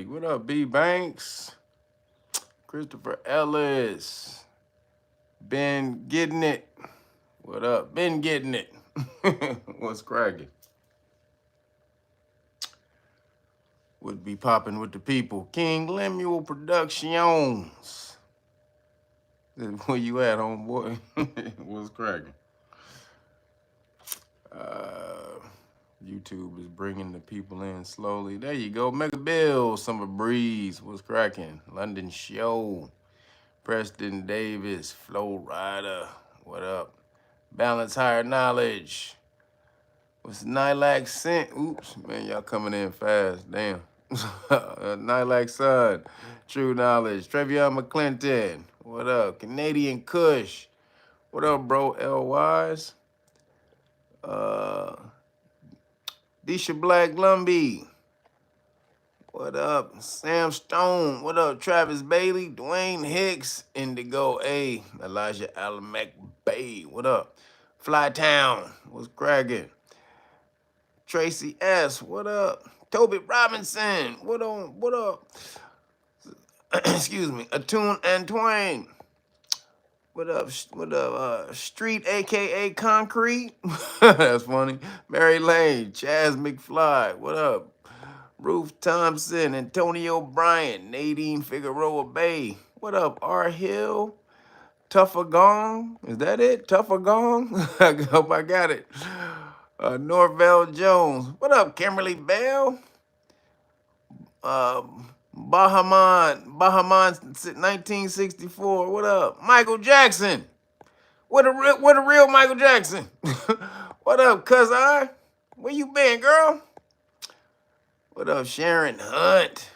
What up, B Banks? Christopher Ellis. Been getting it. What up? Been getting it. What's cracking? Would be popping with the people. King Lemuel Productions. Where you at, homeboy? What's cracking? YouTube is bringing the people in slowly. There you go. Mega Bill, Summer Breeze. What's cracking? London Show. Preston Davis, Flow Rider. What up? Balance Higher Knowledge. What's Nylax Scent? Oops, man, y'all coming in fast. Damn. Nylax Sun. True Knowledge. Trevion McClinton. What up? Canadian Kush. What up, bro? L Wise. Disha Black Lumbee. What up? Sam Stone. What up? Travis Bailey. Dwayne Hicks. Indigo A. Elijah Alamek Bay. What up? Flytown. What's cracking? Tracy S. What up? Toby Robinson. What on? What up? Excuse me. Atune Antoine. What up? What up? Street, aka Concrete. That's funny. Mary Lane. Chaz McFly. What up? Ruth Thompson. Antonio Bryant. Nadine Figueroa Bay. What up? R Hill. Tougher Gong. Is that it? Tougher Gong? I hope I got it. Norvell Jones. What up, Kimberly Bell? Bahaman 1964. What up? Michael Jackson. What a real Michael Jackson. What up, cuz I? Where you been, girl? What up, Sharon Hunt?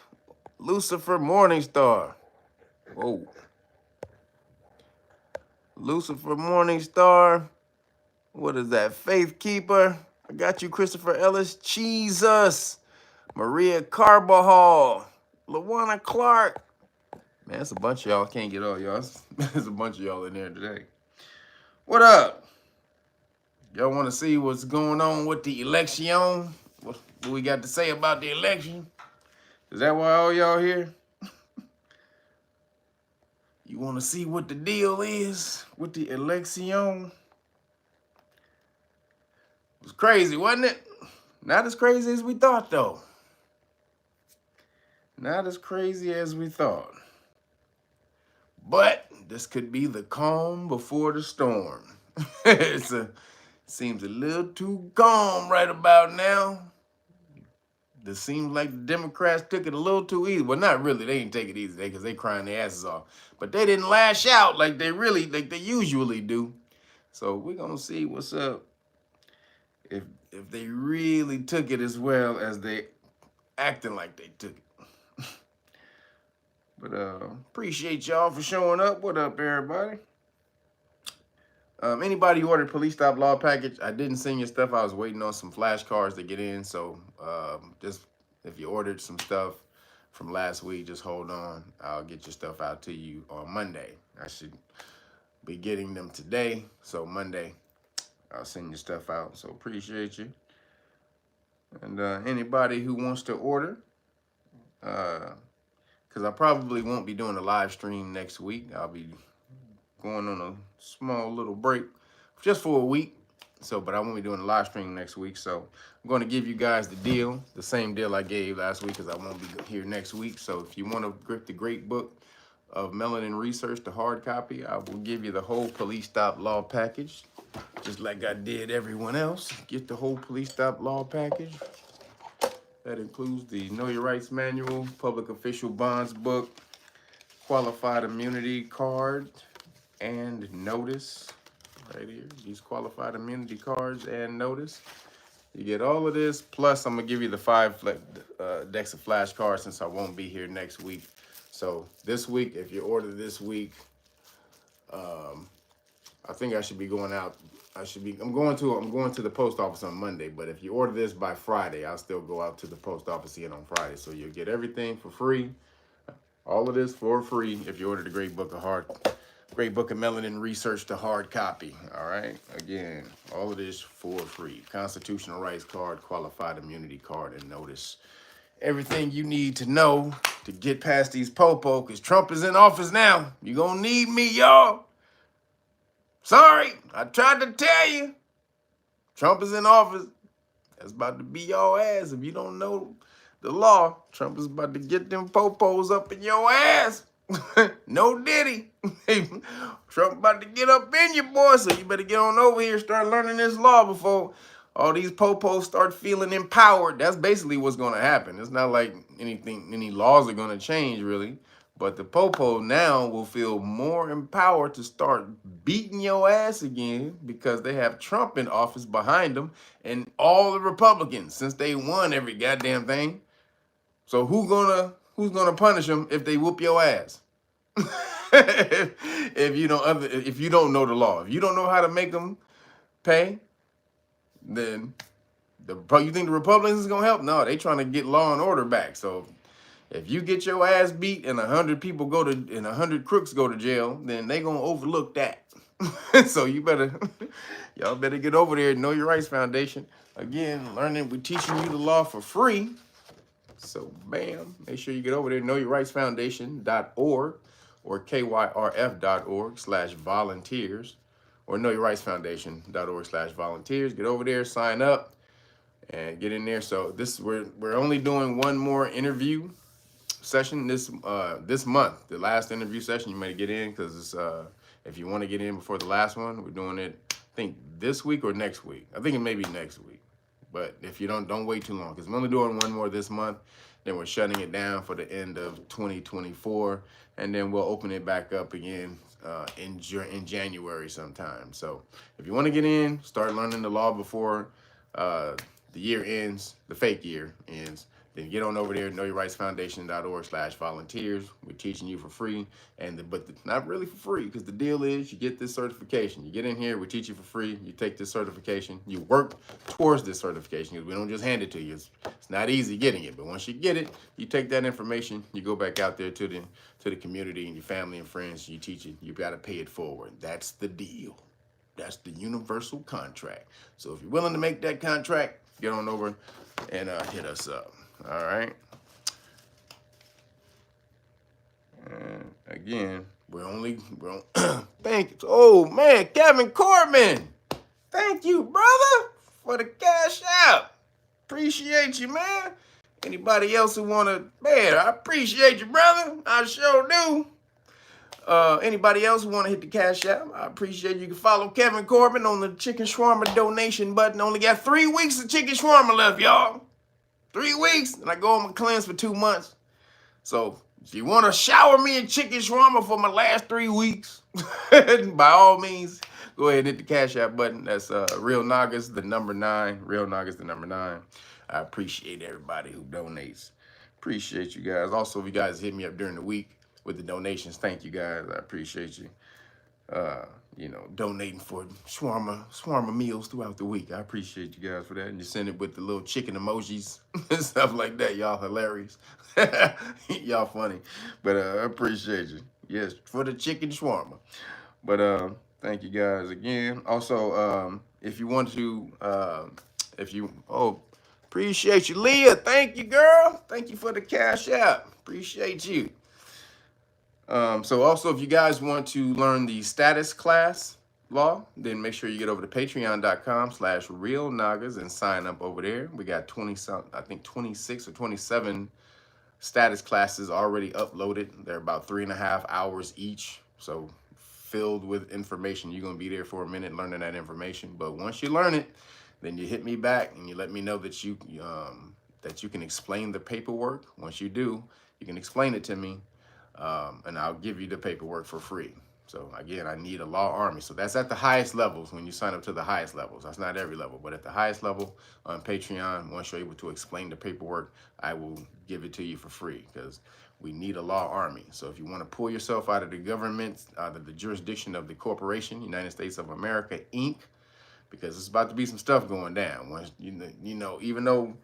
Lucifer Morningstar. Whoa. Lucifer Morningstar. What is that? Faith Keeper. I got you, Christopher Ellis. Jesus. Maria Carbajal. LaWanna Clark. Man, that's a bunch of y'all. Can't get all y'all. There's a bunch of y'all in there today. What up? Y'all want to see what's going on with the election? What we got to say about the election? Is that why all y'all here? You want to see what the deal is with the election? It was crazy, wasn't it? Not as crazy as we thought, though. Not as crazy as we thought. But this could be the calm before the storm. Seems a little too calm right about now. It seems like the Democrats took it a little too easy. Well, not really. They didn't take it easy because they crying their asses off. But they didn't lash out like they usually do. So we're gonna see what's up. If they really took it as well as they acting like they took it. But appreciate y'all for showing up. What up, everybody? Anybody who ordered Police Stop Law Package, I didn't send your stuff. I was waiting on some flashcards to get in. So just if you ordered some stuff from last week, just hold on. I'll get your stuff out to you on Monday. I should be getting them today. So Monday, I'll send your stuff out. So appreciate you. And anybody who wants to order, because I probably won't be doing a live stream next week. I'll be going on a small little break just for a week. So, but I won't be doing a live stream next week. So I'm going to give you guys the deal, the same deal I gave last week because I won't be here next week. So if you want to grip the great book of Melanin Research, the hard copy, I will give you the whole Police Stop Law Package, just like I did everyone else. Get the whole Police Stop Law Package. That includes the Know Your Rights Manual, Public Official Bonds book, Qualified Immunity card, and notice. Right here, these Qualified Immunity cards and notice. You get all of this, plus I'm going to give you the 5 decks of flashcards since I won't be here next week. So this week, if you order this week, I think I should be going out. I'm going to the post office on Monday, but if you order this by Friday, I'll still go out to the post office again on Friday. So you'll get everything for free. All of this for free if you order the Great Book of Melanin Research, the hard copy. All right. Again, all of this for free. Constitutional rights card, qualified immunity card, and notice. everything you need to know to get past these po-po, because Trump is in office now. You're going to need me, y'all. Sorry, I tried to tell you. Trump is in office. That's about to be your ass. If you don't know the law, Trump is about to get them po-pos up in your ass. No diddy. Trump about to get up in you, boy, so you better get on over here, start learning this law before all these po-pos start feeling empowered. That's basically what's going to happen. It's not like any laws are going to change, really. But the po-po now will feel more empowered to start beating your ass again because they have Trump in office behind them and all the Republicans since they won every goddamn thing. So who's gonna punish them if they whoop your ass? if you don't know the law, if you don't know how to make them pay, then you think the Republicans is gonna help? No, they trying to get law and order back. So if you get your ass beat and 100 people and 100 crooks go to jail, then they gonna overlook that. So y'all better get over there. Know Your Rights Foundation. Again, we're teaching you the law for free. So bam, make sure you get over there, knowyourrightsfoundation.org or kyrf.org/volunteers or knowyourrightsfoundation.org/volunteers. Get over there, sign up, and get in there. So we're only doing one more interview session this month. The last interview session you may get in because if you want to get in before the last one, we're doing it I think this week or next week. I think it may be next week. But if you don't wait too long, because we're only doing one more this month, then we're shutting it down for the end of 2024, and then we'll open it back up again in January sometime. So if you want to get in, start learning the law before the year ends, the fake year ends, then get on over there, knowyourrightsfoundation.org/volunteers. We're teaching you for free, but not really for free, because the deal is you get this certification. You get in here, we teach you for free. You take this certification. You work towards this certification, because we don't just hand it to you. It's not easy getting it, but once you get it, you take that information, you go back out there to the community and your family and friends, you teach it. You got to pay it forward. That's the deal. That's the universal contract. So if you're willing to make that contract, get on over and hit us up. All right. And again, we're on thank you. Oh man, Kevin Corbin. Thank you, brother, for the cash app. Appreciate you, man. Anybody else who wanna, man, I appreciate you, brother. I sure do. Anybody else who want to hit the cash app, I appreciate you can follow Kevin Corbin on the chicken shawarma donation button. Only got 3 weeks of chicken shawarma left, y'all. 3 weeks, and I go on my cleanse for 2 months. So if you want to shower me in chicken shawarma for my last 3 weeks, by all means, go ahead and hit the cash app button. That's Real Nagas, the number 9. Real Nagas, the number 9. I appreciate everybody who donates. Appreciate you guys. Also, if you guys hit me up during the week with the donations, thank you guys. I appreciate you. Donating for shawarma meals throughout the week. I appreciate you guys for that. And you send it with the little chicken emojis and stuff like that. Y'all hilarious. Y'all funny. But I appreciate you. Yes, for the chicken shawarma. But thank you guys again. Also, if you want to, appreciate you, Leah. Thank you, girl. Thank you for the cash app. Appreciate you. So also, if you guys want to learn the status class law, then make sure you get over to patreon.com/realnagas and sign up over there. We got 26 or 27 status classes already uploaded. They're about 3.5 hours each. So filled with information. You're going to be there for a minute learning that information. But once you learn it, then you hit me back and you let me know that you can explain the paperwork. Once you do, you can explain it to me. And I'll give you the paperwork for free. So again, I need a law army. So that's at the highest levels when you sign up to the highest levels. That's not every level, but at the highest level on Patreon, once you're able to explain the paperwork, I will give it to you for free because we need a law army. So if you want to pull yourself out of the government, out of the jurisdiction of the corporation, United States of America, Inc., because it's about to be some stuff going down. Once even though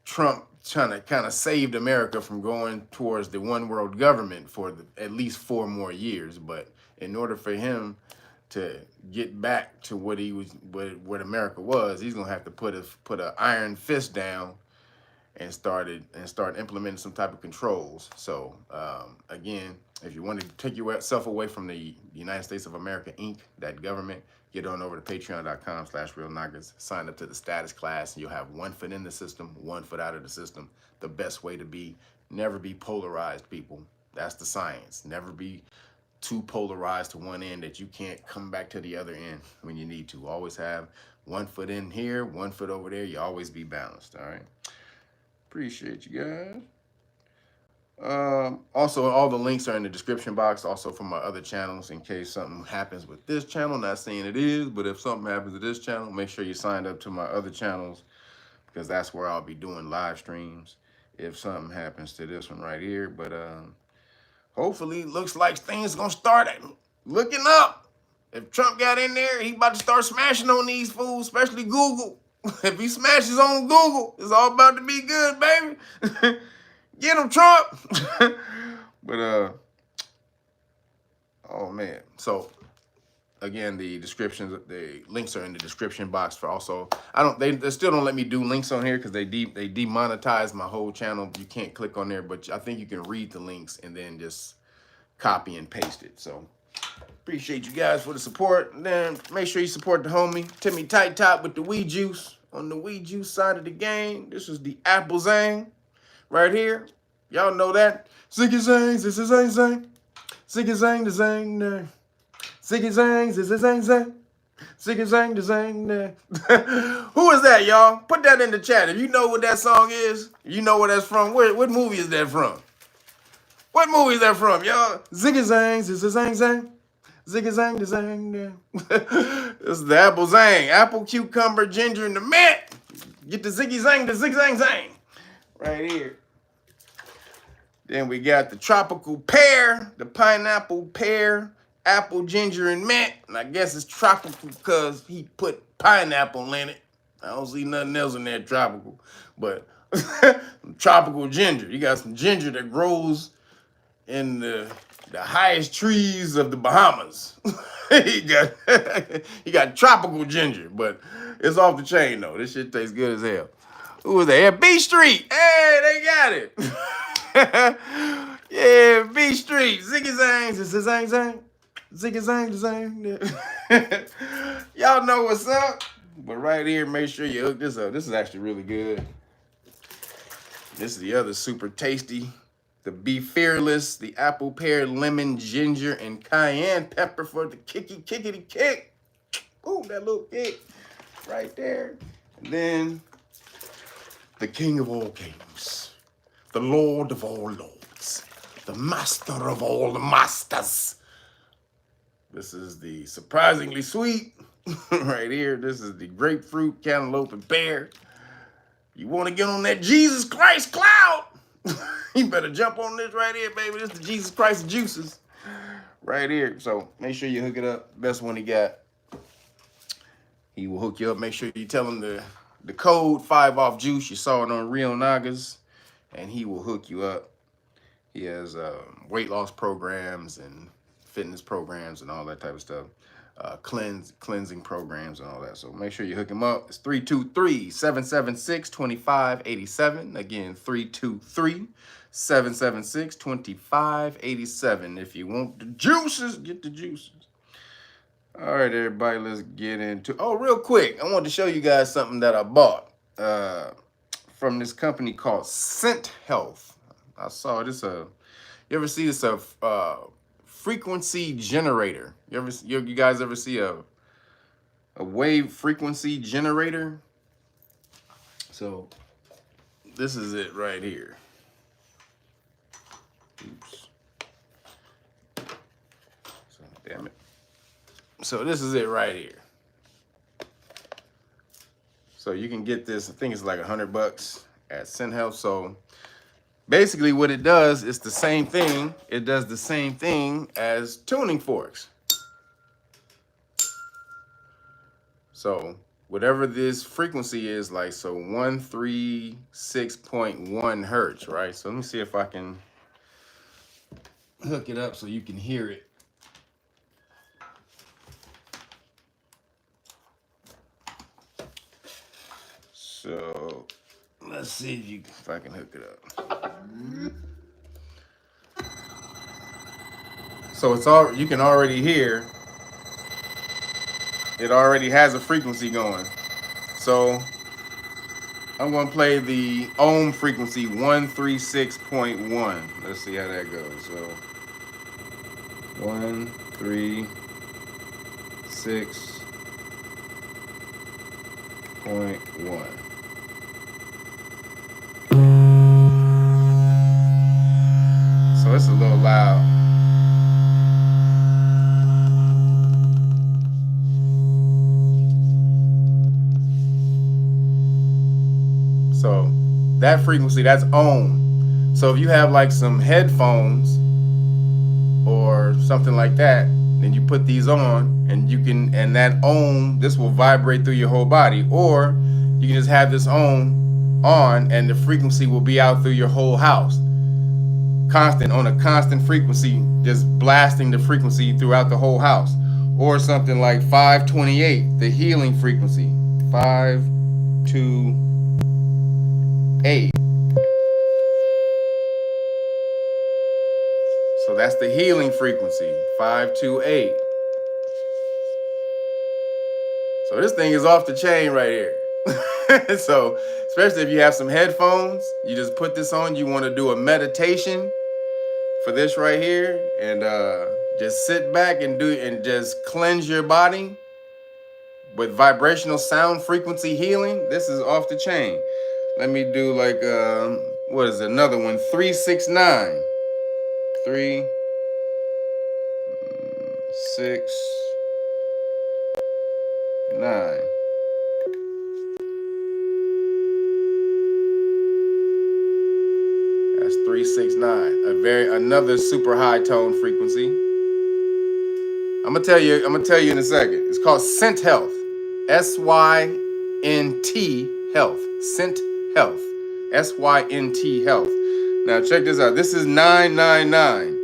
Trump trying to kind of saved America from going towards the one world government for at least 4 more years. But in order for him to get back to what America was, he's gonna have to put an iron fist down and start implementing some type of controls. So again, if you want to take yourself away from the United States of America, Inc., that government, get on over to patreon.com/realnagas, sign up to the status class, and you'll have 1 foot in the system, 1 foot out of the system. The best way to be, never be polarized, people. That's the science. Never be too polarized to one end that you can't come back to the other end when you need to. Always have 1 foot in here, 1 foot over there. You always be balanced, all right? Appreciate you guys. Also, all the links are in the description box, also from my other channels, in case something happens with this channel. Not saying it is, but if something happens to this channel, make sure you signed up to my other channels, because that's where I'll be doing live streams if something happens to this one right here. But hopefully, looks like things gonna start looking up. If Trump got in there, he about to start smashing on these fools, especially Google. If he smashes on Google, it's all about to be good, baby. Get him, Trump. But oh man. So again, the links are in the description box. For also, they still don't let me do links on here because they demonetize my whole channel. You can't click on there, but I think you can read the links and then just copy and paste it. So appreciate you guys for the support. And then make sure you support the homie Timmy Tight Top with the weed juice on the weed juice side of the game. This is the Apple Zang right here. Y'all know that. Ziggy Zang, this is Zang Zang. Ziggy Zang, the Zang, nah. Ziggy Zang, this is Zang Zang. Ziggy Zang, the Zang, nah. Who is that, y'all? Put that in the chat. If you know what that song is, you know where that's from. What movie is that from? What movie is that from, y'all? Ziggy Zang, this is Zang Zang. Ziggy Zang, the Zang, nah. This is the Apple Zang. Apple, cucumber, ginger, and the mint. Get the Ziggy Zang, the Zig Zang Zang. Right here. Then we got the tropical pear, the pineapple pear, apple, ginger, and mint. And I guess it's tropical because he put pineapple in it. I don't see nothing else in there tropical. But tropical ginger. You got some ginger that grows in the highest trees of the Bahamas. you got tropical ginger, but it's off the chain though. This shit tastes good as hell. Who was that? Yeah, B Street. Hey, they got it. Yeah, B Street. Ziggy Zang, this is Zang Zang. Ziggy Zang, Zang. Y'all know what's up. But right here, make sure you hook this up. This is actually really good. This is the other super tasty. The Be Fearless, the apple, pear, lemon, ginger, and cayenne pepper for the kickity kick. Ooh, that little kick right there. And then the King of all kings, the Lord of all lords, the Master of all the masters. This is the surprisingly sweet right here. This is the grapefruit, cantaloupe, and pear. You want to get on that Jesus Christ cloud? You better jump on this right here, baby. This is the Jesus Christ juices right here. So make sure you hook it up. Best one he got. He will hook you up. Make sure you tell him the code 5OFF juice. You saw it on Real Nagas, and he will hook you up. He has weight loss programs and fitness programs and all that type of stuff. Cleansing programs and all that. So make sure you hook him up. It's 323-776-2587. Again, 323-776-2587. If you want the juices, get the juices. All right, everybody, let's get into. Oh, real quick, I want to show you guys something that I bought from this company called Scent Health. I saw this. You ever see this? Frequency generator. You guys ever see a wave frequency generator? So this is it right here. Oops. So damn it. So this is it right here. So you can get this. I think it's like $100 at Scent Health. So basically what it does is the same thing. It does the same thing as tuning forks. So whatever this frequency is, like, so 136.1 hertz, right? So let me see if I can hook it up so you can hear it. So Let's see if I can hook it up. So it's all, you can already hear, it already has a frequency going. So I'm gonna play the ohm frequency 136.1. Let's see how that goes. So 136.1. So it's a little loud. So that frequency, that's ohm. So if you have like some headphones or something like that, then you put these on and you can, and that ohm, this will vibrate through your whole body. Or you can just have this ohm on and the frequency will be out through your whole house. Constant, on a constant frequency, just blasting the frequency throughout the whole house. Or something like 528, the healing frequency. 528. So that's the healing frequency, 528. So this thing is off the chain right here. So especially if you have some headphones, you just put this on, you want to do a meditation for this right here, and just sit back and just cleanse your body with vibrational sound frequency healing. This is off the chain. Let me do like what is it? Another one, 369. 3, 6, 9. That's 369. Another super high tone frequency. I'm gonna tell you in a second. It's called Synt Health. SYNT Health. Synt Health. SYNT Health. Now check this out. This is 999.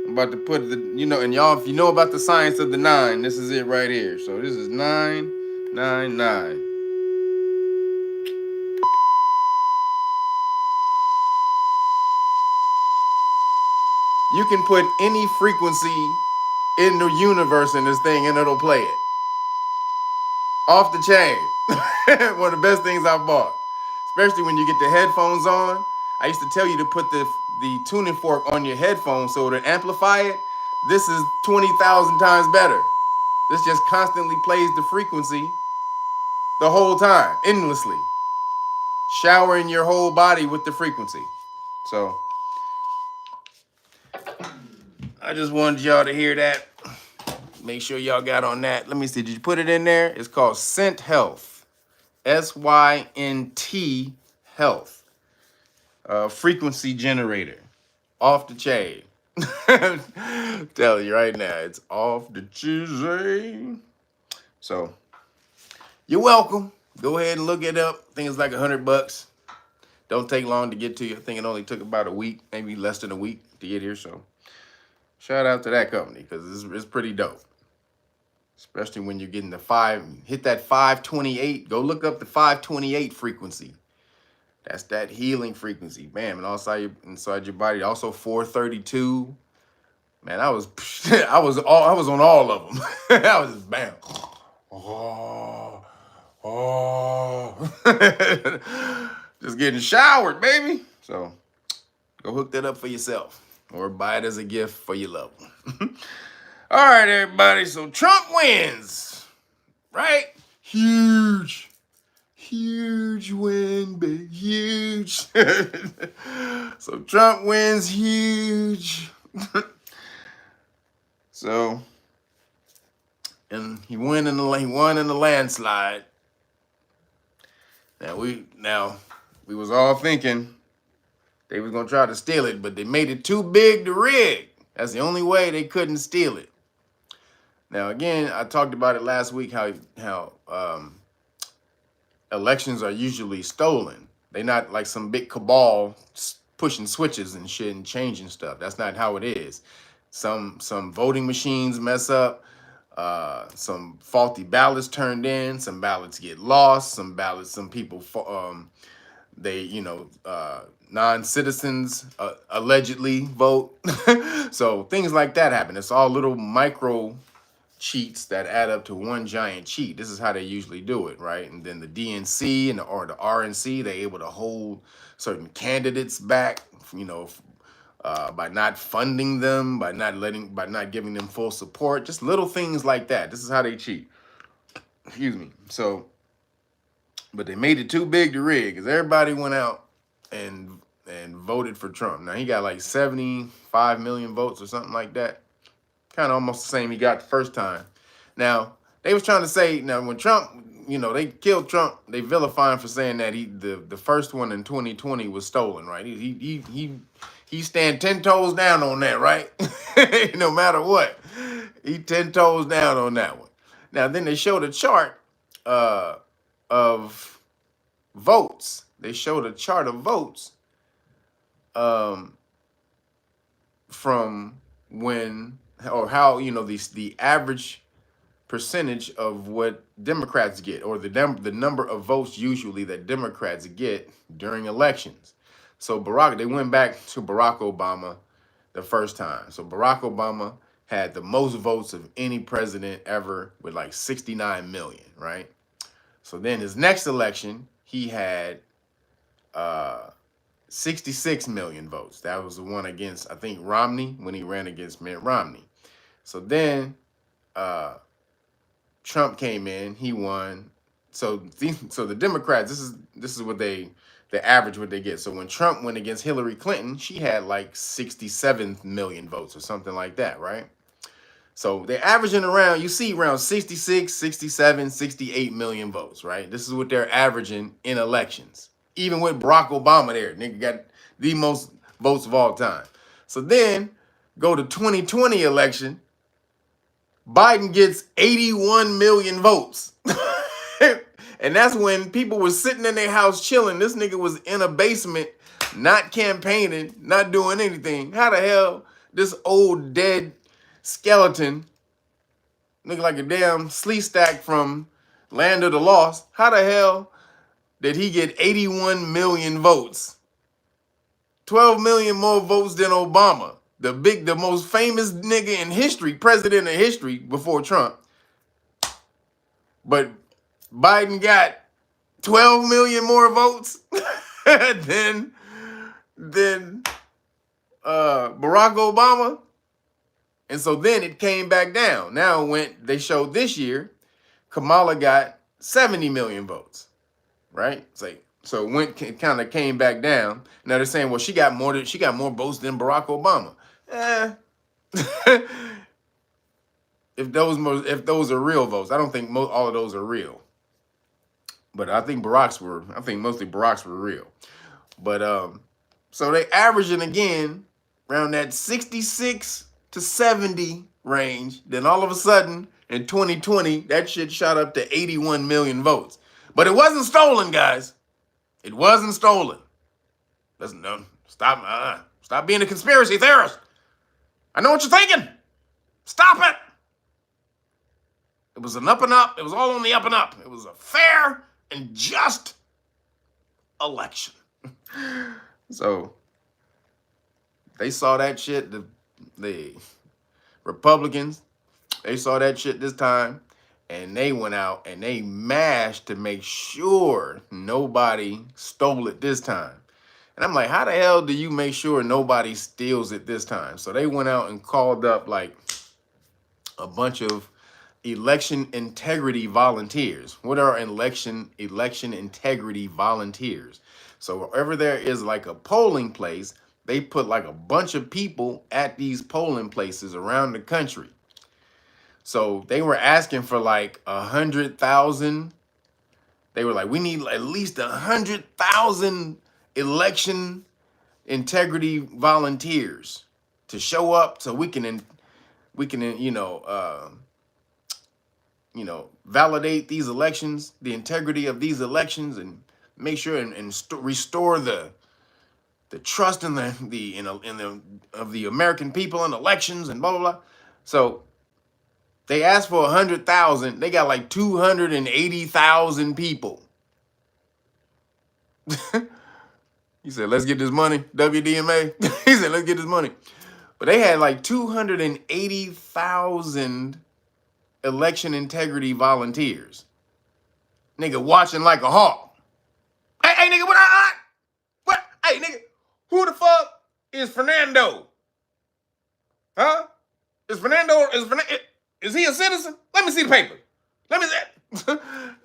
I'm about to put the, and y'all, if you know about the science of the 9, this is it right here. So this is 999. You can put any frequency in the universe in this thing and it'll play it. Off the chain. One of the best things I've bought. Especially when you get the headphones on. I used to tell you to put the tuning fork on your headphones so to amplify it. This is 20,000 times better. This just constantly plays the frequency the whole time, endlessly. Showering your whole body with the frequency. So I just wanted y'all to hear that. Make sure y'all got on that. Let me see. Did you put it in there? It's called Synt Health. SYNT Health. Frequency generator. Off the chain. I'm telling you right now, it's off the chain. So you're welcome. Go ahead and look it up. I think it's like $100. Don't take long to get to you. I think it only took about a week, maybe less than a week to get here. So shout out to that company because it's pretty dope. Especially when you're getting hit that 528. Go look up the 528 frequency. That's that healing frequency. Bam, and also inside your body. Also 432. Man, I was on all of them. I was just bam. Just getting showered, baby. So go hook that up for yourself or buy it as a gift for your loved one. All right, everybody. So Trump wins, right? Huge win, big, huge. So Trump wins, huge. So, and he won in the landslide. Now we was all thinking they was gonna try to steal it, but they made it too big to rig. That's the only way they couldn't steal it. Now again, I talked about it last week how elections are usually stolen. They're not like some big cabal pushing switches and shit and changing stuff. That's not how it is. Some voting machines mess up. Some faulty ballots turned in. Some ballots get lost. Some people They, non-citizens allegedly vote. So things like that happen. It's all little micro cheats that add up to one giant cheat. This is how they usually do it, right? And then the DNC or the RNC, they're able to hold certain candidates back, by not funding them, by not giving them full support, just little things like that. This is how they cheat. Excuse me. So, but they made it too big to rig because everybody went out and voted for Trump. Now he got like 75 million votes or something like that. Kind of almost the same he got the first time. Now, they was trying to say, now when Trump, they killed Trump, they vilified him for saying that the first one in 2020 was stolen, right? He stand 10 toes down on that, right? No matter what. He 10 toes down on that one. Now, then they showed a chart of votes. They showed a chart of votes from when, or how, the average percentage of what Democrats get, or the number of votes usually that Democrats get during elections. So they went back to Barack Obama the first time. So Barack Obama had the most votes of any president ever with like 69 million, right? So then his next election, he had 66 million votes. That was the one against, I think, Romney, when he ran against Mitt Romney. So then Trump came in, he won. So the Democrats, this is what the average what they get. So when Trump went against Hillary Clinton, she had like 67 million votes or something like that, right? So they're averaging around, you see around 66, 67, 68 million votes, right? This is what they're averaging in elections. Even with Barack Obama there, nigga got the most votes of all time. So then go to 2020 election, Biden gets 81 million votes. And that's when people were sitting in their house chilling. This nigga was in a basement, not campaigning, not doing anything. How the hell this old dead skeleton, looking like a damn sleeve stack from Land of the Lost, how the hell did he get 81 million votes? 12 million more votes than Obama, the most famous nigga in history, president in history before Trump. But Biden got 12 million more votes than Barack Obama. And so then it came back down. Now they showed this year, Kamala got 70 million votes, right? So it kind of came back down. Now they're saying, well, she got more votes than Barack Obama. If those are real votes, I don't think all of those are real. But I think mostly Barack's were real. But so they averaging again around that 66 to 70 range. Then all of a sudden in 2020, that shit shot up to 81 million votes. But it wasn't stolen, guys. It wasn't stolen. Listen, stop being a conspiracy theorist. I know what you're thinking. Stop it. It was an up and up. It was all on the up and up. It was a fair and just election. So they saw that shit. The Republicans, they saw that shit this time, and they went out and they mashed to make sure nobody stole it this time. And I'm like, how the hell do you make sure nobody steals it this time? So they went out and called up like a bunch of election integrity volunteers. What are election integrity volunteers? So wherever there is like a polling place, they put like a bunch of people at these polling places around the country. So they were asking for like 100,000. They were like, we need at least 100,000 election integrity volunteers to show up so we can validate these elections, the integrity of these elections, and make sure and restore the trust in the American people in elections and blah blah blah. So they asked for 100,000. They got like 280,000 people. He said, let's get this money, WDMA. He said, let's get this money. But they had like 280,000 election integrity volunteers. Nigga watching like a hawk. Hey, nigga, what? Hey, nigga, who the fuck is Fernando? Huh? Is he a citizen? Let me see the paper. Let me see it.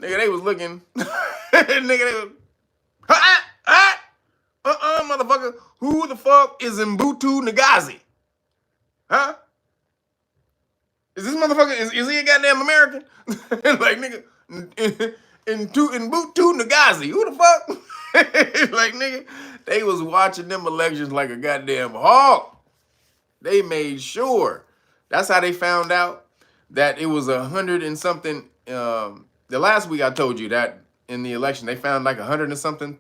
Nigga, they was looking. Nigga, they was. Motherfucker. Who the fuck is Mbutu Nagazi? Huh? Is this motherfucker, is he a goddamn American? Like, nigga, in Mbutu Nagazi. Who the fuck? Like, nigga, they was watching them elections like a goddamn hawk. They made sure. That's how they found out that it was 100 and something. The last week I told you that in the election, they found like 100 and something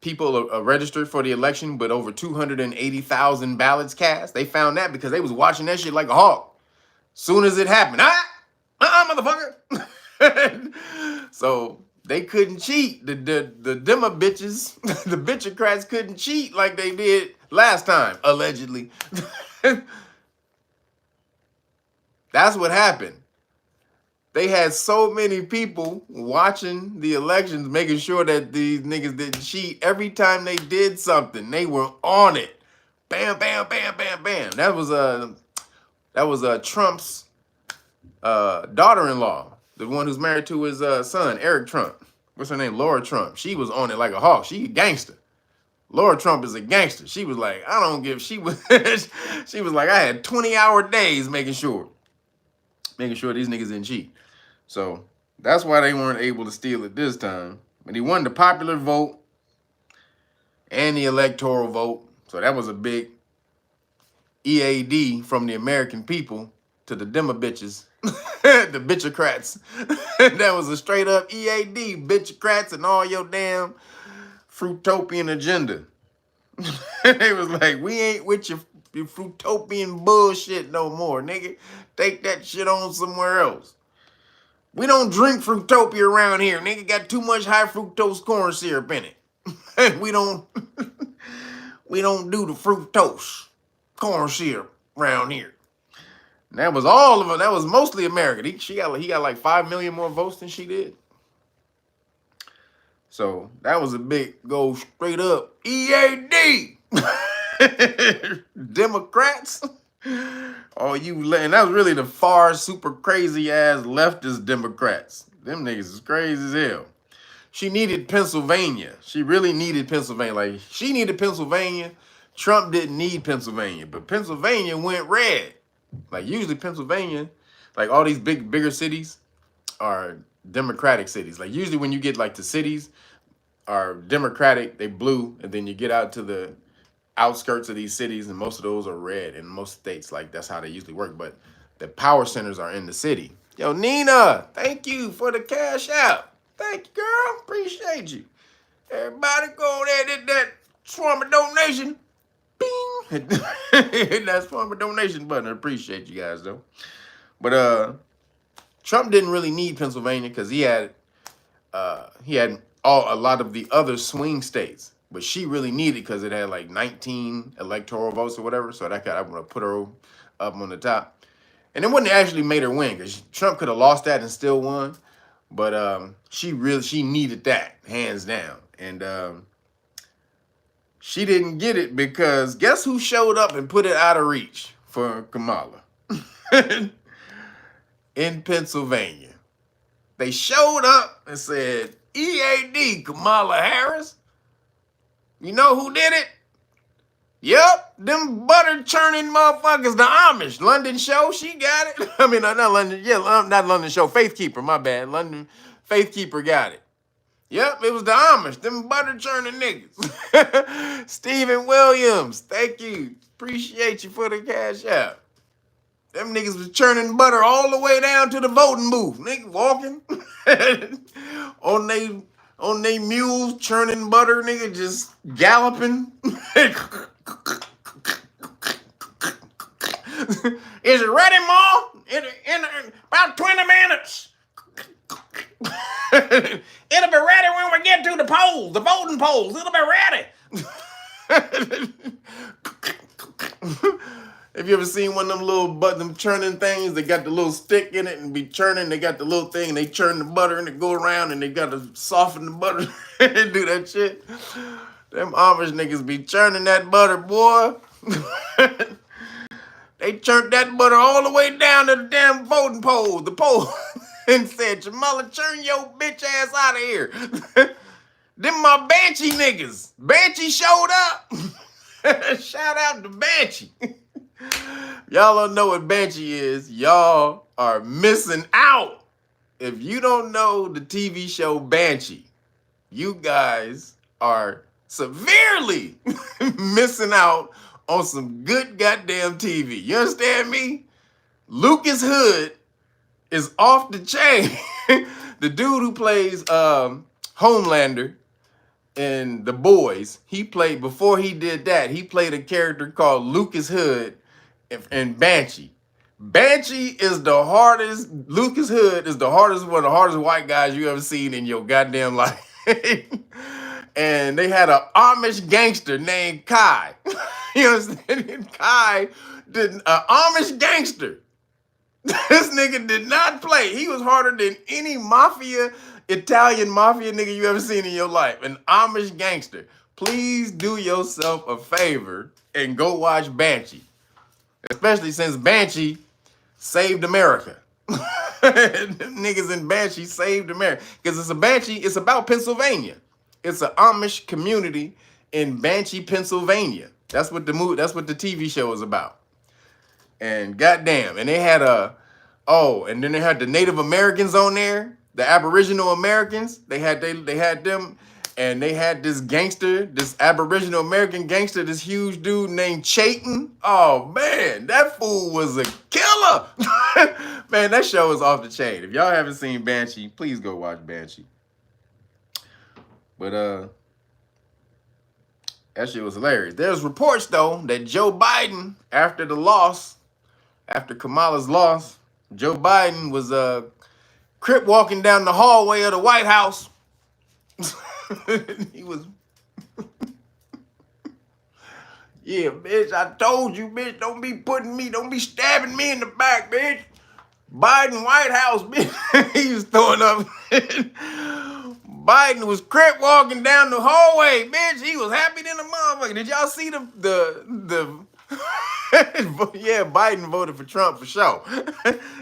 people registered for the election, but over 280,000 ballots cast. They found that because they was watching that shit like a hawk. Soon as it happened, motherfucker. So they couldn't cheat. The Demo bitches, the bitchocrats couldn't cheat like they did last time, allegedly. That's what happened. They had so many people watching the elections, making sure that these niggas didn't cheat. Every time they did something, they were on it. Bam, bam, bam, bam, bam. That was Trump's daughter-in-law, the one who's married to his son, Eric Trump. What's her name? Laura Trump. She was on it like a hawk. She a gangster. Laura Trump is a gangster. She was like, I don't give. She was like, I had 20-hour days making sure these niggas didn't cheat. So that's why they weren't able to steal it this time. But he won the popular vote and the electoral vote. So that was a big EAD from the American people to the Demo bitches, the bitchocrats. That was a straight up EAD, bitchocrats and all your damn fruitopian agenda. They was like, we ain't with your fruitopian bullshit no more, nigga. Take that shit on somewhere else. We don't drink Fruitopia around here. Nigga got too much high fructose corn syrup in it. we don't do the fructose corn syrup around here. And that was all of them. That was mostly American. He got like 5 million more votes than she did. So that was a big go straight up EAD. Democrats. Oh, and that was really the far super crazy ass leftist Democrats. Them niggas is crazy as hell. She needed Pennsylvania. She really needed Pennsylvania. Like, she needed Pennsylvania. Trump didn't need Pennsylvania, but Pennsylvania went red. Like, usually Pennsylvania, like all these bigger cities are Democratic cities. Like, usually when you get like the cities are Democratic, they blue, and then you get out to the outskirts of these cities, and most of those are red in most states. Like, that's how they usually work. But the power centers are in the city. Yo, Nina, thank you for the CashApp. Thank you, girl. Appreciate you. Everybody go there, hit that Swarmer donation. Bing. Hit that Swarmer donation button. I appreciate you guys, though. But Trump didn't really need Pennsylvania because he had a lot of the other swing states. But she really needed because it had like 19 electoral votes or whatever. So I'm gonna put her up on the top. And it wouldn't have actually made her win because Trump could have lost that and still won. But she needed that, hands down. And she didn't get it because guess who showed up and put it out of reach for Kamala? In Pennsylvania. They showed up and said, EAD, Kamala Harris. You know who did it? Yep, them butter churning motherfuckers, the Amish. London Show, she got it. I mean, not London, not London Show, Faith Keeper, my bad. London Faith Keeper got it. Yep, it was the Amish, them butter churning niggas. Stephen Williams, thank you. Appreciate you for the CashApp. Them niggas was churning butter all the way down to the voting booth. Niggas walking on they mules, churning butter, nigga, just galloping. Is it ready, Ma? In about 20 minutes. It'll be ready when we get to the polls, the voting polls. It'll be ready. Have you ever seen one of them little them churning things? They got the little stick in it and be churning. They got the little thing and they churn the butter and it go around and they got to soften the butter and do that shit. Them Amish niggas be churning that butter, boy. They churned that butter all the way down to the damn voting poll, and said, Jamala, churn your bitch ass out of here. Them my Banshee niggas. Banshee showed up. Shout out to Banshee. Y'all don't know what Banshee is. Y'all are missing out. If you don't know the TV show Banshee, you guys are severely missing out on some good goddamn TV. You understand me? Lucas Hood is off the chain. The dude who plays Homelander in The Boys, he played, before he did that, he played a character called Lucas Hood in Banshee. Banshee is the hardest, Lucas Hood is the hardest, one of the hardest white guys you ever seen in your goddamn life. And they had an Amish gangster named Kai. You understand? Kai did an Amish gangster. This nigga did not play. He was harder than any Italian mafia nigga you ever seen in your life. An Amish gangster. Please do yourself a favor and go watch Banshee. Especially since Banshee saved America. Niggas in Banshee saved America. Because it's a Banshee, it's about Pennsylvania. It's an Amish community in Banshee, Pennsylvania. That's what the TV show is about. And goddamn, and they had and then they had the Native Americans on there, the Aboriginal Americans. They had them, and they had this gangster, this Aboriginal American gangster, this huge dude named Chayton. Oh man, that fool was a killer. Man, that show is off the chain. If y'all haven't seen Banshee, please go watch Banshee. But that shit was hilarious. There's reports though that Joe Biden, after Kamala's loss, Joe Biden was crip walking down the hallway of the White House. He was, yeah, bitch, I told you, bitch, don't be stabbing me in the back, bitch. Biden White House, bitch. He was throwing up. Biden was crip walking down the hallway, bitch. He was happy than a motherfucker. Did y'all see the yeah, Biden voted for Trump for sure.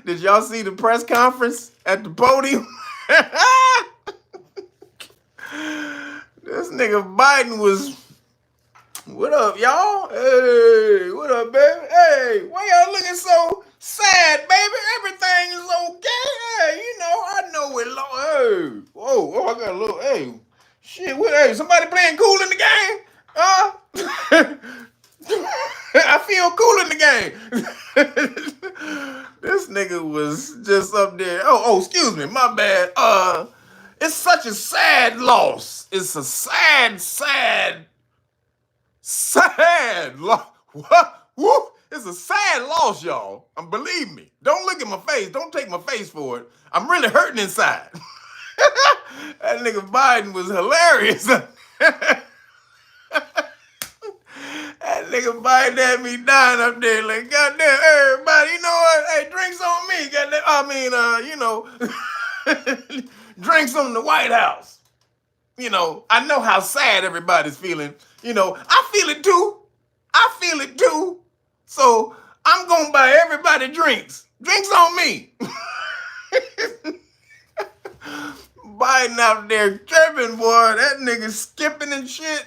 Did y'all see the press conference at the podium? This nigga Biden was, what up, y'all? Hey, what up, baby? Hey, why y'all looking so sad, baby? Everything is okay. Hey, you know, I know it. Hey, whoa, I got a little, hey, shit, hey, somebody playing cool in the game? I feel cool in the game. This nigga was just up there. Oh, excuse me, my bad. It's such a sad loss. It's a sad loss. What? Woo! It's a sad loss, y'all. Believe me. Don't look at my face. Don't take my face for it. I'm really hurting inside. That nigga Biden was hilarious. That nigga Biden had me dying up there like, goddamn, everybody, you know what? Hey, drinks on me, goddamn. Drinks on the White House. You know, I know how sad everybody's feeling. You know, I feel it too. So I'm gonna buy everybody drinks. Drinks on me. Biden out there tripping, boy. That nigga skipping and shit.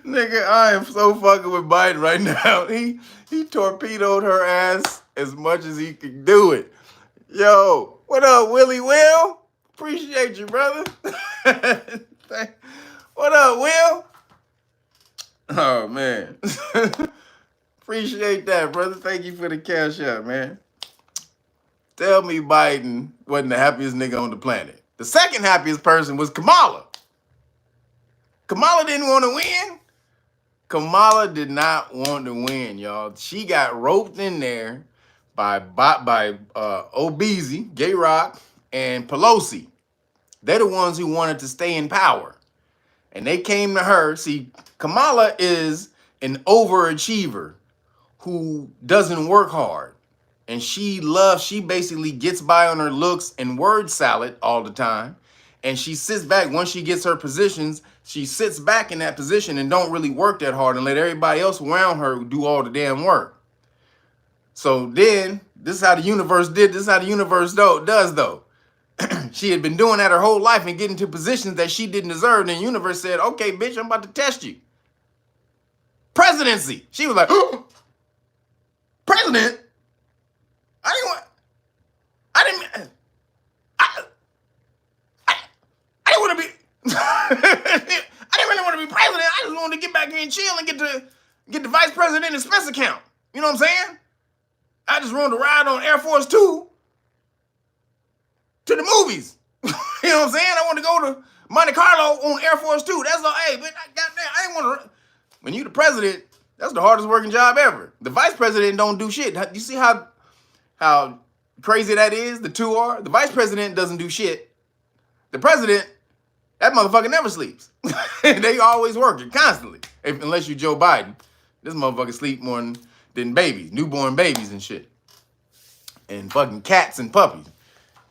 Nigga, I am so fucking with Biden right now. He torpedoed her ass as much as he could do it. Yo, what up, Willie Will? Appreciate you, brother. What up, Will? Oh, man. Appreciate that, brother. Thank you for the cash out, man. Tell me Biden wasn't the happiest nigga on the planet. The second happiest person was Kamala. Kamala didn't want to win. Kamala did not want to win, y'all. She got roped in there by Obeezy, Gay Rock, and Pelosi. They're the ones who wanted to stay in power. And they came to her. See, Kamala is an overachiever who doesn't work hard. And she basically gets by on her looks and word salad all the time. And she sits back, once she gets her positions, she sits back in that position and don't really work that hard and let everybody else around her do all the damn work. So then, this is how the universe did, this is how the universe does though. She had been doing that her whole life and getting to positions that she didn't deserve. And the universe said, okay, bitch, I'm about to test you. Presidency. She was like, oh, president? I didn't want to be, I didn't really want to be president. I just wanted to get back here and chill and get the vice president expense account. You know what I'm saying? I just wanted to ride on Air Force 2 to the movies. You know what I'm saying? I want to go to Monte Carlo on Air Force 2. That's all. Hey, but goddamn, I didn't want to. When you the president, that's the hardest working job ever. The vice president don't do shit. You see how crazy that is? The two are. The vice president doesn't do shit. The president, that motherfucker never sleeps. They always working constantly. Unless you Joe Biden. This motherfucker sleep more than babies, newborn babies and shit. And fucking cats and puppies.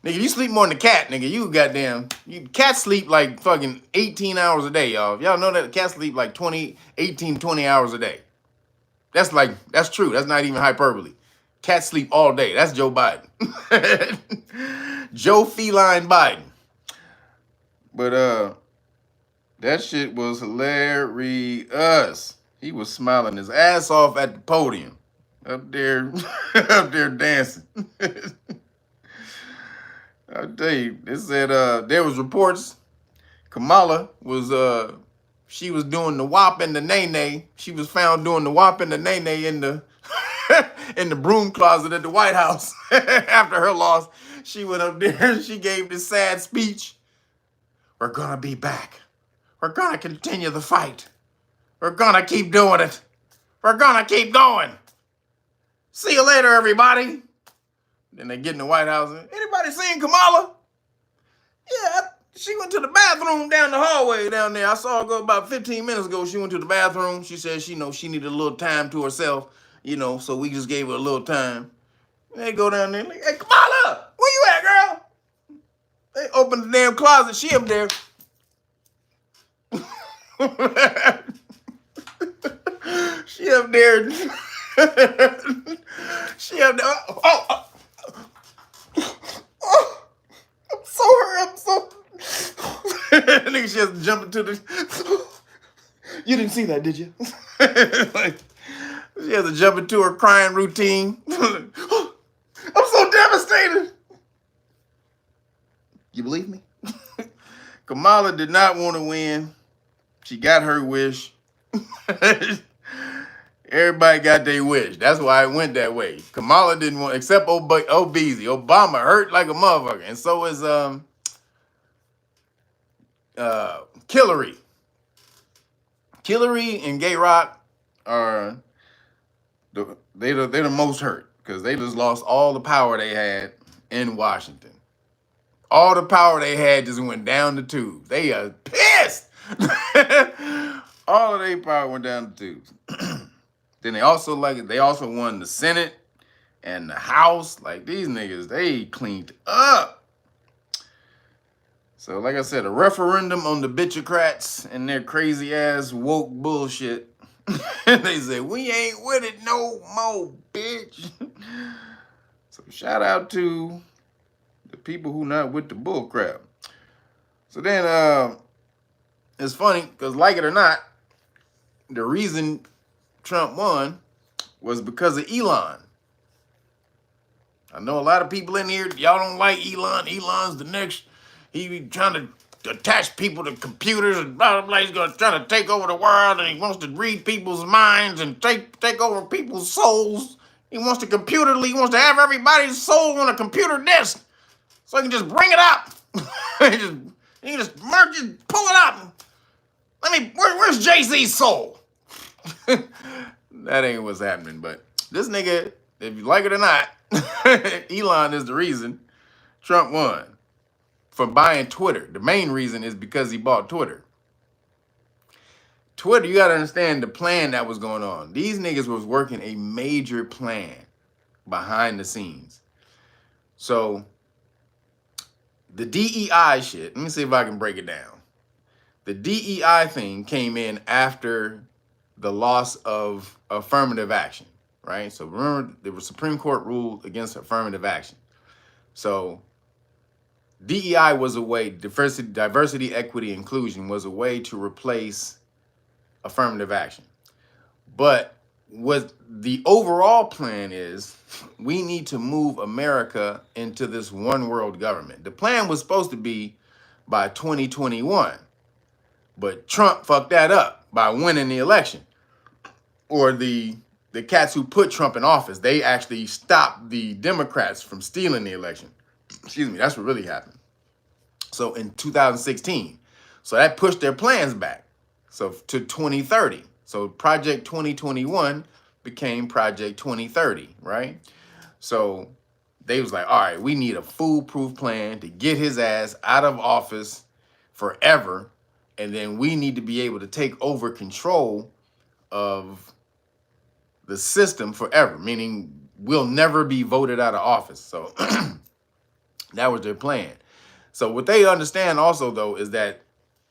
Nigga, you sleep more than a cat, nigga. Cats sleep like fucking 18 hours a day, y'all. Y'all know that cats sleep like 20 hours a day. That's true. That's not even hyperbole. Cats sleep all day. That's Joe Biden. Joe Feline Biden. But that shit was hilarious. He was smiling his ass off at the podium. Up there dancing. I'll tell you, it said there was reports Kamala was she was doing the wop and the nay-nay. She was found doing the wop and the nay-nay in the in the broom closet at the White House after her loss. She went up there and she gave this sad speech. We're gonna be back. We're gonna continue the fight. We're gonna keep doing it. We're gonna keep going. See you later, everybody. Then they get in the White House. Anybody seen Kamala? Yeah, she went to the bathroom down the hallway down there. I saw her go about 15 minutes ago. She went to the bathroom. She said she needed a little time to herself, so we just gave her a little time. They go down there. Like, hey, Kamala, where you at, girl? They open the damn closet. She up there. She up there. She up there. I'm so hurt. I'm so. Nigga, she has to jump into the. You didn't see that, did you? Like, she has to jump into her crying routine. I'm so devastated. You believe me? Kamala did not want to win. She got her wish. Everybody got their wish. That's why it went that way. Kamala didn't want, except Obeezy. Obama hurt like a motherfucker. And so is Hillary. Hillary and Gay Rock are they're the most hurt because they just lost all the power they had in Washington. All the power they had just went down the tubes. They are pissed. All of their power went down the tubes. Then they also won the Senate and the House. Like, these niggas, they cleaned up. So, like I said, a referendum on the bitchocrats and their crazy ass woke bullshit. They say, we ain't with it no more, bitch. So shout out to the people who not with the bull crap. So then it's funny, because like it or not, the reason Trump won was because of Elon. I know a lot of people in here, y'all don't like Elon. Elon's the next, he be trying to attach people to computers and blah, blah, blah. He's going to try to take over the world, and he wants to read people's minds and take over people's souls. He wants to have everybody's soul on a computer disk so he can just bring it up. He can just merge it, pull it up. Where's Jay-Z's soul? That ain't what's happening, but this nigga, if you like it or not, Elon is the reason Trump won. for buying Twitter. The main reason is because he bought Twitter. Twitter, you got to understand the plan that was going on. These niggas was working a major plan behind the scenes. So the DEI shit, let me see if I can break it down. The DEI thing came in after the loss of affirmative action, right? So remember, the Supreme Court ruled against affirmative action. So DEI was a way, diversity, equity, inclusion was a way to replace affirmative action. But what the overall plan is, we need to move America into this one world government. The plan was supposed to be by 2021, but Trump fucked that up by winning the election. Or the cats who put Trump in office, they actually stopped the Democrats from stealing the election. Excuse me, that's what really happened. So in 2016, so that pushed their plans back. So to 2030. So Project 2021 became Project 2030, right? So they was like, all right, we need a foolproof plan to get his ass out of office forever. And then we need to be able to take over control of the system forever, meaning we'll never be voted out of office. So that was their plan. So what they understand also, though, is that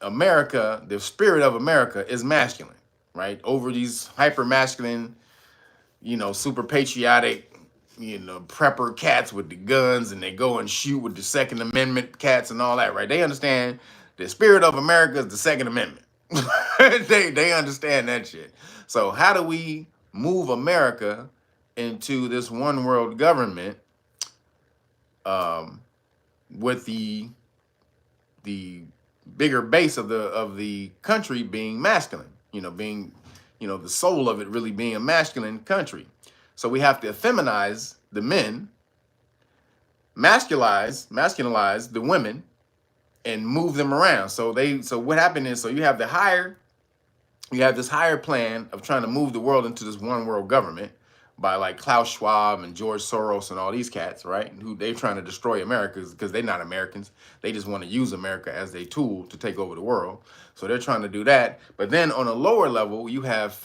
America, the spirit of America is masculine, right? Over these hyper masculine, super patriotic, prepper cats with the guns, and they go and shoot with the Second Amendment cats and all that, right? They understand the spirit of America is the Second Amendment. they understand that shit. So how do we move America into this one world government with the bigger base of the country being masculine, being, the soul of it really being a masculine country? So we have to feminize the men, masculinize the women, and move them around. So what happened is, so you have this higher plan of trying to move the world into this one world government by like Klaus Schwab and George Soros and all these cats, right? Who they're trying to destroy America because they're not Americans. They just want to use America as a tool to take over the world. So they're trying to do that. But then on a lower level, you have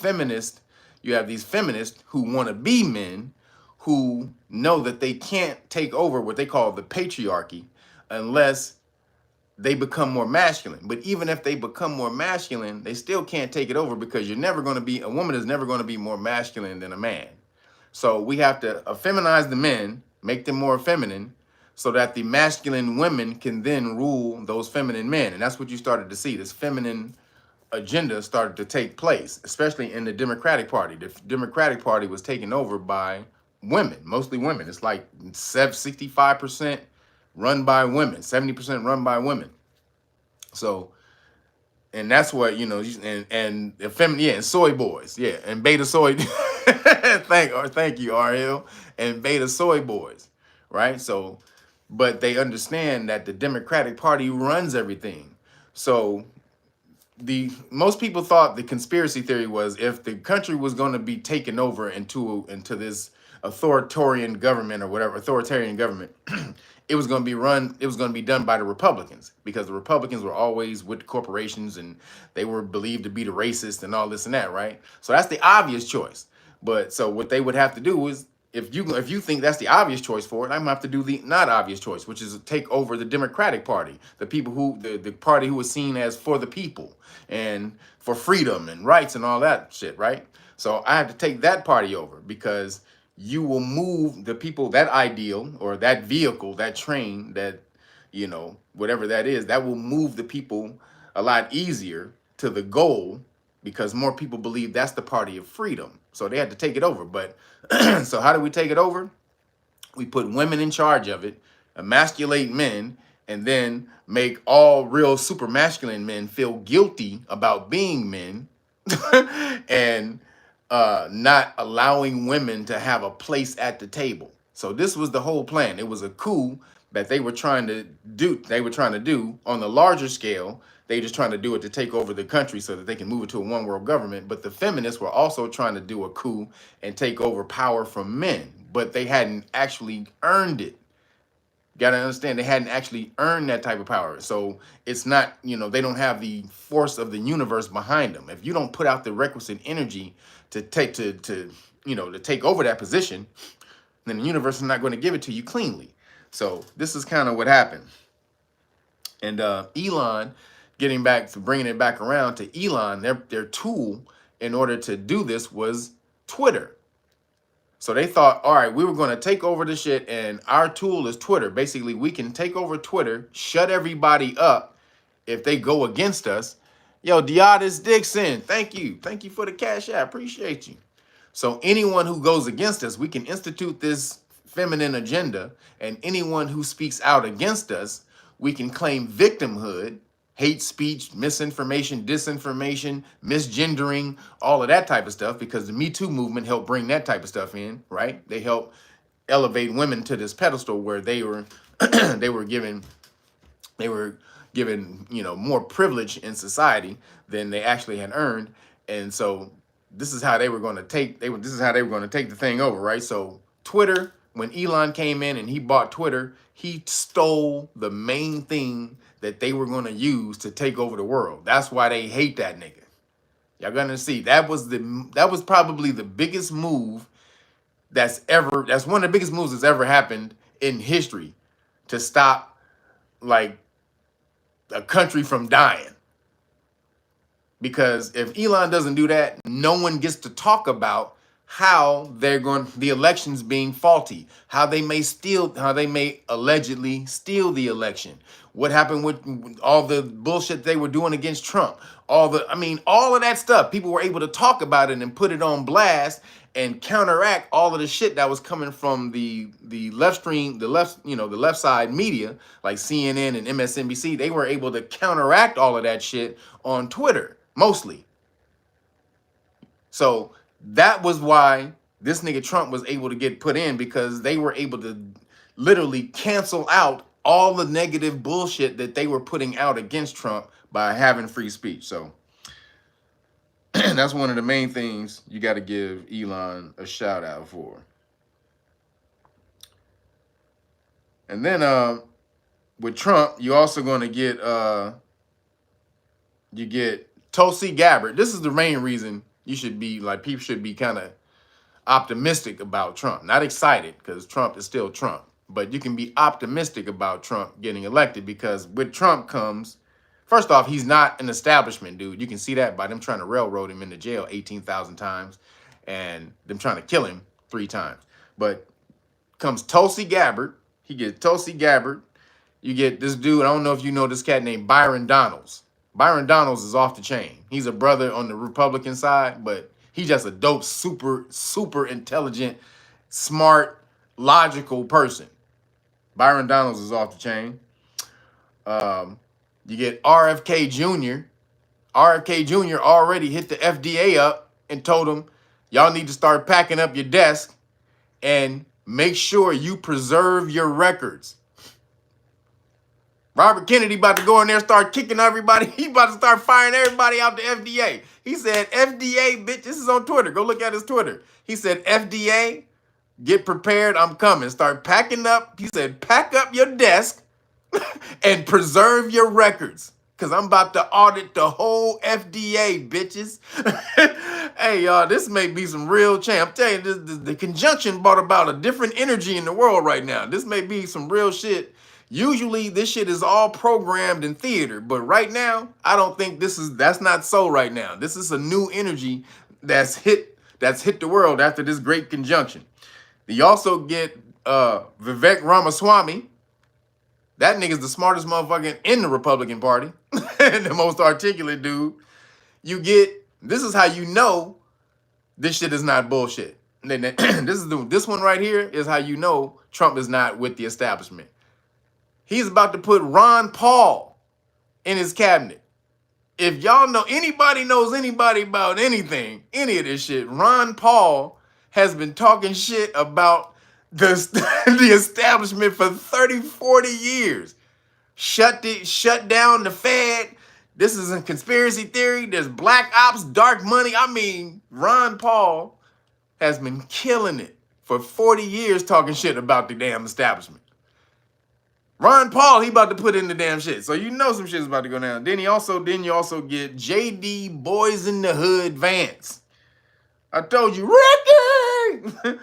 these feminists who want to be men, who know that they can't take over what they call the patriarchy unless they become more masculine. But even if they become more masculine, they still can't take it over because a woman is never going to be more masculine than a man. So we have to feminize the men, make them more feminine, so that the masculine women can then rule those feminine men. And that's what you started to see. This feminine agenda started to take place, especially in the Democratic Party. The Democratic Party was taken over by women, mostly women. It's like 65% run by women, 70% run by women. So, and that's what, and soy boys, and beta soy, thank you, RL, and beta soy boys, right? So, but they understand that the Democratic Party runs everything. So most people thought the conspiracy theory was if the country was going to be taken over into this authoritarian government, it was going to be done by the Republicans, because the Republicans were always with the corporations and they were believed to be the racist and all this and that, right? So that's the obvious choice. But so what they would have to do is, if you think that's the obvious choice for it, I'm gonna have to do the not obvious choice, which is take over the Democratic Party, the party who was seen as for the people and for freedom and rights and all that shit, right? So I have to take that party over, because you will move the people, that ideal or that vehicle, that train, that, whatever that is, that will move the people a lot easier to the goal, because more people believe that's the party of freedom. So they had to take it over. But so how do we take it over? We put women in charge of it, emasculate men, and then make all real super masculine men feel guilty about being men and not allowing women to have a place at the table. So this was the whole plan. It was a coup that they were trying to do on the larger scale. They just trying to do it to take over the country so that they can move it to a one world government. But the feminists were also trying to do a coup and take over power from men, but they hadn't actually earned it. got to understand they hadn't actually earned that type of power. So it's not, you know, they don't have the force of the universe behind them. If you don't put out the requisite energy to take you know, to take over that position, then the universe is not going to give it to you cleanly. So this is kind of what happened. And Elon, getting back to bringing it back around to Elon, their tool in order to do this was Twitter. So they thought, all right, we were going to take over the shit, and our tool is Twitter. Basically, we can take over Twitter, shut everybody up if they go against us. Yo, Deotis Dixon, thank you. Thank you for the cash app. Appreciate you. So anyone who goes against us, we can institute this feminine agenda, and anyone who speaks out against us, we can claim victimhood, hate speech, misinformation, disinformation, misgendering, all of that type of stuff, because the Me Too movement helped bring that type of stuff in, right? They helped elevate women to this pedestal where they were they were given, you know, more privilege in society than they actually had earned. And so this is how they were going to take this is how they were going to take the thing over, right? So Twitter, when Elon came in and he bought Twitter, he stole the main thing that they were going to use to take over the world. That's why they hate that nigga. Y'all gonna see that was probably the biggest move that's one of the biggest moves that's ever happened in history to stop like a country from dying. Because if Elon doesn't do that, no one gets to talk about how the elections being faulty, how they may allegedly steal the election. What happened with all the bullshit they were doing against Trump? All of that stuff. People were able to talk about it and put it on blast and counteract all of the shit that was coming from the left side media like CNN and MSNBC. They were able to counteract all of that shit on Twitter, mostly. So that was why this nigga Trump was able to get put in, because they were able to literally cancel out all the negative bullshit that they were putting out against Trump by having free speech. So that's one of the main things you got to give Elon a shout out for. And then with Trump, you're also going to get you get Tulsi Gabbard. This is the main reason you should be like, people should be kind of optimistic about Trump. Not excited, because Trump is still Trump. But you can be optimistic about Trump getting elected, because with Trump comes, first off, he's not an establishment dude. You can see that by them trying to railroad him into jail 18,000 times and them trying to kill him 3 times. But comes Tulsi Gabbard. He gets Tulsi Gabbard. You get this dude, I don't know if you know this cat named Byron Donalds. Byron Donalds is off the chain. He's a brother on the Republican side, but he's just a dope, super, super intelligent, smart, logical person. Byron Donalds is off the chain. You get RFK Jr. RFK Jr. already hit the FDA up and told them, y'all need to start packing up your desk and make sure you preserve your records. Robert Kennedy about to go in there and start kicking everybody. He about to start firing everybody out the FDA. He said, FDA, bitch, this is on Twitter. Go look at his Twitter. He said, FDA, get prepared, I'm coming. Start packing up. He said, pack up your desk and preserve your records, because I'm about to audit the whole FDA, bitches. Hey, y'all, this may be some real change. I'm telling you, the conjunction brought about a different energy in the world right now. This may be some real shit. Usually this shit is all programmed in theater, but right now, I don't think that's not so right now. This is a new energy that's hit the world after this great conjunction. You also get Vivek Ramaswamy. That nigga's the smartest motherfucker in the Republican Party. The most articulate dude. You get, this is how you know this shit is not bullshit. This one right here is how you know Trump is not with the establishment. He's about to put Ron Paul in his cabinet. If y'all know, anybody knows anybody about anything, any of this shit, Ron Paul has been talking shit about the establishment for 30, 40 years. Shut down the Fed. This is a conspiracy theory. There's black ops, dark money. I mean, Ron Paul has been killing it for 40 years talking shit about the damn establishment. Ron Paul, he about to put in the damn shit. So you know some shit's about to go down. Then you also get JD Boys in the Hood Vance. I told you, Ricky!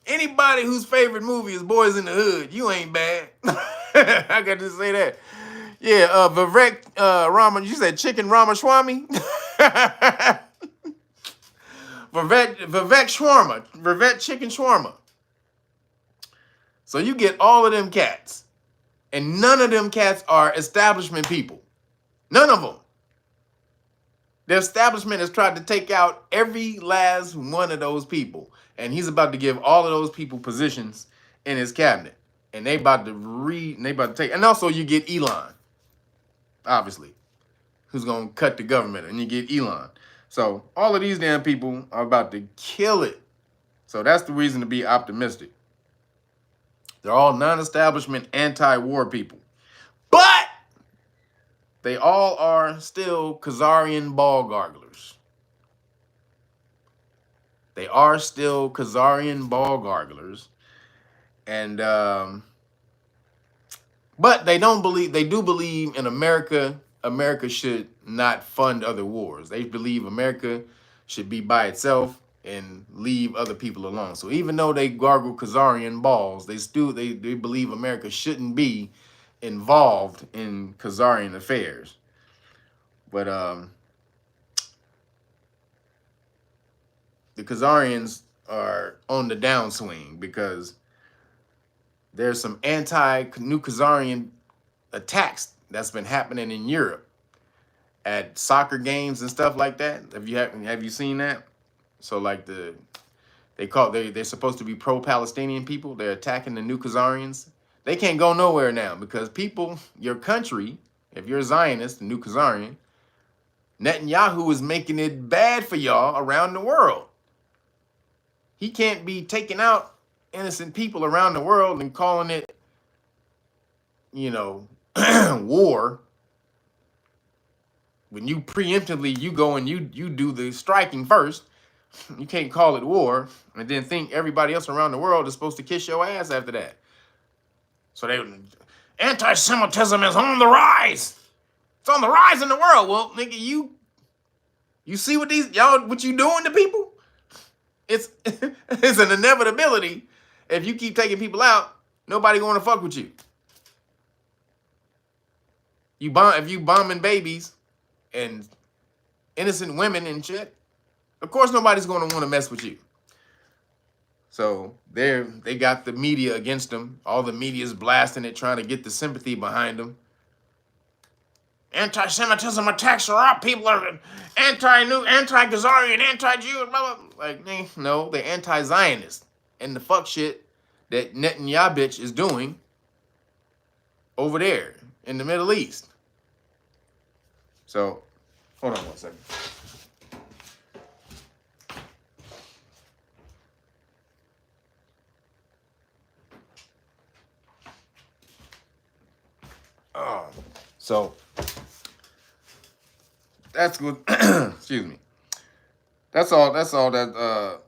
Anybody whose favorite movie is Boys in the Hood, you ain't bad. I got to say that. Yeah, Vivek Rama, you said Chicken Ramaswamy? Vivek Shawarma. Vivek Chicken Shawarma. So you get all of them cats. And none of them cats are establishment people. None of them. The establishment has tried to take out every last one of those people. And he's about to give all of those people positions in his cabinet. And they about to take. And also you get Elon, obviously, who's going to cut the government. And you get Elon. So all of these damn people are about to kill it. So that's the reason to be optimistic. They're all non-establishment, anti-war people. But they all are still Khazarian ball garglers. They are still Khazarian ball garglers. And, but they do believe in America. America should not fund other wars. They believe America should be by itself and leave other people alone. So even though they gargle Khazarian balls, they believe America shouldn't be involved in Khazarian affairs. But the Khazarians are on the downswing because there's some anti-New Khazarian attacks that's been happening in Europe at soccer games and stuff like that. Have you seen that? So like they're supposed to be pro-Palestinian people. They're attacking the New Khazarians. They can't go nowhere now because your country, if you're a Zionist, the New Khazarian, Netanyahu is making it bad for y'all around the world. He can't be taking out innocent people around the world and calling it, war. When you preemptively, you go and you do the striking first. You can't call it war and then think everybody else around the world is supposed to kiss your ass after that. So anti-Semitism is on the rise. It's on the rise in the world. Well, nigga, you see what you doing to people? It's an inevitability. If you keep taking people out, nobody going to fuck with you. If you bombing babies and innocent women and shit, of course nobody's going to want to mess with you. So they got the media against them. All the media's blasting it, trying to get the sympathy behind them. Anti-Semitism attacks are up. People are anti-Khazarian, anti-Jew, blah, blah. Like, no, they're anti-Zionist. And the fuck shit that Netanyahu bitch is doing over there in the Middle East. So, hold on one second. So that's good. Excuse me. That's all that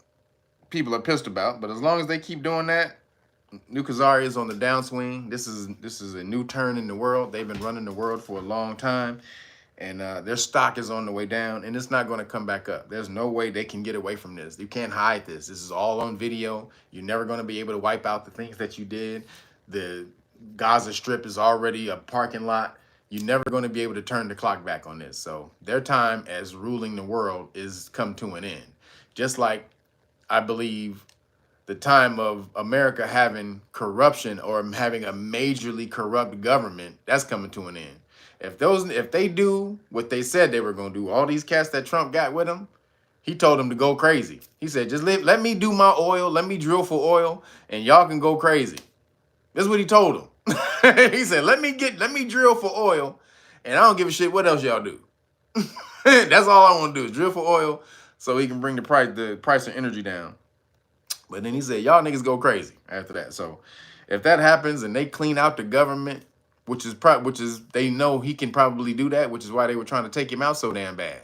people are pissed about. But as long as they keep doing that, New Khazarian is on the downswing. This is a new turn in the world. They've been running the world for a long time, and their stock is on the way down, and it's not going to come back up. There's no way they can get away from this. You can't hide this. This is all on video. You're never going to be able to wipe out the things that you did. The Gaza Strip is already a parking lot. You're never going to be able to turn the clock back on this. So their time as ruling the world is come to an end. Just like I believe the time of America having corruption or having a majorly corrupt government, that's coming to an end. If they do what they said they were going to do, all these cats that Trump got with him, he told them to go crazy. He said, just let me do my oil, let me drill for oil, and y'all can go crazy. That's what he told them. He said, let me drill for oil, and I don't give a shit what else y'all do. That's all I want to do is drill for oil so he can bring the price of energy down. But then he said, y'all niggas go crazy after that. So if that happens and they clean out the government, which is they know he can probably do that, which is why they were trying to take him out so damn bad.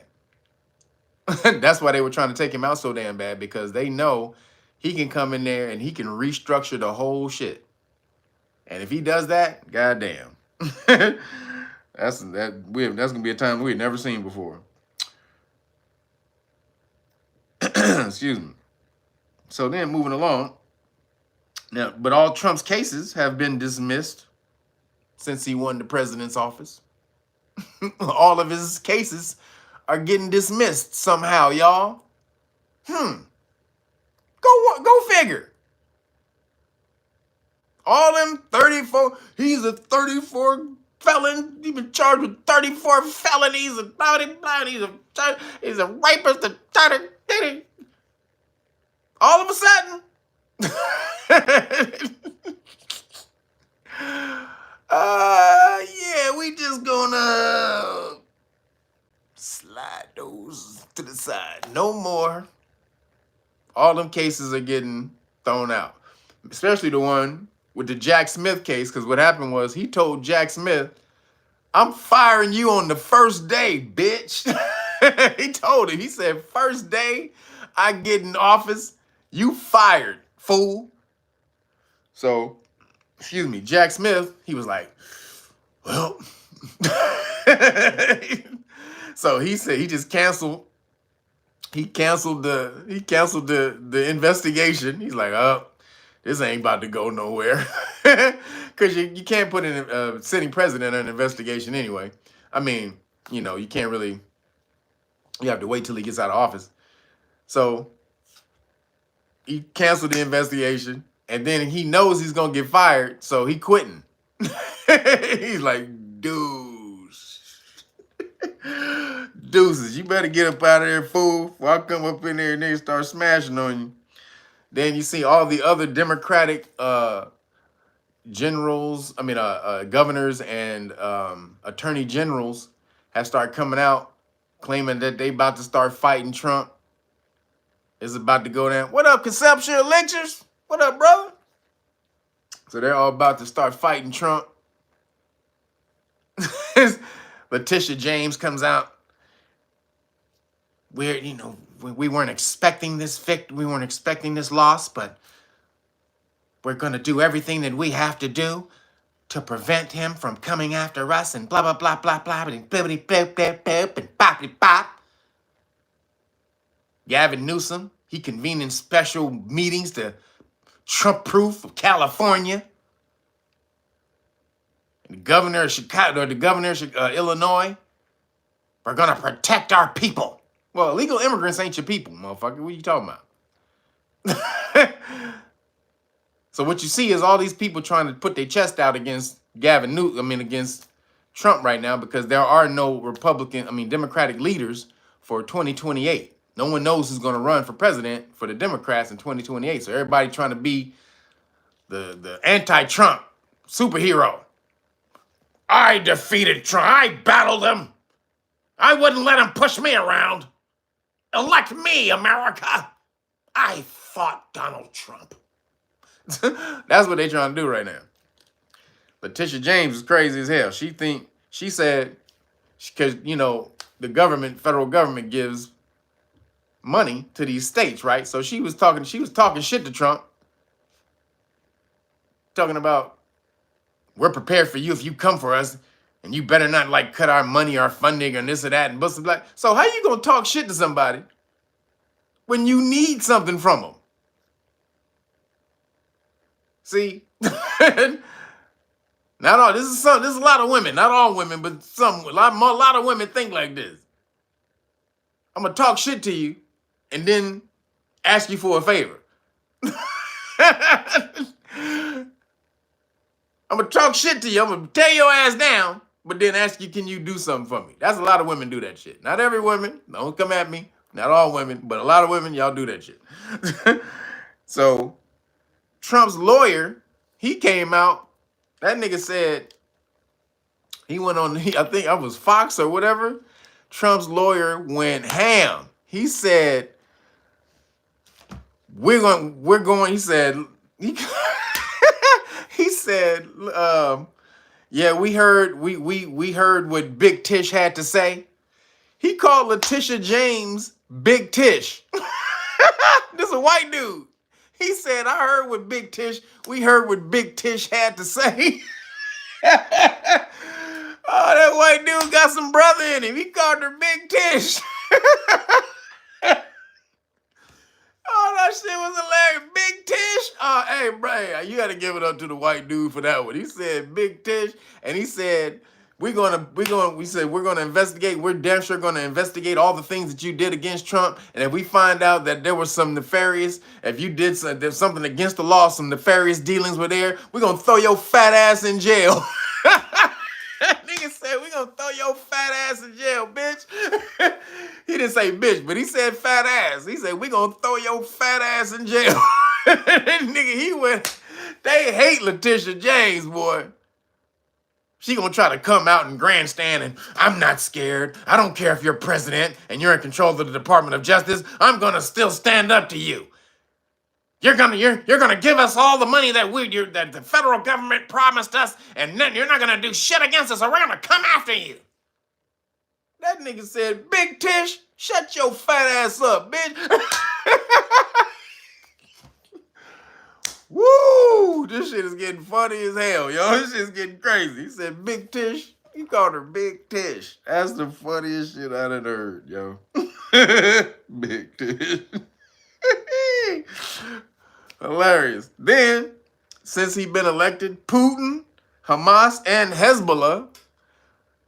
That's why they were trying to take him out so damn bad, because they know he can come in there and he can restructure the whole shit. And if he does that, goddamn, that's gonna be a time we had never seen before. Excuse me. So then moving along. Now, but all Trump's cases have been dismissed since he won the president's office. All of his cases are getting dismissed somehow, y'all. Go figure. All them 34, he's a 34 felon. He's been charged with 34 felonies. He's a rapist. All of a sudden, yeah, we just gonna slide those to the side. No more. All them cases are getting thrown out, especially the one with the Jack Smith case, because what happened was he told Jack Smith, I'm firing you on the first day, bitch. He told him, he said, first day I get in office, you fired, fool. So, excuse me, Jack Smith, he was like, well. So he said he just canceled. He canceled the investigation. He's like, oh, this ain't about to go nowhere. Because you can't put in a sitting president on an investigation anyway. I mean, you can't really, you have to wait till he gets out of office. So he canceled the investigation, and then he knows he's going to get fired, so he quitting. He's like, deuces, you better get up out of there, fool, before I come up in there and they start smashing on you. Then you see all the other Democratic governors and attorney generals have started coming out claiming that they about to start fighting Trump. It's about to go down. What up, conceptual lectures? What up, brother? So they're all about to start fighting Trump. Letitia James comes out. We weren't expecting this we weren't expecting this loss, but we're going to do everything that we have to do to prevent him from coming after us and blah, blah, blah, blah, blah, and blibbity, blip, blip, blip, and boppity, bop. Gavin Newsom, he convening special meetings to Trump-proof of California. And the governor of Chicago, or the governor of Illinois, we're going to protect our people. Well, illegal immigrants ain't your people, motherfucker. What are you talking about? So what you see is all these people trying to put their chest out against against Trump right now, because there are no Democratic leaders for 2028. No one knows who's going to run for president for the Democrats in 2028. So everybody trying to be the anti-Trump superhero. I defeated Trump. I battled him. I wouldn't let him push me around. Elect me, America. I fought Donald Trump. That's what they're trying to do right now. Letitia James is crazy as hell. She said, because, the federal government gives money to these states, right? So she was talking shit to Trump. Talking about, we're prepared for you if you come for us, and you better not cut our money, our funding, or this or that, and blah, blah, blah. So how you gonna talk shit to somebody when you need something from them? See, not all. This is a lot of women, not all women, but a lot of women think like this. I'm gonna talk shit to you, and then ask you for a favor. I'm gonna talk shit to you. I'm gonna tear your ass down, but then ask you, can you do something for me? That's a lot of women do that shit. Not every woman. Don't come at me. Not all women, but a lot of women, y'all do that shit. So Trump's lawyer, he came out. That nigga said, he went on, I think I was Fox or whatever. Trump's lawyer went ham. He said, he said, he said, yeah, we heard what Big Tish had to say. He called Letitia James Big Tish. This is a white dude. He said, I heard what we heard what Big Tish had to say. Oh, that white dude got some brother in him. He called her Big Tish. Oh, that shit was hilarious. Big Tish. Oh, hey, bro, you got to give it up to the white dude for that one. He said Big Tish, and he said, we're gonna investigate. We're damn sure gonna investigate all the things that you did against Trump. And if we find out that there was some nefarious, if you did there's something against the law, some nefarious dealings were there, we're gonna throw your fat ass in jail. Nigga said, we gonna throw your fat ass in jail, bitch. He didn't say bitch, but he said fat ass. He said, we gonna throw your fat ass in jail. Nigga, he went, they hate Letitia James, boy. She gonna try to come out and grandstand and I'm not scared. I don't care if you're president and you're in control of the Department of Justice. I'm gonna still stand up to you. You're gonna give us all the money that that the federal government promised us, and then you're not gonna do shit against us, so we're gonna come after you. That nigga said, Big Tish, shut your fat ass up, bitch. Woo! This shit is getting funny as hell, yo. This shit's getting crazy. He said, Big Tish. He called her Big Tish. That's the funniest shit I done heard, yo. Big Tish. Hilarious. Then, since he been elected, Putin, Hamas, and Hezbollah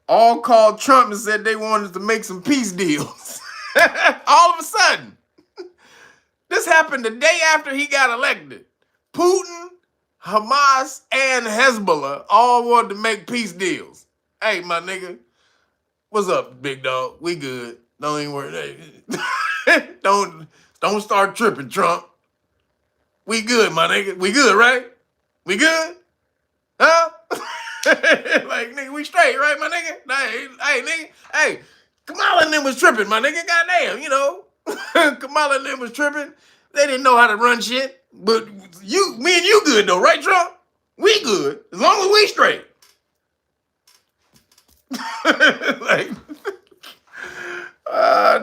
all called Trump and said they wanted to make some peace deals. All of a sudden. This happened the day after he got elected. Putin, Hamas, and Hezbollah all wanted to make peace deals. Hey, my nigga, what's up, big dog? We good. Don't even worry. Don't start tripping, Trump. We good, my nigga. We good, right? We good? Huh? Like, nigga, we straight, right, my nigga? Hey, nigga. Hey, Kamala and them was tripping, my nigga. Goddamn, you know. Kamala and them was tripping. They didn't know how to run shit. But me and you good, though, right, Trump? We good. As long as we straight. Like,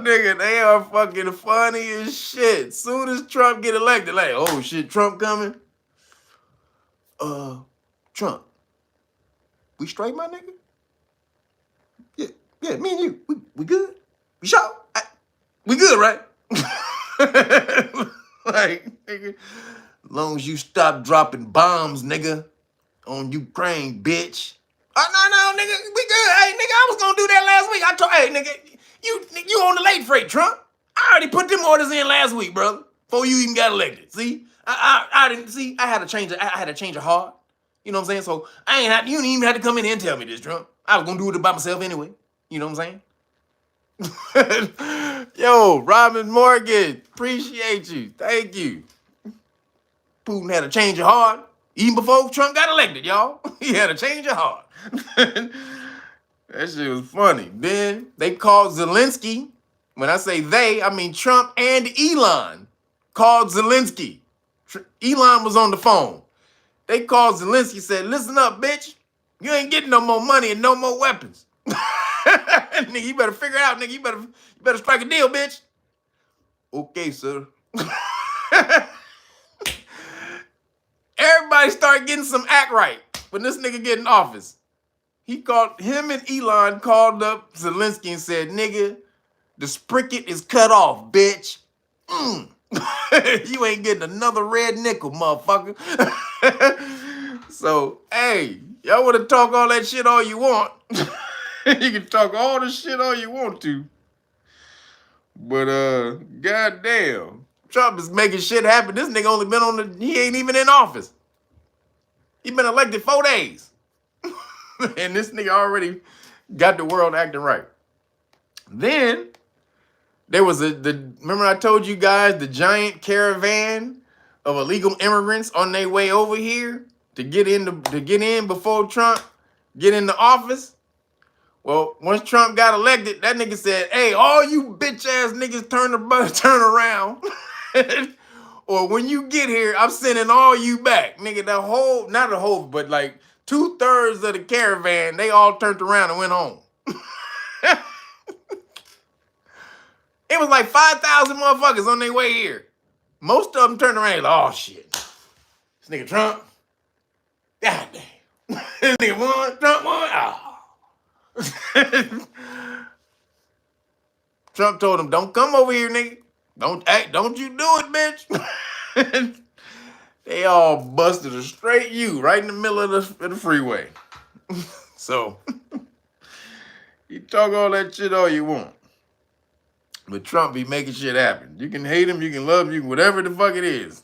nigga, they are fucking funny as shit. Soon as Trump get elected, like, oh shit, Trump coming? Trump, we straight, my nigga? Yeah, me and you, we good? We sure? We good, right? Like, nigga, as long as you stop dropping bombs, nigga, on Ukraine, bitch. Oh, no, nigga, we good. Hey, nigga, I was gonna do that last week. I told, hey, nigga, you on the late freight, Trump. I already put them orders in last week, brother, before you even got elected. See, I didn't see. I had to change of heart. You know what I'm saying? So you didn't even have to come in here and tell me this, Trump. I was gonna do it by myself anyway. You know what I'm saying? Yo, Robin Morgan, appreciate you. Thank you. Putin had a change of heart even before Trump got elected, y'all. He had a change of heart. That shit was funny. Then they called Zelensky. When I say they, I mean Trump and Elon called Zelensky. Elon was on the phone. They called Zelensky, said, listen up, bitch. You ain't getting no more money and no more weapons. Nigga, you better figure it out, nigga. You better strike a deal, bitch. Okay, sir. Everybody started getting some act right when this nigga get in office. Him and Elon called up Zelensky and said, nigga, the spricket is cut off, bitch. You ain't getting another red nickel, motherfucker. So, hey, y'all want to talk all that shit all you want. You can talk all the shit all you want to. But, goddamn. Trump is making shit happen. This nigga only been he ain't even in office. He been elected 4 days. And this nigga already got the world acting right. Then there was remember I told you guys the giant caravan of illegal immigrants on their way over here to get in before Trump get into office? Well, once Trump got elected, that nigga said, hey, all you bitch ass niggas turn around. Or when you get here, I'm sending all you back. Nigga, not the whole, but like 2/3 of the caravan, they all turned around and went home. It was like 5,000 motherfuckers on their way here. most of them turn around and like, oh shit, this nigga Trump, god damn, this nigga won, Trump won, oh. Trump told him, don't come over here, nigga. Don't you do it, bitch. They all busted a straight U right in the middle of the freeway. So, you talk all that shit all you want. But Trump be making shit happen. You can hate him, you can love him, you can whatever the fuck it is.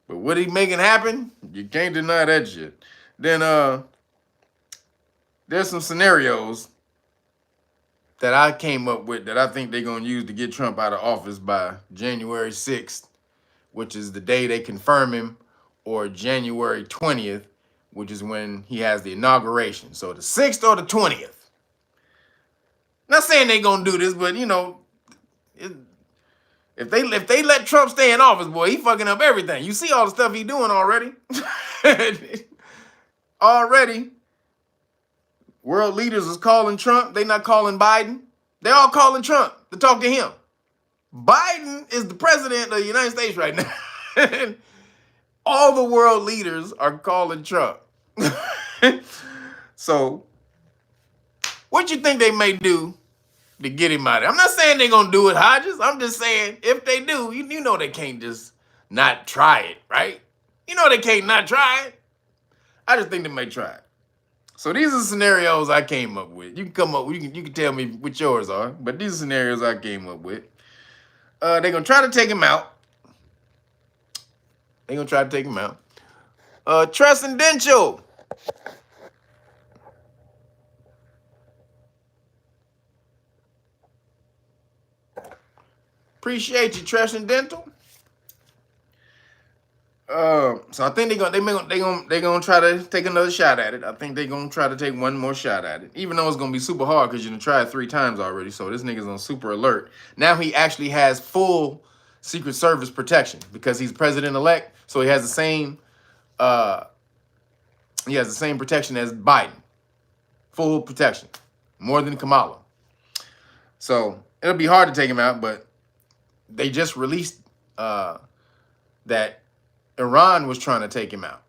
But what he making happen, you can't deny that shit. Then there's some scenarios that I came up with that I think they're going to use to get Trump out of office by January 6th, which is the day they confirm him, or January 20th, which is when he has the inauguration. So the 6th or the 20th. Not saying they're going to do this, but, you know, if they let Trump stay in office, boy, he fucking up everything. You see all the stuff he doing already. Already. World leaders is calling Trump. They not calling Biden. They all calling Trump to talk to him. Biden is the president of the United States right now. All the world leaders are calling Trump. So, what you think they may do to get him out of there? I'm not saying they're going to do it, Hodges. I'm just saying, if they do, you know they can't just not try it, right? You know they can't not try it. I just think they may try it. So these are scenarios I came up with. You can come up, you can tell me what yours are, but these are scenarios I came up with. They're going to try to take him out. They're going to try to take him out. Transcendental. Appreciate you, Transcendental. So I think they're gonna try to take another shot at it. I think they're gonna try to take one more shot at it, even though it's gonna be super hard because you done tried 3 times already. So this nigga's on super alert. Now he actually has full Secret Service protection because he's president-elect. So he has the same protection as Biden. Full protection, more than Kamala. So it'll be hard to take him out, but they just released that Iran was trying to take him out.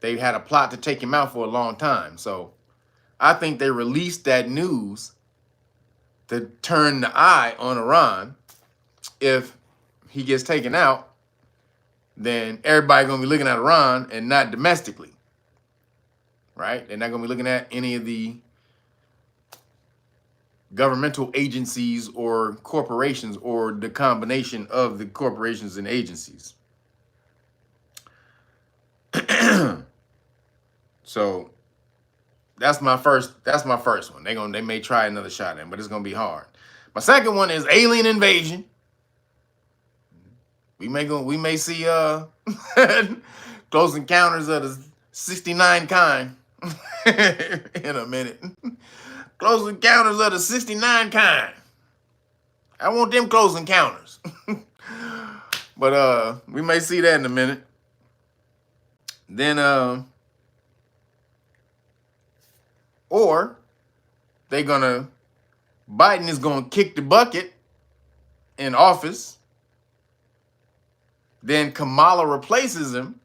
They had a plot to take him out for a long time. So I think they released that news to turn the eye on Iran. If he gets taken out, then everybody's going to be looking at Iran and not domestically. Right? They're not going to be looking at any of the governmental agencies or corporations or the combination of the corporations and agencies. So that's my first one. They may try another shot at it, but it's gonna be hard. My second one is alien invasion. We may see Close Encounters of the 69 kind in a minute. Close Encounters of the 69 kind. I want them Close Encounters. But we may see that in a minute. Then or Biden is gonna kick the bucket in office. Then Kamala replaces him.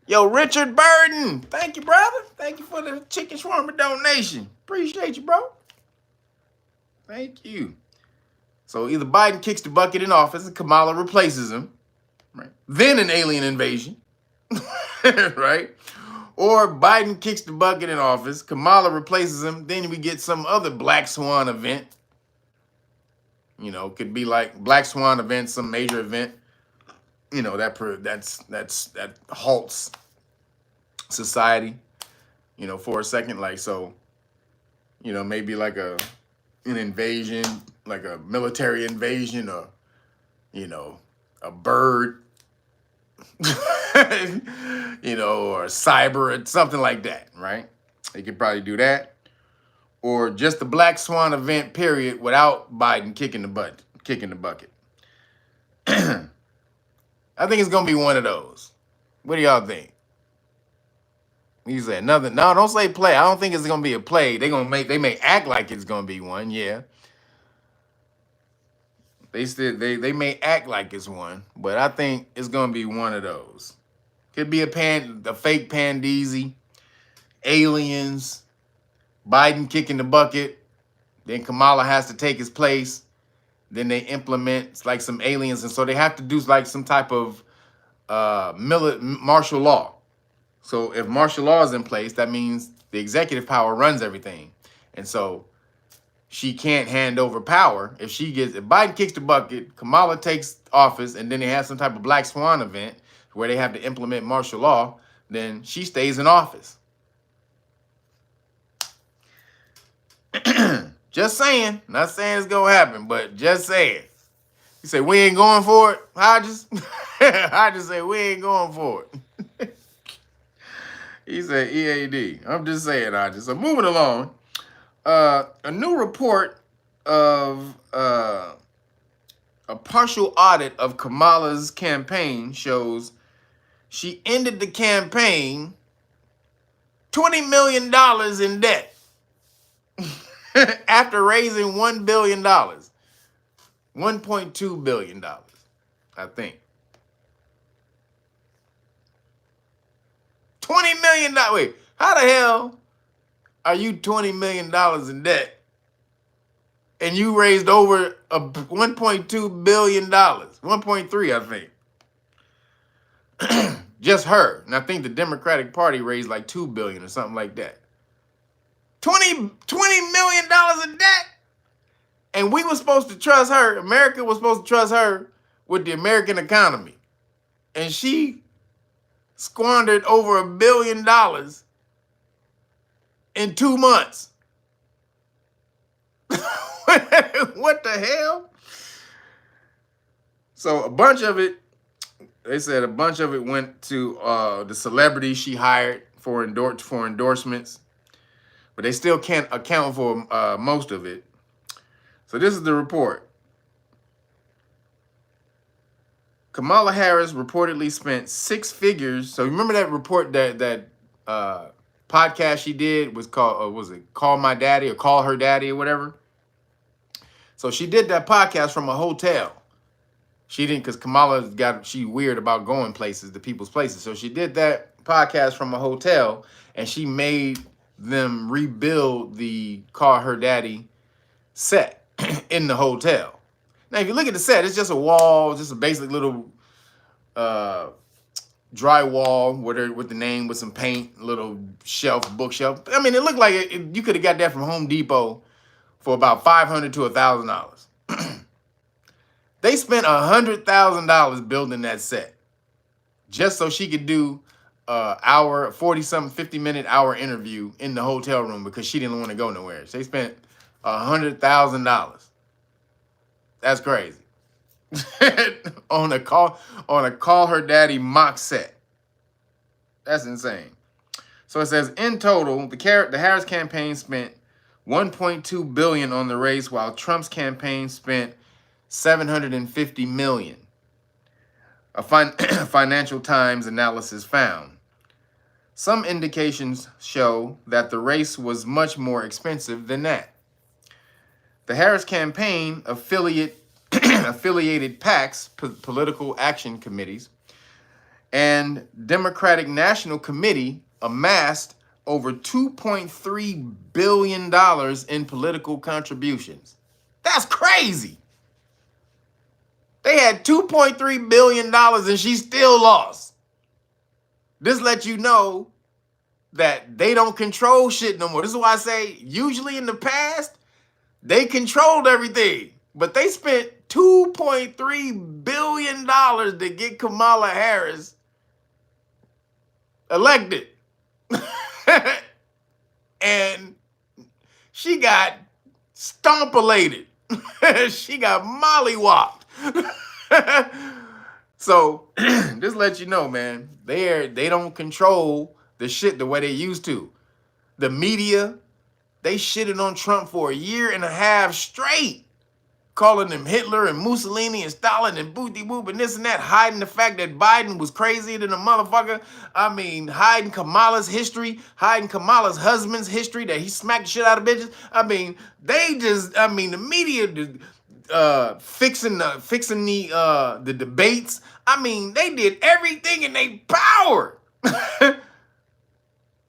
Yo, Richard Burden, thank you, brother. Thank you for the chicken shawarma donation. Appreciate you, bro. Thank you. So either Biden kicks the bucket in office and Kamala replaces him, right? Then an alien invasion, right? Or Biden kicks the bucket in office, Kamala replaces him, then we get some other Black Swan event. You know, could be like Black Swan event, some major event. You know, that halts society, you know, for a second. Like, so, you know, maybe like an invasion, like a military invasion, or, you know, a bird, you know, or cyber, or something like that, right? They could probably do that. Or just the Black Swan event, period, without Biden kicking the bucket. I think it's gonna be one of those. What do y'all think? You say another? No, don't say play. I don't think it's gonna be a play. They may act like it's gonna be one, yeah. They may act like it's one, but I think it's gonna be one of those. Could be a fake pandeezy, aliens, Biden kicking the bucket, then Kamala has to take his place. Then they implement like some aliens, and so they have to do like some type of martial law. So if martial law is in place, that means the executive power runs everything, and so she can't hand over power. If Biden kicks the bucket, Kamala takes office, and then they have some type of black swan event where they have to implement martial law, then she stays in office. Just saying. Not saying it's gonna happen, but just saying. You say we ain't going for it, Hodges? Hodges say we ain't going for it. He said EAD. I'm just saying, Hodges. So moving along, a new report of a partial audit of Kamala's campaign shows she ended the campaign $20 million in debt. After raising $1 billion, $1.2 billion, I think. $20 million. Wait, how the hell are you $20 million in debt and you raised over $1.2 billion? 1.3, I think. Just her. And I think the Democratic Party raised like $2 billion or something like that. $20 million in debt. And we were supposed to trust her. America was supposed to trust her with the American economy. And she squandered over $1 billion in 2 months. What the hell? So a bunch of it, they said a bunch of it went to the celebrities she hired for endorsements. But they still can't account for most of it. So this is the report. Kamala Harris reportedly spent 6 figures. So remember that report, that podcast she did was called, was it Call My Daddy or Call Her Daddy or whatever? So she did that podcast from a hotel. She didn't, because she weird about going places, to people's places. So she did that podcast from a hotel, and she made them rebuild the Call Her Daddy set in the hotel. Now, if you look at the set, it's just a wall, just a basic little drywall with the name, with some paint, little bookshelf. I mean, it looked like you could have got that from Home Depot for about $500 to $1,000. They spent $100,000 building that set just so she could do hour, 40-something, 50-minute hour interview in the hotel room because she didn't want to go nowhere. So they spent $100,000. That's crazy. on a call her daddy mock set. That's insane. So it says in total, the Harris campaign spent $1.2 billion on the race, while Trump's campaign spent $750 million. A Financial Times analysis found. Some indications show that the race was much more expensive than that. The Harris campaign affiliated PACs, political action committees, and Democratic National Committee amassed over $2.3 billion in political contributions. That's crazy. They had $2.3 billion and she still lost. This lets you know that they don't control shit no more. This is why I say usually in the past, they controlled everything. But they spent $2.3 billion to get Kamala Harris elected. And she got stompulated. She got mollywopped. So this lets you know, man, they don't control the shit the way they used to. The media, they shitted on Trump for 1.5 years straight, calling him Hitler and Mussolini and Stalin and booty boop and this and that, hiding the fact that Biden was crazier than a motherfucker. I mean, hiding Kamala's history, hiding Kamala's husband's history, that he smacked the shit out of bitches. I mean, the media just fixing the debates. I mean, they did everything in their power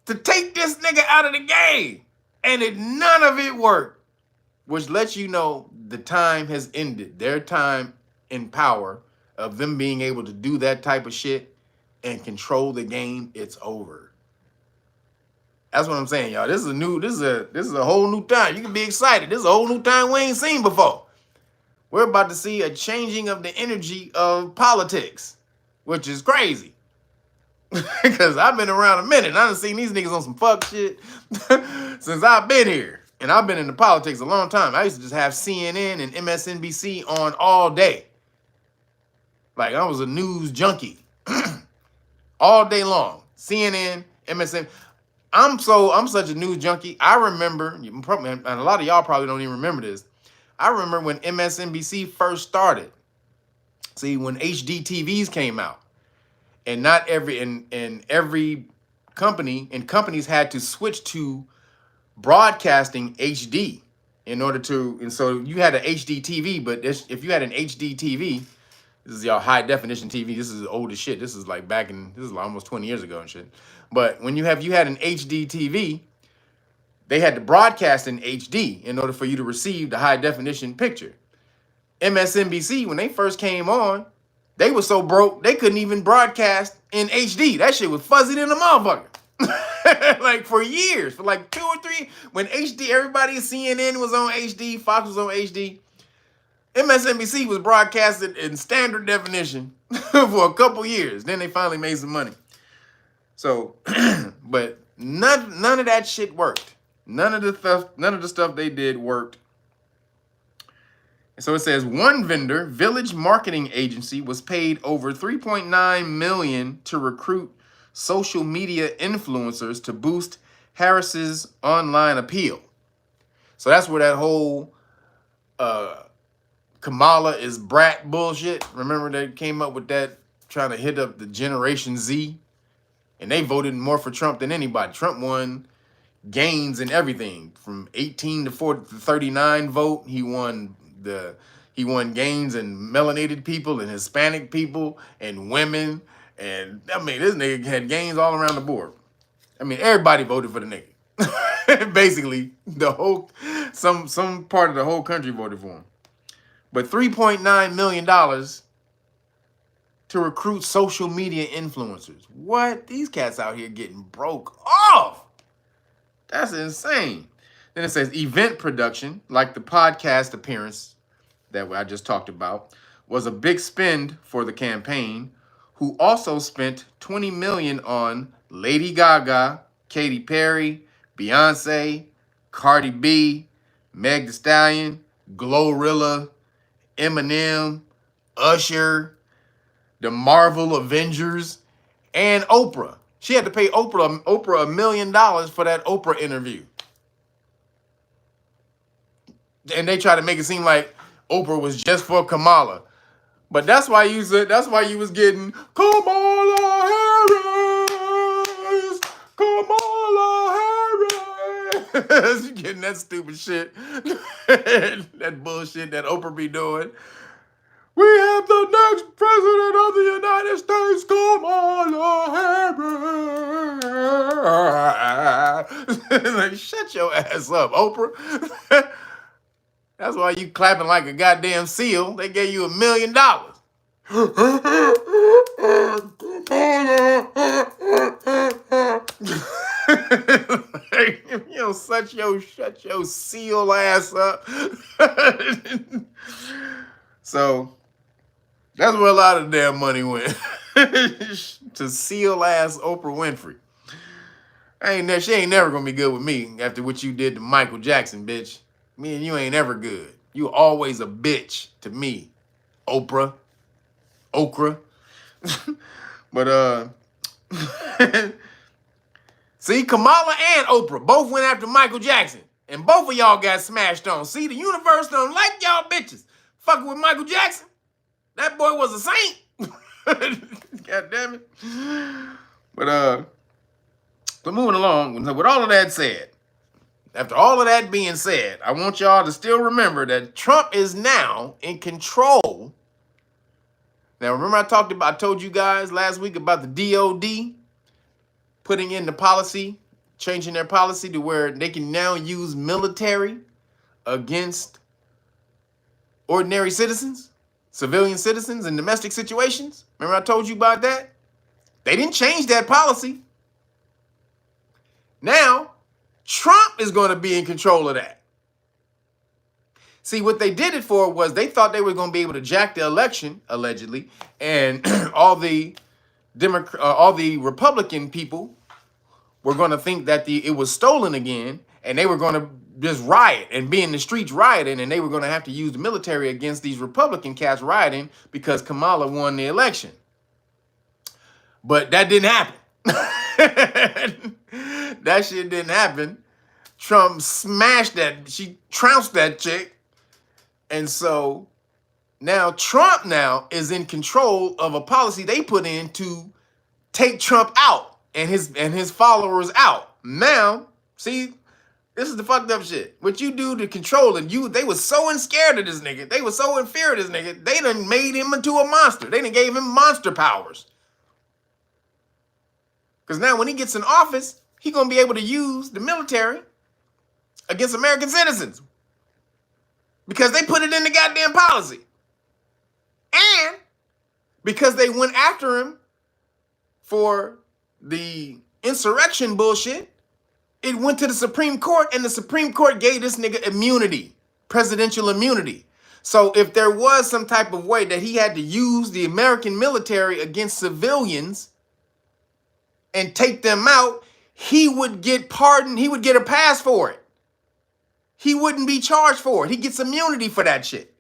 to take this nigga out of the game, and none of it worked, which lets you know the time has ended. Their time in power of them being able to do that type of shit and control the game, it's over. That's what I'm saying, y'all. This is a whole new time. You can be excited. This is a whole new time we ain't seen before. We're about to see a changing of the energy of politics, which is crazy. Because I've been around a minute and I done seen these niggas on some fuck shit since I've been here. And I've been into politics a long time. I used to just have CNN and MSNBC on all day. Like I was a news junkie all day long. CNN, MSN. I'm such a news junkie. I remember, and a lot of y'all probably don't even remember this. I remember when MSNBC first started. See, when HD TVs came out, and not every every company and companies had to switch to broadcasting HD in order to, and so you had an HD TV, but if you had an HD TV, this is y'all high definition TV. This is old as shit. This is like this is like almost 20 years ago and shit. But when you had an HD TV, they had to broadcast in HD in order for you to receive the high definition picture. MSNBC, when they first came on, they were so broke, they couldn't even broadcast in HD. That shit was fuzzy than a motherfucker. Like for years, for like 2 or 3, when HD, everybody at CNN was on HD, Fox was on HD, MSNBC was broadcasted in standard definition for a couple years. Then they finally made some money. So, but none of that shit worked. None of the stuff they did worked. So it says one vendor, Village Marketing Agency, was paid over $3.9 million to recruit social media influencers to boost Harris's online appeal. So that's where that whole Kamala is brat bullshit. Remember they came up with that, trying to hit up the Generation Z, and they voted more for Trump than anybody. Trump won gains in everything from 18 to 39 vote. He won gains in melanated people and Hispanic people and women. And I mean, this nigga had gains all around the board. I mean, everybody voted for the nigga. Basically, some part of the whole country voted for him. But $3.9 million to recruit social media influencers. What? These cats out here getting broke off. That's insane. Then it says event production, like the podcast appearance that I just talked about, was a big spend for the campaign, who also spent $20 million on Lady Gaga, Katy Perry, Beyonce, Cardi B, Meg Thee Stallion, Glorilla, Eminem, Usher, the Marvel Avengers, and Oprah. She had to pay Oprah $1 million for that Oprah interview. And they try to make it seem like Oprah was just for Kamala. But that's why you was getting Kamala Harris. Kamala Harris. You getting that stupid shit. That bullshit that Oprah be doing. We have the next president of the United States, Kamala Harris. Like, shut your ass up, Oprah. That's why you clapping like a goddamn seal. They gave you $1 million. You know, shut your seal ass up. So that's where a lot of the damn money went. To seal ass Oprah Winfrey. She ain't never gonna be good with me after what you did to Michael Jackson, bitch. Me and you ain't ever good. You always a bitch to me, Oprah. Okra. But see, Kamala and Oprah both went after Michael Jackson. And both of y'all got smashed on. See, the universe don't like y'all bitches. Fucking with Michael Jackson. That boy was a saint. God damn it. But so moving along, with all of that said, after all of that being said, I want y'all to still remember that Trump is now in control. Now, remember I told you guys last week about the DOD putting in the policy, changing their policy to where they can now use military against ordinary citizens, civilian citizens in domestic situations. Remember I told you about that? They didn't change that policy. Now, Trump is going to be in control of that. See, what they did it for was they thought they were going to be able to jack the election, allegedly, and all the Republican people were going to think that it was stolen again, and they were going to just riot and be in the streets rioting, and they were going to have to use the military against these Republican cats rioting because Kamala won the election. But that didn't happen. That shit didn't happen. Trump smashed that. She trounced that chick. And so now Trump now is in control of a policy they put in to take Trump out and his followers out. Now, see, this is the fucked up shit. What you do to control it, they were so scared of this nigga. They were so in fear of this nigga. They done made him into a monster. They done gave him monster powers. Because now when he gets in office, he gonna be able to use the military against American citizens. Because they put it in the goddamn policy. And because they went after him for the insurrection bullshit, it went to the Supreme Court, and the Supreme Court gave this nigga immunity, presidential immunity. So if there was some type of way that he had to use the American military against civilians and take them out, he would get pardoned. He would get a pass for it. He wouldn't be charged for it. He gets immunity for that shit.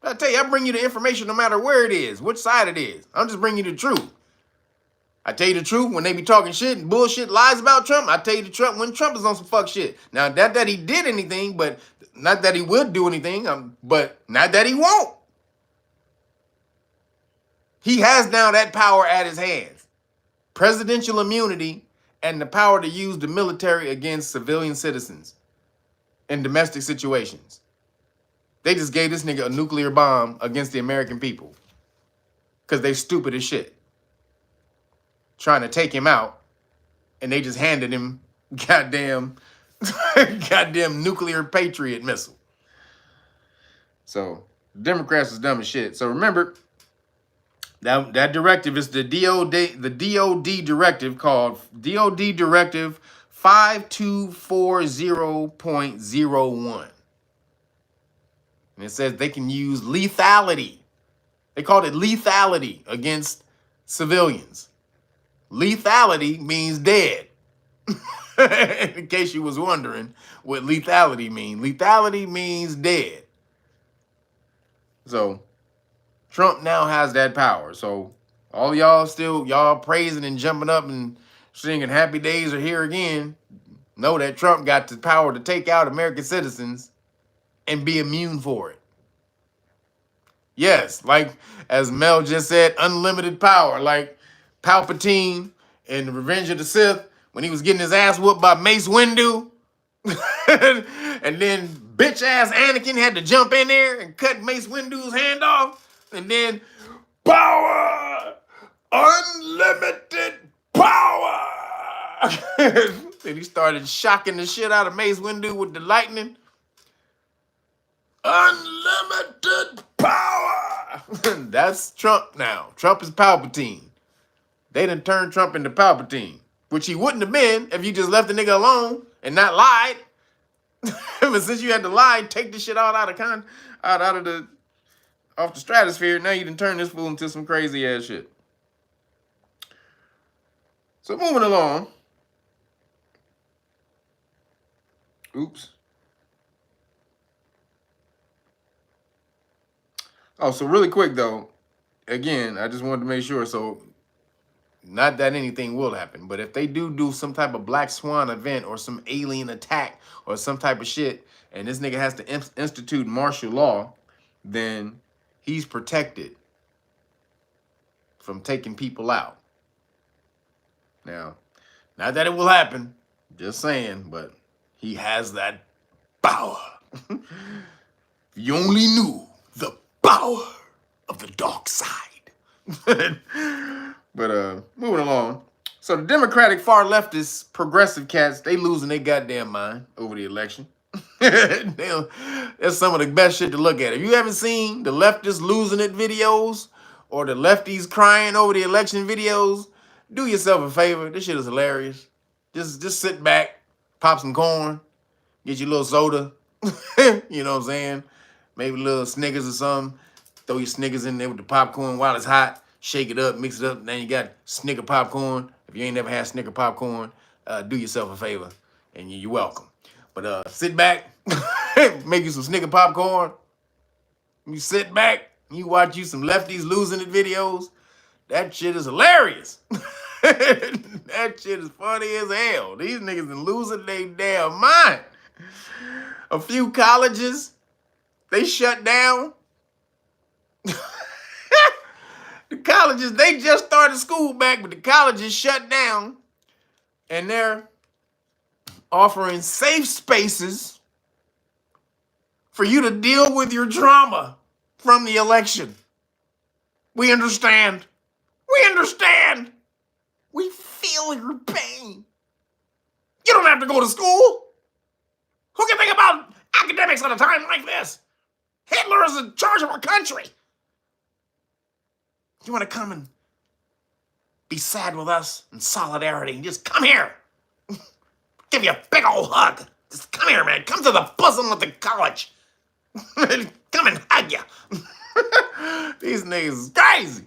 I tell you, I bring you the information no matter where it is, which side it is. I'm just bringing you the truth. I tell you the truth when they be talking shit and bullshit lies about Trump. I tell you the truth when Trump is on some fuck shit. Now, not that he did anything, but not that he will do anything, but not that he won't. He has now that power at his hands. Presidential immunity and the power to use the military against civilian citizens in domestic situations. They just gave this nigga a nuclear bomb against the American people because they stupid as shit. Trying to take him out, and they just handed him goddamn nuclear Patriot missile. So Democrats is dumb as shit. So remember, that directive is the DOD directive called DOD Directive 5240.01. And it says they can use lethality. They called it lethality against civilians. Lethality means dead. In case you was wondering what lethality means. Lethality means dead. So Trump now has that power. So all y'all praising and jumping up and singing happy days are here again. Know that Trump got the power to take out American citizens and be immune for it. Yes, like as Mel just said, unlimited power. Like Palpatine in The Revenge of the Sith when he was getting his ass whooped by Mace Windu. And then bitch ass Anakin had to jump in there and cut Mace Windu's hand off. And then power, unlimited power. And he started shocking the shit out of Mace Windu with the lightning. Unlimited power. That's Trump now. Trump is Palpatine. They done turned Trump into Palpatine, which he wouldn't have been if you just left the nigga alone and not lied. But since you had to lie, take the shit off the stratosphere, now you done turn this fool into some crazy ass shit. So moving along. Oops. Oh, so really quick though, again, I just wanted to make sure. So not that anything will happen, but if they do some type of black swan event or some alien attack or some type of shit, and this nigga has to institute martial law, then he's protected from taking people out. Now, not that it will happen, Just saying, but he has that power. You only knew the power of the dark side. But moving along. So the Democratic far leftist progressive cats, they losing their goddamn mind over the election. That's some of the best shit to look at. If you haven't seen the leftists losing it videos or the lefties crying over the election videos, do yourself a favor. This shit is hilarious. Just sit back, pop some corn, get you a little soda. You know what I'm saying? Maybe a little Snickers or something. Throw your Snickers in there with the popcorn while it's hot. Shake it up, mix it up. Then you got Snicker popcorn. If you ain't never had Snicker popcorn, do yourself a favor, and you're welcome. But sit back, make you some Snicker popcorn. You sit back, you watch you some lefties losing it videos. That shit is hilarious. That shit is funny as hell. These niggas are losing their damn mind. A few colleges, they shut down. The colleges, they just started school back, but the colleges shut down. And they're offering safe spaces for you to deal with your trauma from the election. We understand. We understand. We feel your pain. You don't have to go to school. Who can think about academics at a time like this? Hitler is in charge of our country. You want to come and be sad with us in solidarity? Just come here. Give you a big old hug. Just come here, man. Come to the bosom of the college. Come and hug you. These niggas is crazy.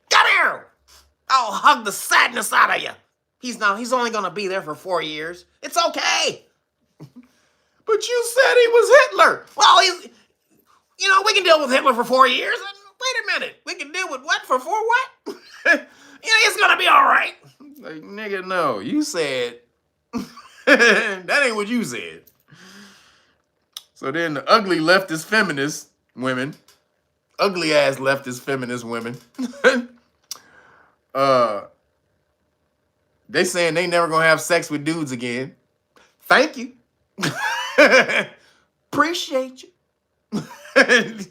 Come here. I'll hug the sadness out of you. He's only going to be there for 4 years. It's okay. But you said he was Hitler. Well, we can deal with Hitler for 4 years. Wait a minute. We can deal with what for 4 what? It's going to be all right. Like, nigga, no. You said. That ain't what you said. So then the ugly leftist feminist women, ugly ass leftist feminist women, they saying they never gonna have sex with dudes again. Thank you. Appreciate you.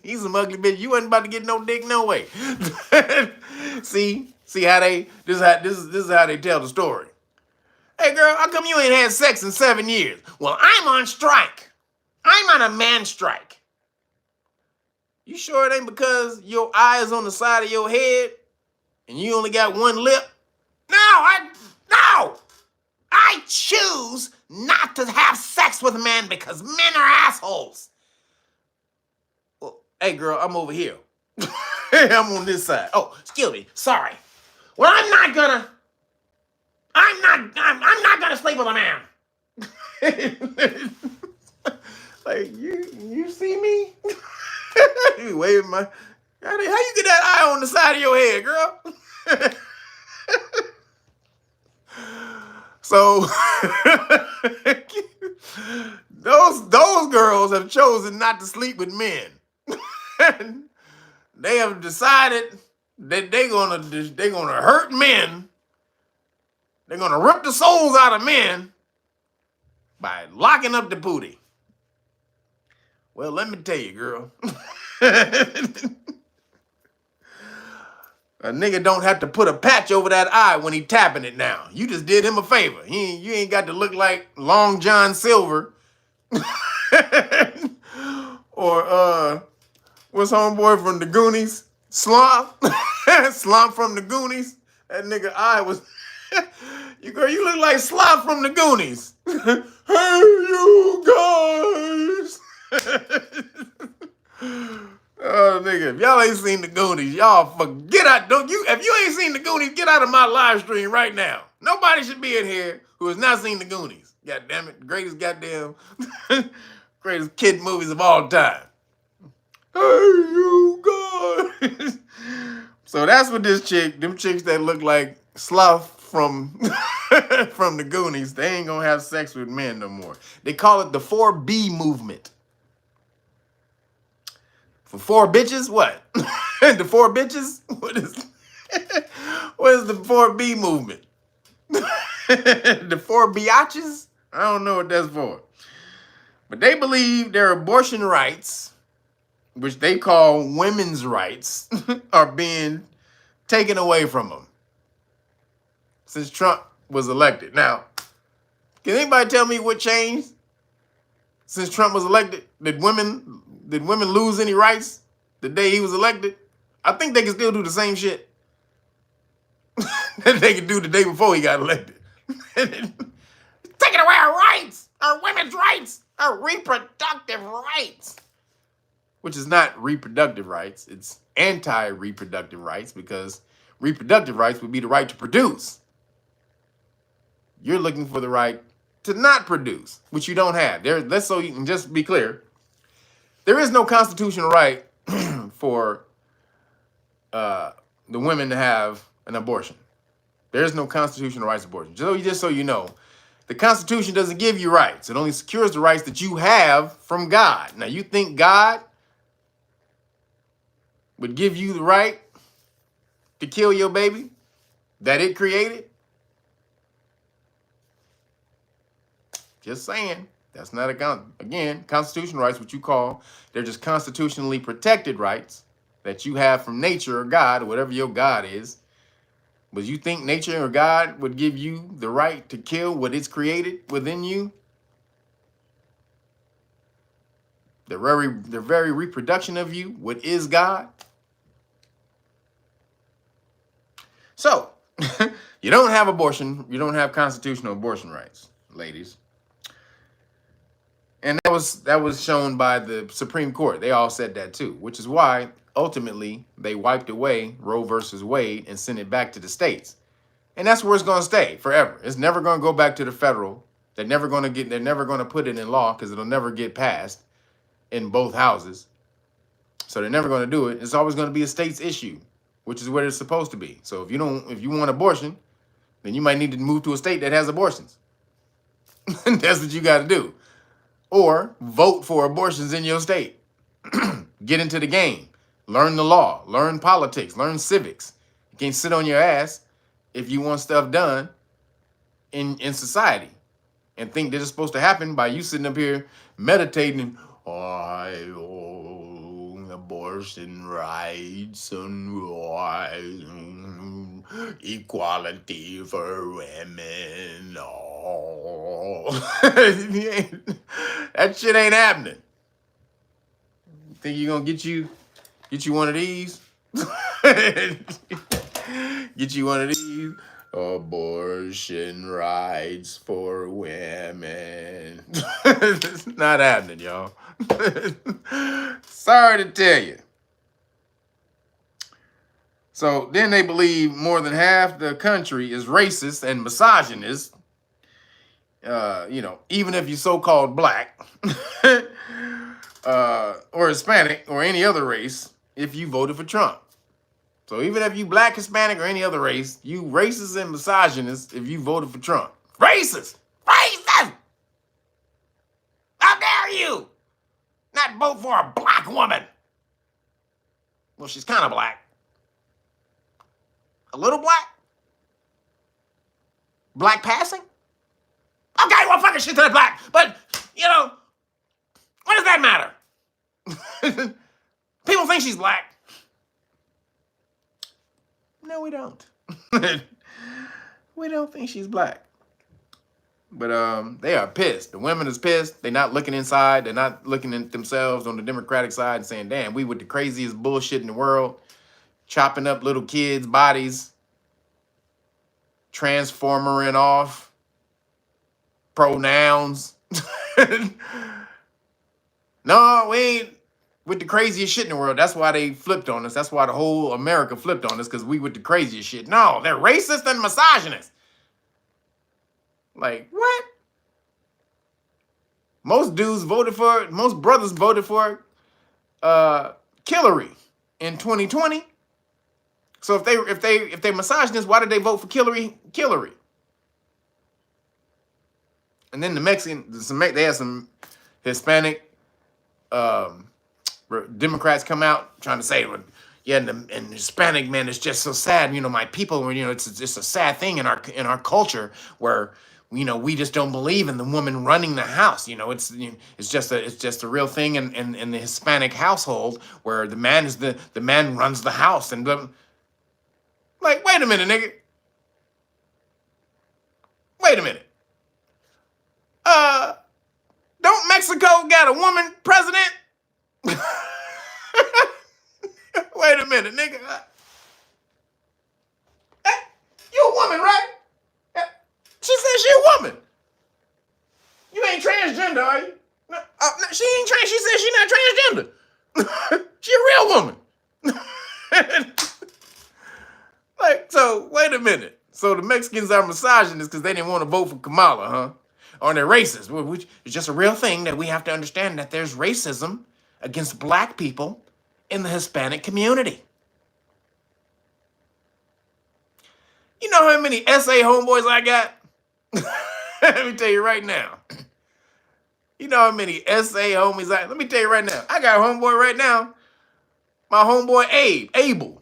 He's some ugly bitch. You wasn't about to get no dick no way. See how this is how they tell the story. Hey girl, how come you ain't had sex in 7 years? Well, I'm on strike. I'm on a man strike. You sure it ain't because your eye is on the side of your head and you only got one lip? No. I choose not to have sex with men because men are assholes. Well, hey girl, I'm over here. I'm on this side. Oh, excuse me. Sorry. Well, I'm not gonna sleep with a man. Like, you see me? You waving my... How you get that eye on the side of your head, girl? So, those girls have chosen not to sleep with men. They have decided that they're gonna hurt men. They're gonna rip the souls out of men by locking up the booty. Well, let me tell you, girl. A nigga don't have to put a patch over that eye when he tapping it now. You just did him a favor. You ain't got to look like Long John Silver. Or what's homeboy from the Goonies? Slump. Slump from the Goonies. That nigga eye was... You look like Slump from the Goonies. Hey, you guys. Oh, nigga, if y'all ain't seen the Goonies, y'all forget out. If you ain't seen the Goonies, get out of my live stream right now. Nobody should be in here who has not seen the Goonies. God damn it, greatest kid movies of all time. Hey, you guys. So that's what them chicks that look like Sloth from the Goonies, they ain't gonna have sex with men no more. They call it the 4B movement. For 4 bitches, what? The 4 bitches? What is the 4B movement? The four biatches? I don't know what that's for. But they believe their abortion rights, which they call women's rights, are being taken away from them since Trump was elected. Now, can anybody tell me what changed since Trump was elected? Did women lose any rights the day he was elected? I think they can still do the same shit that they could do the day before he got elected. Taking away our rights, our women's rights, our reproductive rights. Which is not reproductive rights. It's anti-reproductive rights, because reproductive rights would be the right to produce. You're looking for the right to not produce, which you don't have. Let's so you can just be clear. There is no constitutional right for the women to have an abortion. There is no constitutional rights to abortion. Just so you know, the Constitution doesn't give you rights. It only secures the rights that you have from God. Now, you think God would give you the right to kill your baby that it created? Just saying. That's not again, constitutional rights, what you call, they're just constitutionally protected rights that you have from nature or God, or whatever your God is. But you think nature or God would give you the right to kill what it's created within you? The very reproduction of you, what is God? So, you don't have abortion, you don't have constitutional abortion rights, ladies. And that was shown by the Supreme Court. They all said that too, which is why ultimately they wiped away Roe versus Wade and sent it back to the states. And that's where it's going to stay forever. It's never going to go back to the federal. They're never going to put it in law, because it'll never get passed in both houses. So they're never going to do it. It's always going to be a state's issue, which is where it's supposed to be. So if you want abortion, then you might need to move to a state that has abortions. That's what you got to do. Or vote for abortions in your state. Get into the game. Learn the law. Learn politics. Learn civics. You can't sit on your ass if you want stuff done in society and think that it's supposed to happen by you sitting up here meditating. I own abortion rights and equality for women. Oh. That shit ain't happening. Think you're gonna get you one of these? Get you one of these? Abortion rights for women. It's not happening, y'all. Sorry to tell you. So then they believe more than half the country is racist and misogynist. Even if you're so-called black or Hispanic or any other race, if you voted for Trump. So even if you black, Hispanic, or any other race, you racist and misogynist if you voted for Trump. Racist! Racist! How dare you not vote for a black woman? Well, she's kind of black. A little black? Black passing? Okay, well, fucking shit to the black. But, what does that matter? People think she's black. No, we don't. We don't think she's black. But they are pissed. The women is pissed. They're not looking inside. They're not looking at themselves on the Democratic side and saying, damn, we with the craziest bullshit in the world. Chopping up little kids' bodies. Transformering off. Pronouns. No, we ain't with the craziest shit in the world. That's why they flipped on us. That's why the whole America flipped on us, because we with the craziest shit. No, they're racist and misogynist. Like, what? Most brothers voted for Hillary in 2020. So if they misogynist, why did they vote for Hillary? And then they had some Hispanic Democrats come out trying to say, Yeah, and Hispanic, man, it's just so sad. You know, my people, you know, it's just a sad thing in our culture where, you know, we just don't believe in the woman running the house. You know, it's just a real thing in the Hispanic household where the man is the man runs the house. And like, wait a minute, nigga. Wait a minute. Uh, don't Mexico got a woman president? Wait a minute, nigga. Hey, you a woman, right? She said she a woman. You ain't transgender, are you? No, no, she ain't trans. She said she not transgender. She a real woman. Like, so, wait a minute. So the Mexicans are misogynists because they didn't want to vote for Kamala, huh? Or they're racist, which is just a real thing that we have to understand, that there's racism against black people in the Hispanic community. You know how many SA homeboys I got? Let me tell you right now. You know how many SA homies let me tell you right now. I got a homeboy right now. My homeboy Abel.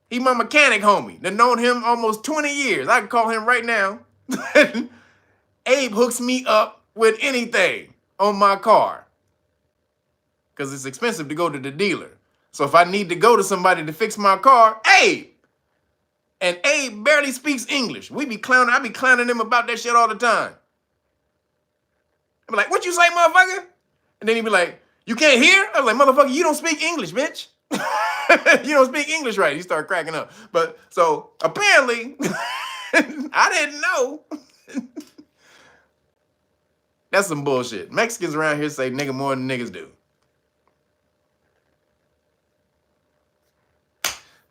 He my mechanic homie. That known him almost 20 years. I can call him right now. Abe hooks me up with anything on my car. Because it's expensive to go to the dealer. So if I need to go to somebody to fix my car, Abe. And Abe barely speaks English. I be clowning him about that shit all the time. I be like, what you say, motherfucker? And then he be like, you can't hear? I was like, motherfucker, you don't speak English, bitch. You don't speak English right. He started cracking up. But so apparently, I didn't know. That's some bullshit. Mexicans around here say nigga more than niggas do.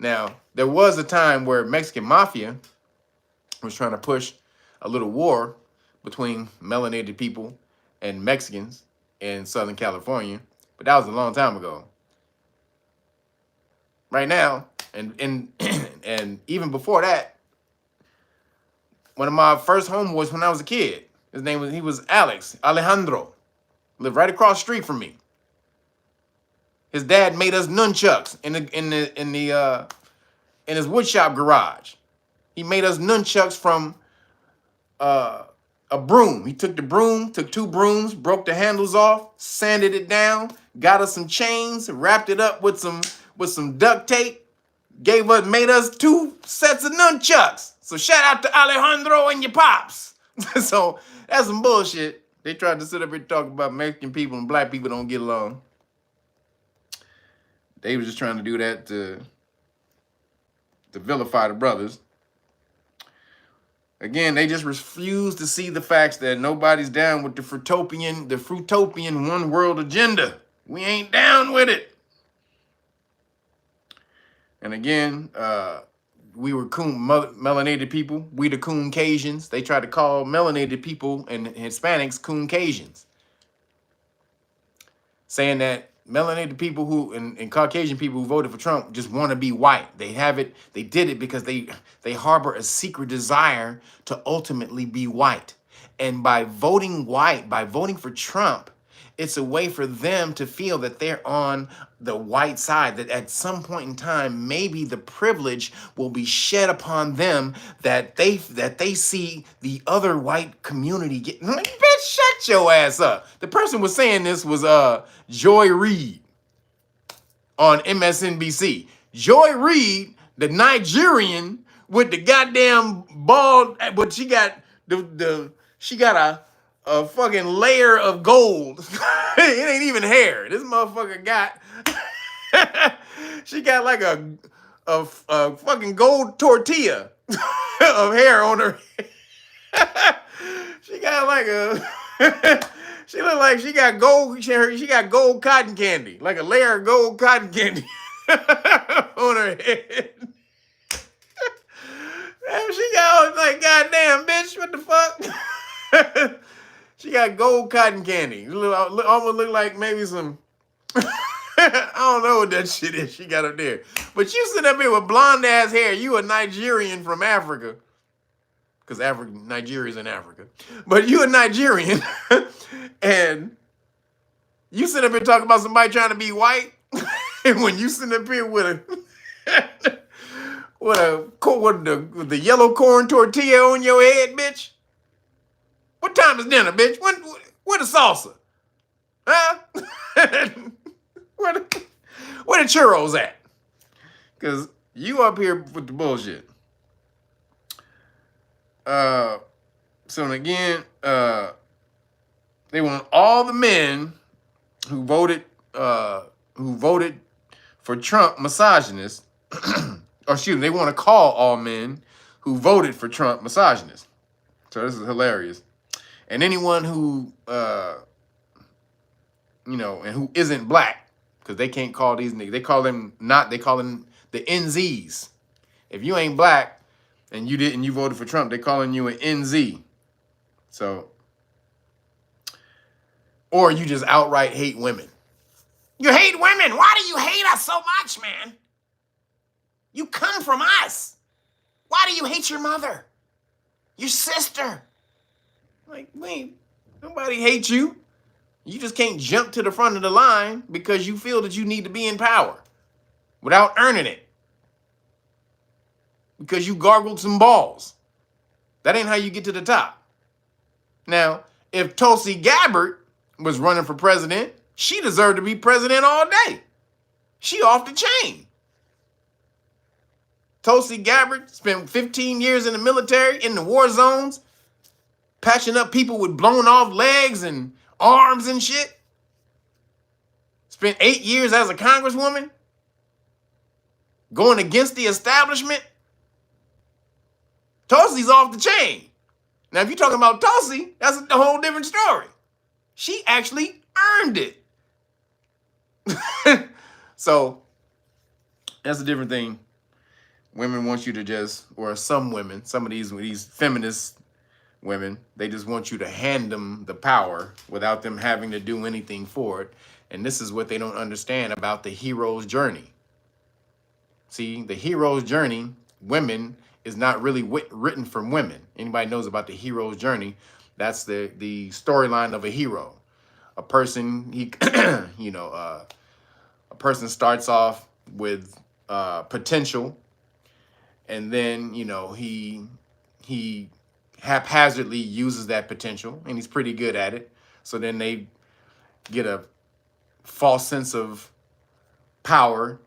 Now, there was a time where Mexican mafia was trying to push a little war between melanated people and Mexicans in Southern California, but that was a long time ago. Right now, and even before that, one of my first homeboys when I was a kid, he was Alejandro, lived right across the street from me. His dad made us nunchucks in his woodshop garage. He made us nunchucks from a broom. He took two brooms, broke the handles off, sanded it down, got us some chains, wrapped it up with some duct tape, made us 2 sets of nunchucks. So shout out to Alejandro and your pops. So that's some bullshit. They tried to sit up here and talk about Mexican people and black people don't get along. They was just trying to do that to vilify the brothers. Again, they just refuse to see the facts that nobody's down with the fruitopian one world agenda. We ain't down with it. And again, we were melanated people. We the Caucasians. They tried to call melanated people and Hispanics Caucasians, saying that melanated people and Caucasian people who voted for Trump just want to be white. They did it because they harbor a secret desire to ultimately be white. And by voting white, by voting for Trump, it's a way for them to feel that they're on the white side, that at some point in time, maybe the privilege will be shed upon them that they see the other white community get. Bitch, shut your ass up. The person was saying this was Joy Reid on MSNBC. Joy Reid, the Nigerian with the goddamn bald, but she got a fucking layer of gold. It ain't even hair. This motherfucker got she got like a fucking gold tortilla of hair on her. She got like she looked like she got gold cotton candy, like a layer of gold cotton candy on her head. She got like, goddamn bitch, what the fuck? She got gold cotton candy. Almost look like maybe some, I don't know what that shit is she got up there. But you sit up here with blonde ass hair. You a Nigerian from Africa. Because Nigeria's in Africa. But you a Nigerian. And you sit up here talking about somebody trying to be white. And when you sit up here with a with the yellow corn tortilla on your head, bitch. What time is dinner, bitch? Where the salsa? Huh? where the churros at? Cause you up here with the bullshit. So again, they want all the men who voted for Trump misogynists. Or excuse me, they want to call all men who voted for Trump misogynists. So this is hilarious. And anyone who and who isn't black, because they can't call these niggas. They call them the NZs. If you ain't black and you voted for Trump, they calling you an NZ. So, or you just outright hate women. You hate women. Why do you hate us so much, man? You come from us. Why do you hate your mother? Your sister? Like, wait, nobody hates you. You just can't jump to the front of the line because you feel that you need to be in power without earning it. Because you gargled some balls. That ain't how you get to the top. Now, if Tulsi Gabbard was running for president, she deserved to be president all day. She off the chain. Tulsi Gabbard spent 15 years in the military, in the war zones, patching up people with blown off legs and arms and shit. Spent 8 years as a congresswoman, going against the establishment. Tulsi's off the chain. Now, if you're talking about Tulsi, that's a whole different story. She actually earned it. So, that's a different thing. Women want you to just, or some women, some of these feminist women, they just want you to hand them the power without them having to do anything for it. And this is what they don't understand about the hero's journey. See, the hero's journey, women, is not really written from women. Anybody knows about the hero's journey? That's the storyline of a hero. A person, a person starts off with potential, and then he haphazardly uses that potential, and he's pretty good at it. So then they get a false sense of power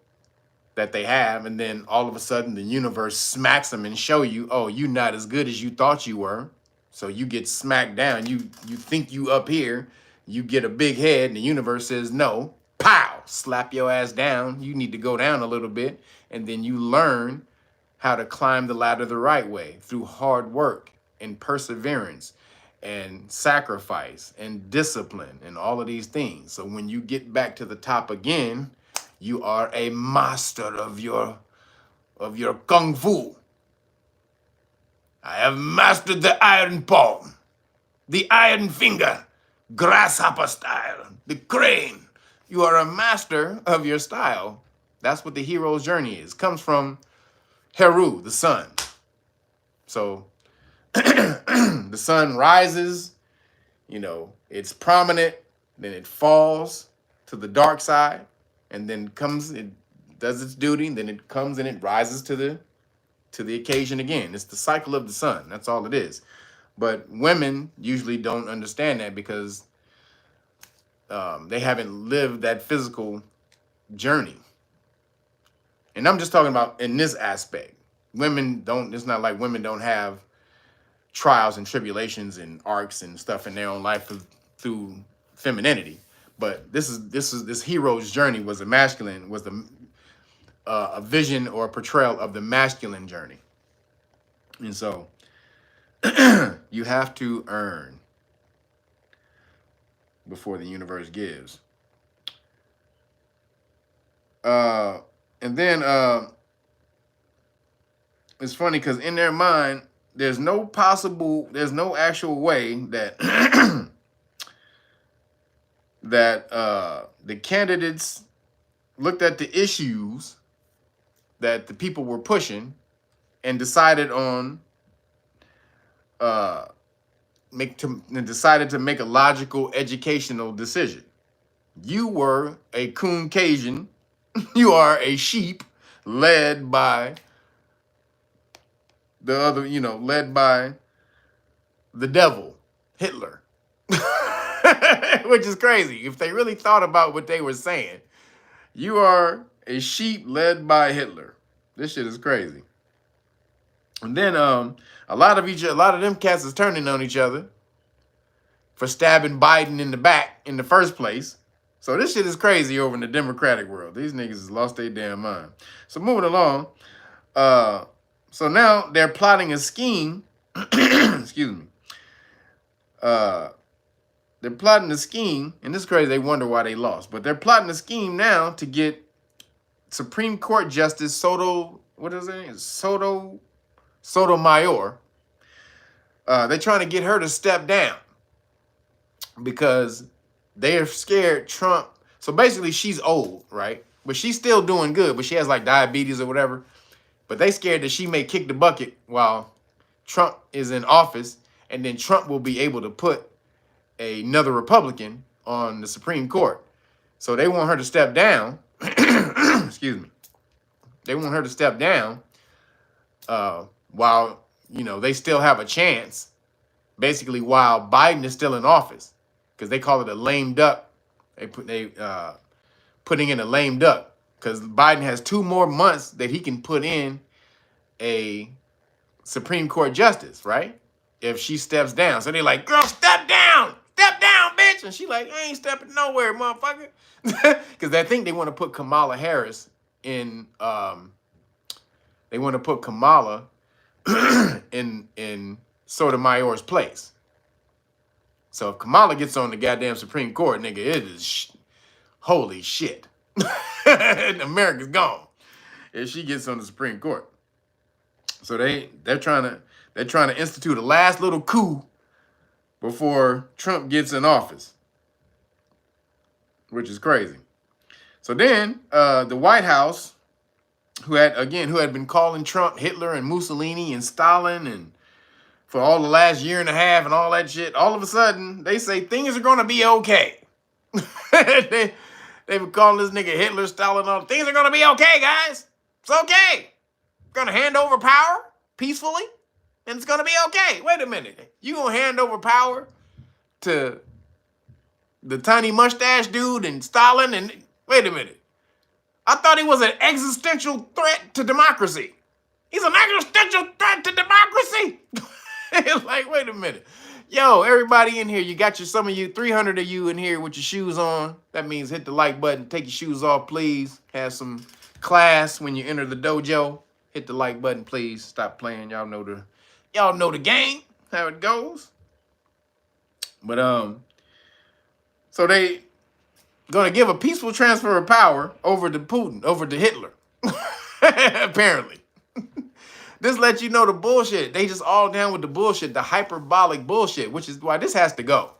that they have, and then all of a sudden the universe smacks them and show you, oh, you're not as good as you thought you were. So you get smacked down. You think you up here, you get a big head, and the universe says no. Pow! Slap your ass down. You need to go down a little bit, and then you learn how to climb the ladder the right way through hard work and perseverance and sacrifice and discipline and all of these things. So when you get back to the top again, you are a master of your kung fu. I have mastered the iron palm, the iron finger, grasshopper style, the crane. You are a master of your style. That's what the hero's journey is. Comes from Heru, the sun. So the sun rises, it's prominent, then it falls to the dark side, and then it does its duty, and then it comes and it rises to the occasion again. It's the cycle of the sun. That's all it is. But women usually don't understand that because they haven't lived that physical journey. And I'm just talking about in this aspect. It's not like women don't have trials and tribulations and arcs and stuff in their own life through femininity. But this hero's journey was a vision or a portrayal of the masculine journey. And so you have to earn before the universe gives. And then it's funny because in their mind, there's no actual way that the candidates looked at the issues that the people were pushing and decided on decided to make a logical educational decision. You were a Caucasian You are a sheep led by the other, led by the devil, Hitler. Which is crazy. If they really thought about what they were saying, you are a sheep led by Hitler. This shit is crazy. And then a lot of them cats is turning on each other for stabbing Biden in the back in the first place. So this shit is crazy over in the Democratic world. These niggas has lost their damn mind. So moving along, so now they're plotting a scheme. Excuse me. They're plotting a scheme, and this is crazy. They wonder why they lost, but they're plotting a scheme now to get Supreme Court Justice Sotomayor. They're trying to get her to step down because they are scared Trump. So basically, she's old, right? But she's still doing good, but she has like diabetes or whatever. But they scared that she may kick the bucket while Trump is in office, and then Trump will be able to put another Republican on the Supreme Court. So they want her to step down. Excuse me. They want her to step down while, they still have a chance, basically while Biden is still in office, because they call it a lame duck. Putting in a lame duck, because Biden has 2 more months that he can put in a Supreme Court justice, right? If she steps down. So they're like, girl, step down, bitch. And she like, I ain't stepping nowhere, motherfucker. Because I think they want to put Kamala Harris in, they want to put Kamala in Sotomayor's place. So if Kamala gets on the goddamn Supreme Court, nigga, it is holy shit. America's gone if she gets on the Supreme Court. So they're trying to institute a last little coup before Trump gets in office, which is crazy. So then the White House, who had been calling Trump Hitler and Mussolini and Stalin and for all the last year and a half and all that shit, all of a sudden they say things are gonna be okay. They've been calling this nigga Hitler, Stalin, all things are gonna be okay, guys. It's okay. We're gonna hand over power peacefully, and it's gonna be okay. Wait a minute. You gonna hand over power to the tiny mustache dude and Stalin? And wait a minute. I thought he was an existential threat to democracy. He's an existential threat to democracy. It's like, wait a minute. Yo, everybody in here, you got some of you, 300 of you in here with your shoes on. That means hit the like button, take your shoes off, please. Have some class when you enter the dojo. Hit the like button, please. Stop playing. Y'all know the game, how it goes. But so they gonna give a peaceful transfer of power over to Putin, over to Hitler. Apparently. This lets you know the bullshit. They just all down with the bullshit, the hyperbolic bullshit, which is why this has to go.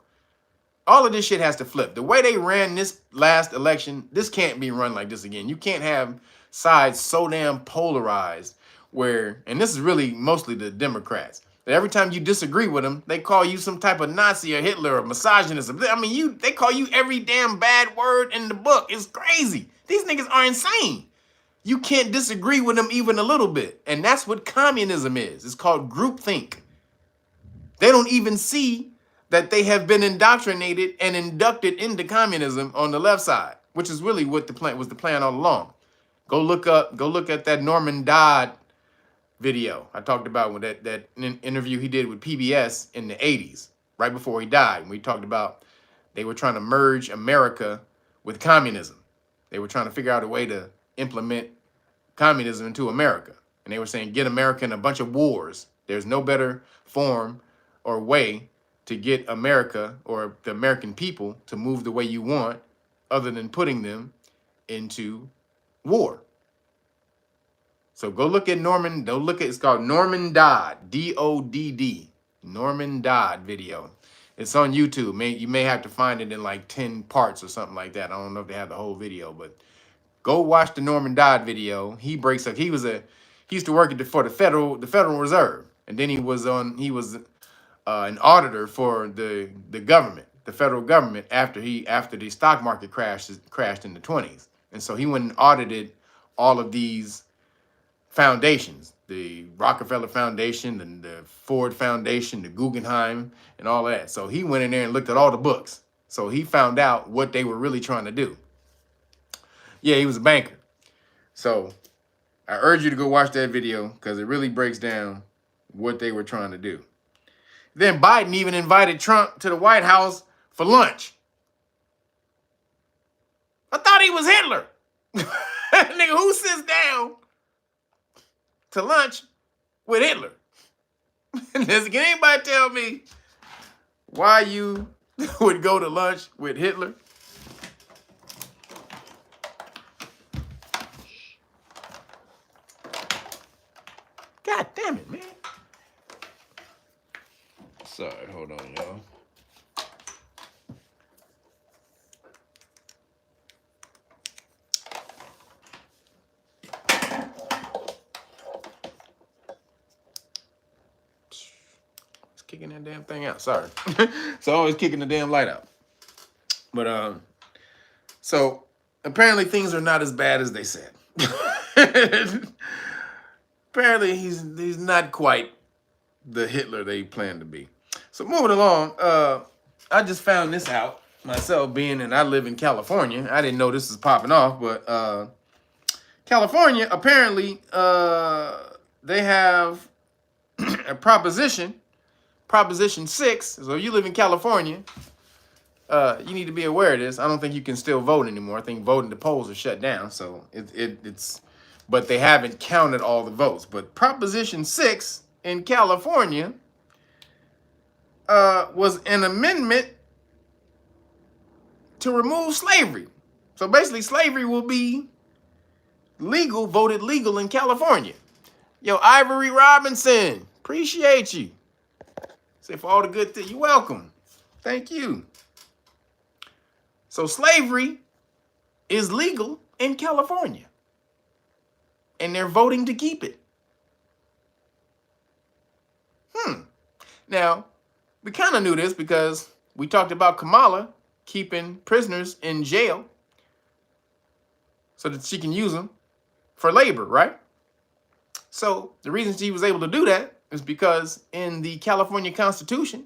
All of this shit has to flip. The way they ran this last election, this can't be run like this again. You can't have sides so damn polarized where, and this is really mostly the Democrats, that every time you disagree with them, they call you some type of Nazi or Hitler or misogynist. I mean, they call you every damn bad word in the book. It's crazy. These niggas are insane. You can't disagree with them even a little bit. And that's what communism is. It's called groupthink. They don't even see that they have been indoctrinated and inducted into communism on the left side, which is really what the plan all along. Go look at that Norman Dodd video I talked about with that interview he did with PBS in the 80s, right before he died. We talked about they were trying to merge America with communism. They were trying to figure out a way to implement communism into America. And they were saying, get America in a bunch of wars. There's no better form or way to get America or the American people to move the way you want other than putting them into war. So go look at it's called Norman Dodd, D-O-D-D, Norman Dodd video. It's on YouTube. You may have to find it in like 10 parts or something like that. I don't know if they have the whole video, but go watch the Norman Dodd video. He breaks up. He used to work for the Federal Reserve, and then he was an auditor for the government, the federal government, after the stock market crashed in the 20s. And so he went and audited all of these foundations, the Rockefeller Foundation, and the Ford Foundation, the Guggenheim, and all that. So he went in there and looked at all the books. So he found out what they were really trying to do. Yeah, he was a banker. So I urge you to go watch that video because it really breaks down what they were trying to do. Then Biden even invited Trump to the White House for lunch. I thought he was Hitler. Nigga, who sits down to lunch with Hitler? Can anybody tell me why you would go to lunch with Hitler? God damn it, man. Sorry, hold on, y'all. It's kicking that damn thing out. Sorry. So always kicking the damn light out. But so apparently things are not as bad as they said. Apparently he's not quite the Hitler they planned to be. So moving along, I just found this out myself, being and I live in California. I didn't know this was popping off, but California, apparently, they have a Proposition 6. So if you live in California, you need to be aware of this. I don't think you can still vote anymore. I think voting the polls are shut down. So it's, but they haven't counted all the votes. But Proposition 6 in California was an amendment to remove slavery. So basically, slavery will be legal, voted legal in California. Yo, Ivory Robinson, appreciate you. Say for all the good things. You're welcome. Thank you. So slavery is legal in California. And they're voting to keep it. Now, we kind of knew this because we talked about Kamala keeping prisoners in jail so that she can use them for labor, right? So the reason she was able to do that is because in the California Constitution,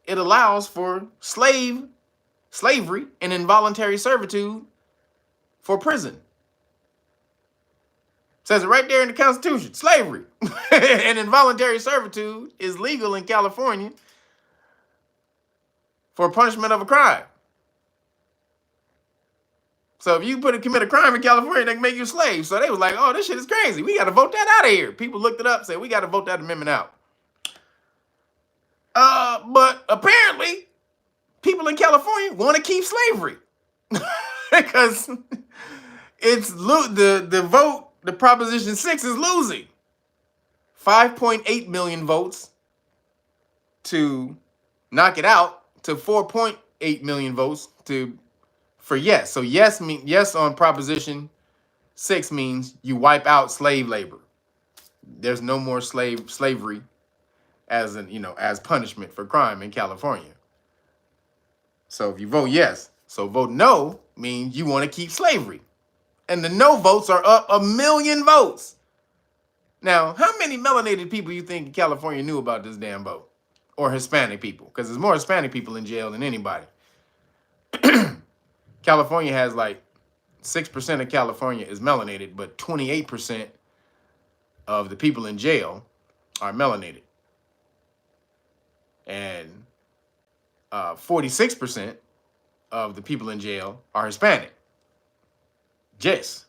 it allows for slavery and involuntary servitude for prison. Says it right there in the Constitution. Slavery and involuntary servitude is legal in California for punishment of a crime. So if you commit a crime in California, they can make you a slave. So they was like, oh, this shit is crazy. We got to vote that out of here. People looked it up, said, we got to vote that amendment out. But apparently, people in California want to keep slavery. Because it's the vote, the Proposition 6 is losing. 5.8 million votes to knock it out to 4.8 million votes for yes. So yes on Proposition 6 means you wipe out slave labor. There's no more slavery as punishment for crime in California. So if you vote yes, so vote no means you want to keep slavery. And the no votes are up 1 million votes. Now, how many melanated people you think California knew about this damn vote? Or Hispanic people? Because there's more Hispanic people in jail than anybody. California has like 6% of California is melanated, but 28% of the people in jail are melanated. And 46% of the people in jail are Hispanic. Yes.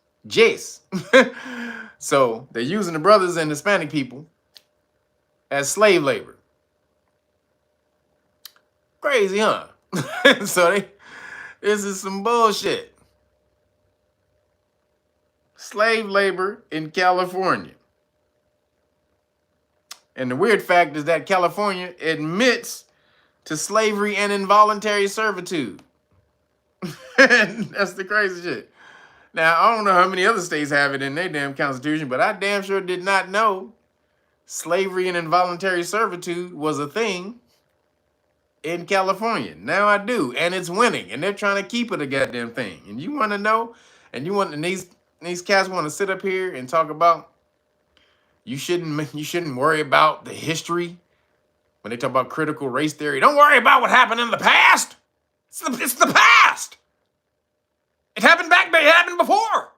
So they're using the brothers and Hispanic people as slave labor. Crazy, huh? So this is some bullshit. Slave labor in California. And the weird fact is that California admits to slavery and involuntary servitude. That's the crazy shit. Now, I don't know how many other states have it in their damn constitution, but I damn sure did not know slavery and involuntary servitude was a thing in California. Now I do, and it's winning, and they're trying to keep it a goddamn thing. And you want to know, And these cats want to sit up here and talk about you shouldn't worry about the history when they talk about critical race theory. Don't worry about what happened in the past. It's the past. It happened before.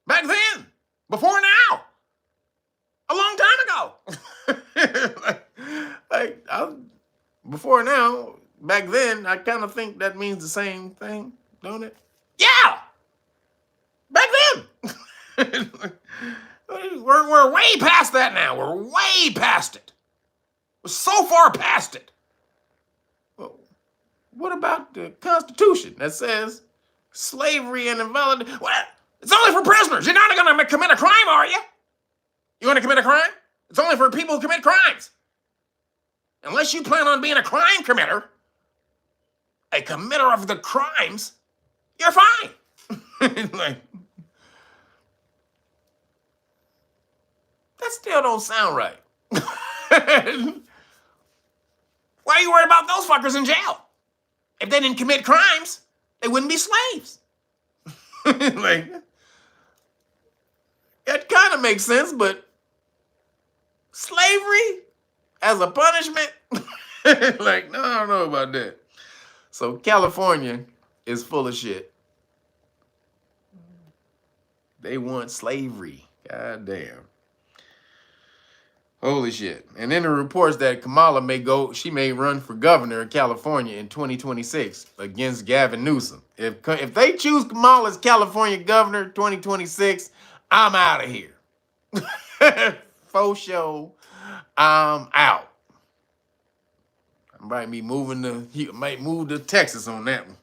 Back then. Before now. A long time ago. Before now, back then, I kind of think that means the same thing, don't it? Yeah. Back then. we're way past that now. We're way past it. We're so far past it. Well, what about the Constitution that says slavery and invalid? Well, it's only for prisoners. You're not going to commit a crime, are you? You want to commit a crime? It's only for people who commit crimes. Unless you plan on being a crime committer, a committer of the crimes, you're fine. Like, that still don't sound right. Why are you worried about those fuckers in jail? If they didn't commit crimes, they wouldn't be slaves. Like, that kind of makes sense, but slavery as a punishment? Like, no, I don't know about that. So California is full of shit. They want slavery. God damn. Holy shit. And then the reports that Kamala she may run for governor of California in 2026 against Gavin Newsom. If they choose Kamala as California governor 2026, I'm out of here. Faux show. I'm out. I might move to Texas on that one.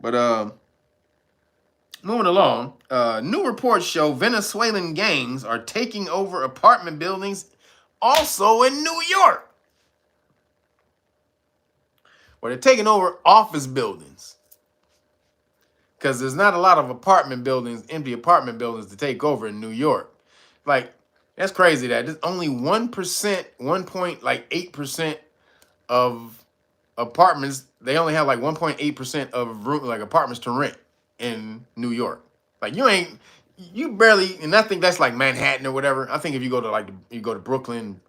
But moving along, new reports show Venezuelan gangs are taking over apartment buildings also in New York. Well, they're taking over office buildings because there's not a lot of empty apartment buildings to take over in New York. Like, that's crazy that there's only 1%, 1.8% of apartments. They only have like 1.8% of apartments to rent in New York. Like, you barely, and I think that's like Manhattan or whatever. I think if you go to Brooklyn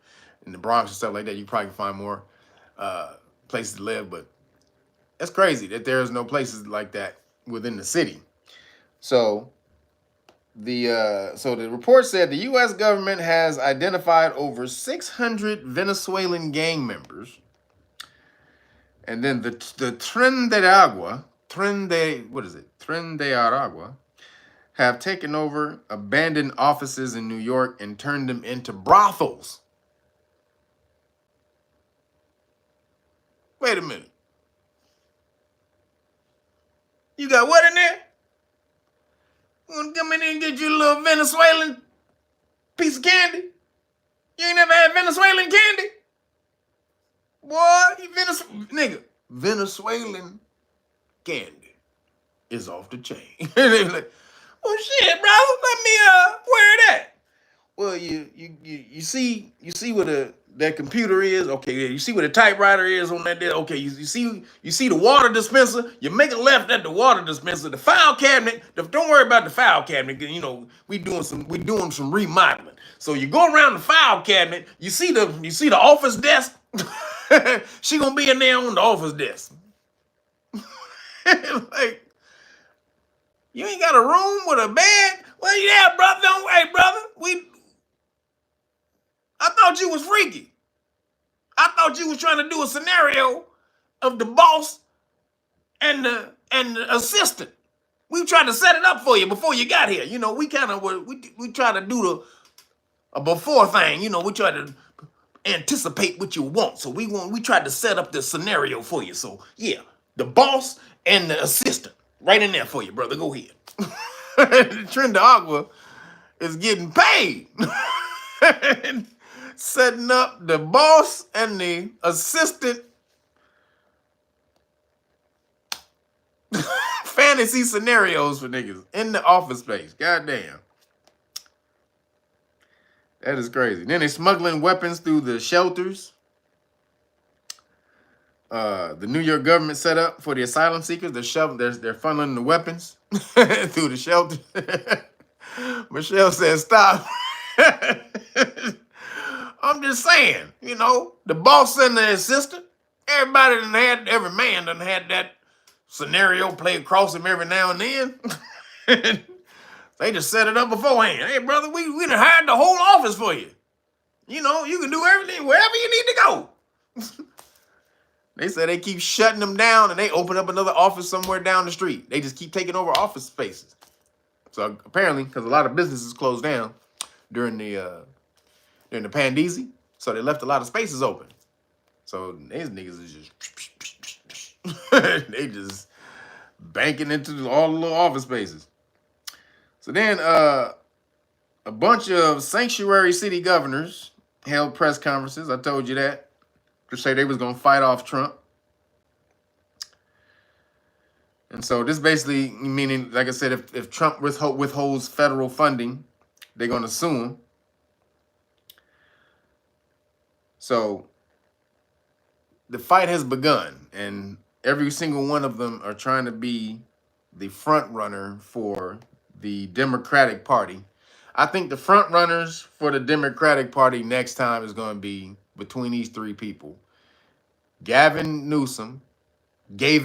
and the Bronx and stuff like that, you probably can find more places to live. But that's crazy that there's no places like that within the city. So the report said the U.S. government has identified over 600 Venezuelan gang members. And then the Tren de Aragua have taken over abandoned offices in New York and turned them into brothels. Wait a minute. You got what in there? You want to come in here and get you a little Venezuelan piece of candy? You ain't never had Venezuelan candy? Boy, Venezuelan candy is off the chain. They be like, well, shit, brother, let me where it at? Well, you see what that computer is. Okay, you see what a typewriter is on that there. Okay, you see the water dispenser. You make a left at the water dispenser. The file cabinet. Don't worry about the file cabinet. Cause we doing some remodeling. So you go around the file cabinet. You see the office desk. She gonna be in there on the office desk. Like, you ain't got a room with a bed? Well, yeah, brother. Hey, brother. I thought you was freaky. I thought you was trying to do a scenario of the boss and the assistant. We tried to set it up for you before you got here. We kind of we try to do a before thing. We try to anticipate what you want. So we tried to set up the scenario for you. So yeah, the boss and the assistant right in there for you, brother. Go ahead. Tren de Agua is getting paid. Setting up the boss and the assistant fantasy scenarios for niggas in the office space. Goddamn. That is crazy. Then they smuggling weapons through the shelters. the New York government set up for the asylum seekers. They're funneling the weapons through the shelter. Michelle says, "Stop." I'm just saying, the boss and the assistant. Every man done had that scenario play across him every now and then. They just set it up beforehand. Hey, brother, we done hired the whole office for you. You can do everything wherever you need to go. They said they keep shutting them down and they open up another office somewhere down the street. They just keep taking over office spaces. So apparently, because a lot of businesses closed down during the pandemic, so they left a lot of spaces open. So these niggas is just they just banking into all the little office spaces. So then a bunch of sanctuary city governors held press conferences. I told you that. To say they was going to fight off Trump. And so this basically meaning, like I said, if Trump withholds federal funding, they're going to sue him. So the fight has begun, and every single one of them are trying to be the front runner for the Democratic Party. I think the front runners for the Democratic Party next time is going to be between these three people: Gavin Newsom, bitch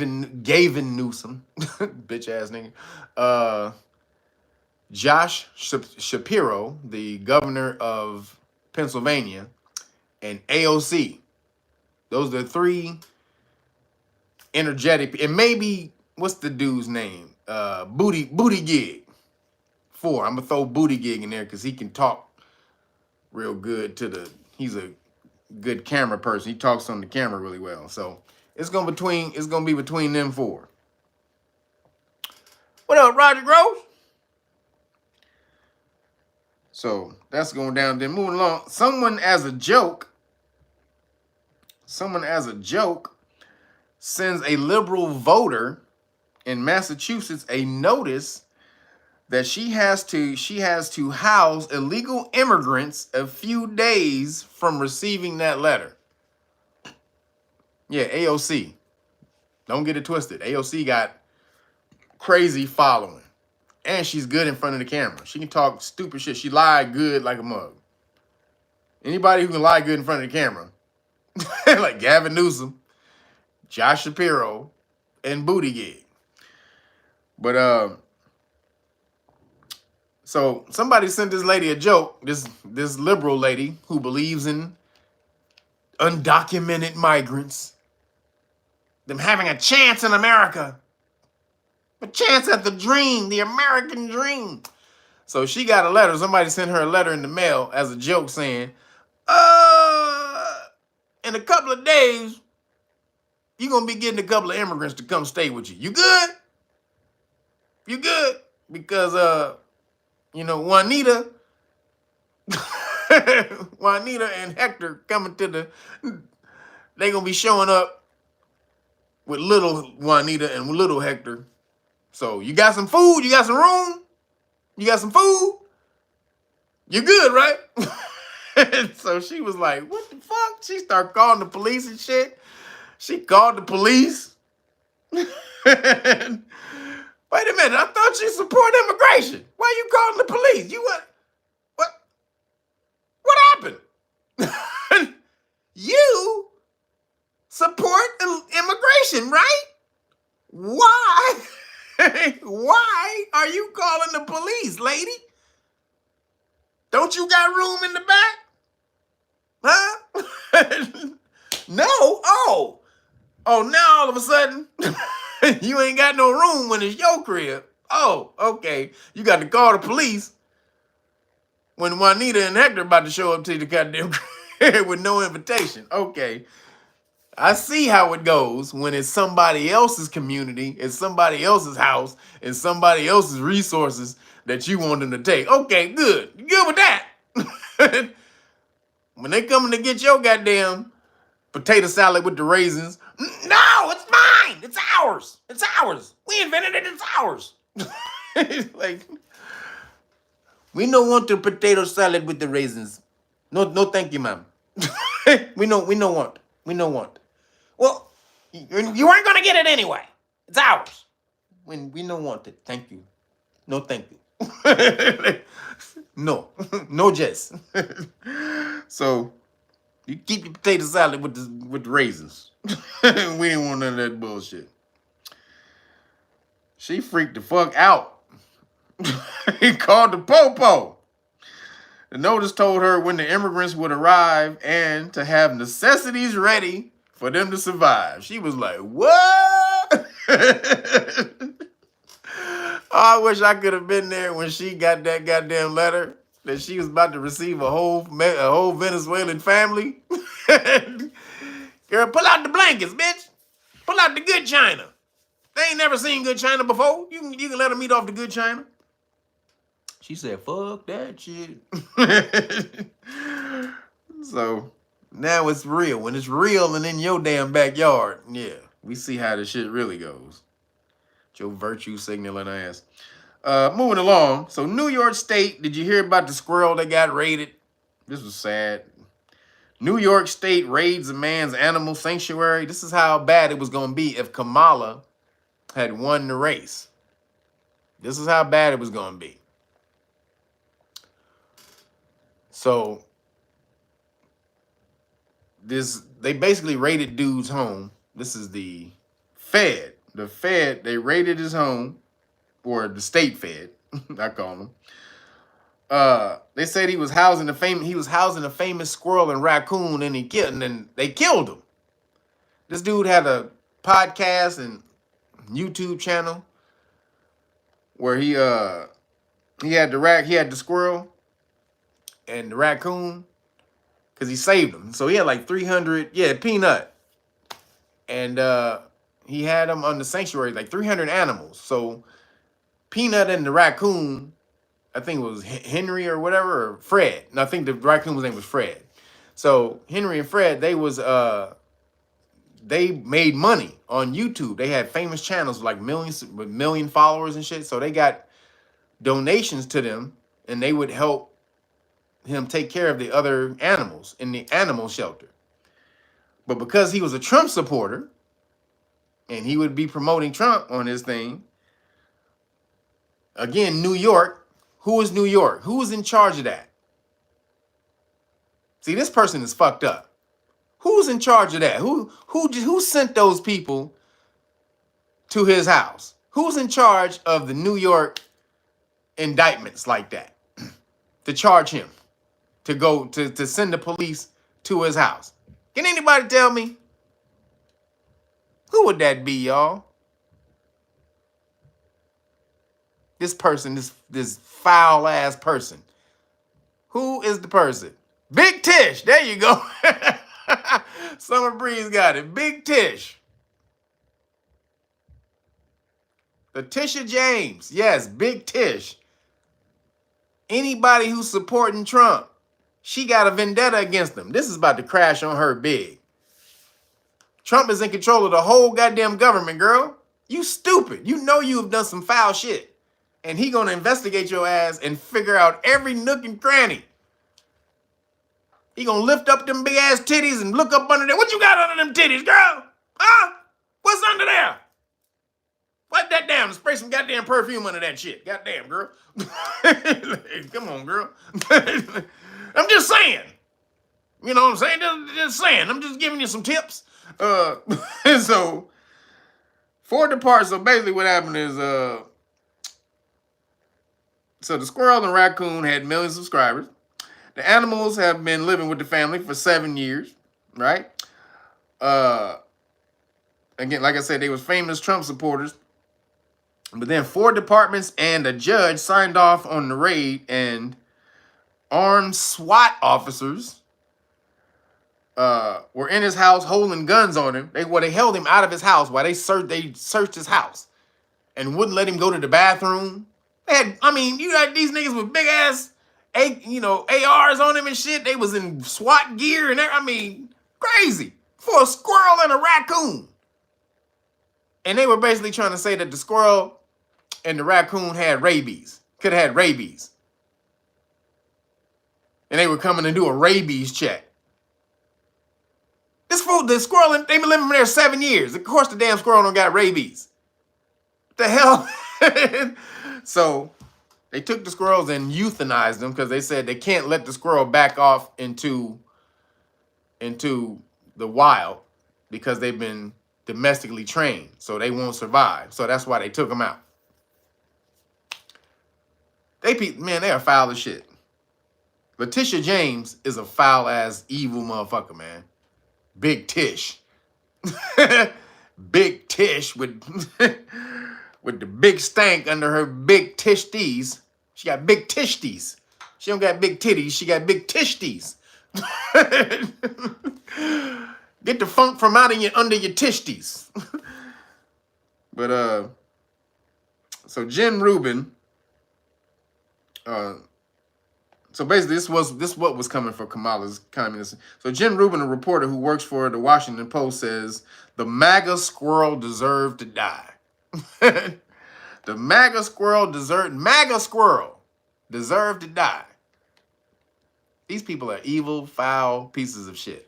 ass nigga, Josh Shapiro, the governor of Pennsylvania, and AOC. Those are the three energetic, and maybe what's the dude's name? Booty Gig. I'm gonna throw Booty Gig in there because he can talk real good he's a good camera person. He talks on the camera really well. So it's gonna be between them four. What up, Roger Groves? So that's going down. Then moving along, someone as a joke sends a liberal voter in Massachusetts a notice that she has to house illegal immigrants a few days from receiving that letter. Yeah, AOC. Don't get it twisted. AOC got crazy following. And she's good in front of the camera. She can talk stupid shit. She lied good like a mug. Anybody who can lie good in front of the camera, like Gavin Newsom, Josh Shapiro, and Booty Gig. But so somebody sent this lady a joke, this liberal lady who believes in undocumented migrants, them having a chance in America, a chance at the dream, the American dream. So she got a letter. Somebody sent her a letter in the mail as a joke saying, in a couple of days, you're going to be getting a couple of immigrants to come stay with you. You good? You good? Because, Juanita and Hector coming they going to be showing up with little Juanita and little Hector. So you got some food? You got some room? You got some food? You good, right? So she was like, what the fuck? She started calling the police and shit. She called the police. Wait a minute, I thought you support immigration. Why you calling the police? You what happened? You support immigration, right? Why? Why are you calling the police, lady? Don't you got room in the back? Huh? No? Oh, now all of a sudden, you ain't got no room when it's your crib. Oh, okay. You got to call the police when Juanita and Hector about to show up to the goddamn crib with no invitation. Okay. I see how it goes when it's somebody else's community, it's somebody else's house, and somebody else's resources that you want them to take. Okay, good. You good with that? When they coming to get your goddamn potato salad with the raisins, no, it's mine. It's ours. It's ours. We invented it. It's ours. Like, we don't want the potato salad with the raisins. No, thank you, ma'am. We don't want. Well, You weren't gonna get it anyway. It's ours. When we don't want it. Thank you. No, thank you. No, no, Jess. So you keep your potato salad with the raisins. We didn't want none of that bullshit. She freaked the fuck out. He called the popo. The notice told her when the immigrants would arrive and to have necessities ready for them to survive. She was like, what? I wish I could have been there when she got that goddamn letter that she was about to receive a whole Venezuelan family. Girl, pull out the blankets, bitch. Pull out the good china. They ain't never seen good china before. You can let them eat off the good china. She said, fuck that shit. So now it's real. When it's real and in your damn backyard, yeah, we see how the shit really goes. Your virtue signaling ass. Moving along. So New York State, did you hear about the squirrel that got raided? This was sad. New York State raids a man's animal sanctuary. This is how bad it was going to be if Kamala had won the race. This is how bad it was going to be. So they basically raided dude's home. This is the Fed. The Fed, they raided his home, or the state Fed, I call them. They said he was housing a famous squirrel and raccoon, and then they killed him. This dude had a podcast and YouTube channel where he had the squirrel and the raccoon because he saved them. So he had like 300, Peanut. And he had them on the sanctuary, like 300 animals. So Peanut and the raccoon, I think it was Henry or whatever, or Fred. And I think the raccoon's name was Fred. So Henry and Fred, they made money on YouTube. They had famous channels like million followers and shit. So they got donations to them, and they would help him take care of the other animals in the animal shelter. But because he was a Trump supporter, and he would be promoting Trump on his thing, again, New York. Who is New York? Who is in charge of that? See, this person is fucked up. Who's in charge of that? Who sent those people to his house? Who's in charge of the New York indictments like that? To charge him, to go to send the police to his house. Can anybody tell me? Who would that be, y'all? This person, this foul ass person. Who is the person? Big Tish. There you go. Summer Breeze got it. Big Tish. Letitia James. Yes, Big Tish. Anybody who's supporting Trump, she got a vendetta against them. This is about to crash on her big. Trump is in control of the whole goddamn government, girl. You stupid. You know you have done some foul shit. And he gonna investigate your ass and figure out every nook and cranny. He gonna lift up them big ass titties and look up under there. What you got under them titties, girl? Huh? What's under there? Wipe that down and spray some goddamn perfume under that shit. Goddamn, girl. Come on, girl. I'm just saying. You know what I'm saying? Just saying. I'm just giving you some tips. So, for the part, so basically what happened is, so the squirrel and raccoon had millions of subscribers. The animals have been living with the family for 7 years, right? Again, like I said, they was famous Trump supporters. But then 4 departments and a judge signed off on the raid, and armed SWAT officers were in his house holding guns on him. They held him out of his house while they searched his house and wouldn't let him go to the bathroom. You got these niggas with big ass, ARs on him and shit. They was in SWAT gear and crazy for a squirrel and a raccoon. And they were basically trying to say that the squirrel and the raccoon had rabies, could have had rabies. And they were coming to do a rabies check. This fool, the squirrel, they've been living there 7 years. Of course the damn squirrel don't got rabies. What the hell? So they took the squirrels and euthanized them because they said they can't let the squirrel back off into the wild because they've been domestically trained, so they won't survive. So that's why they took them out. Man, they are foul as shit. Letitia James is a foul ass evil motherfucker, man. Big Tish. Big Tish with with the big stank under her big tishties. She got big tishties. She don't got big titties, she got big tishties. Get the funk from out of under your tishties. But so Jen Rubin, so basically this what was coming for Kamala's communism. So Jen Rubin, a reporter who works for the Washington Post, says the MAGA squirrel deserved to die. The MAGA squirrel deserved to die. These people are evil, foul pieces of shit.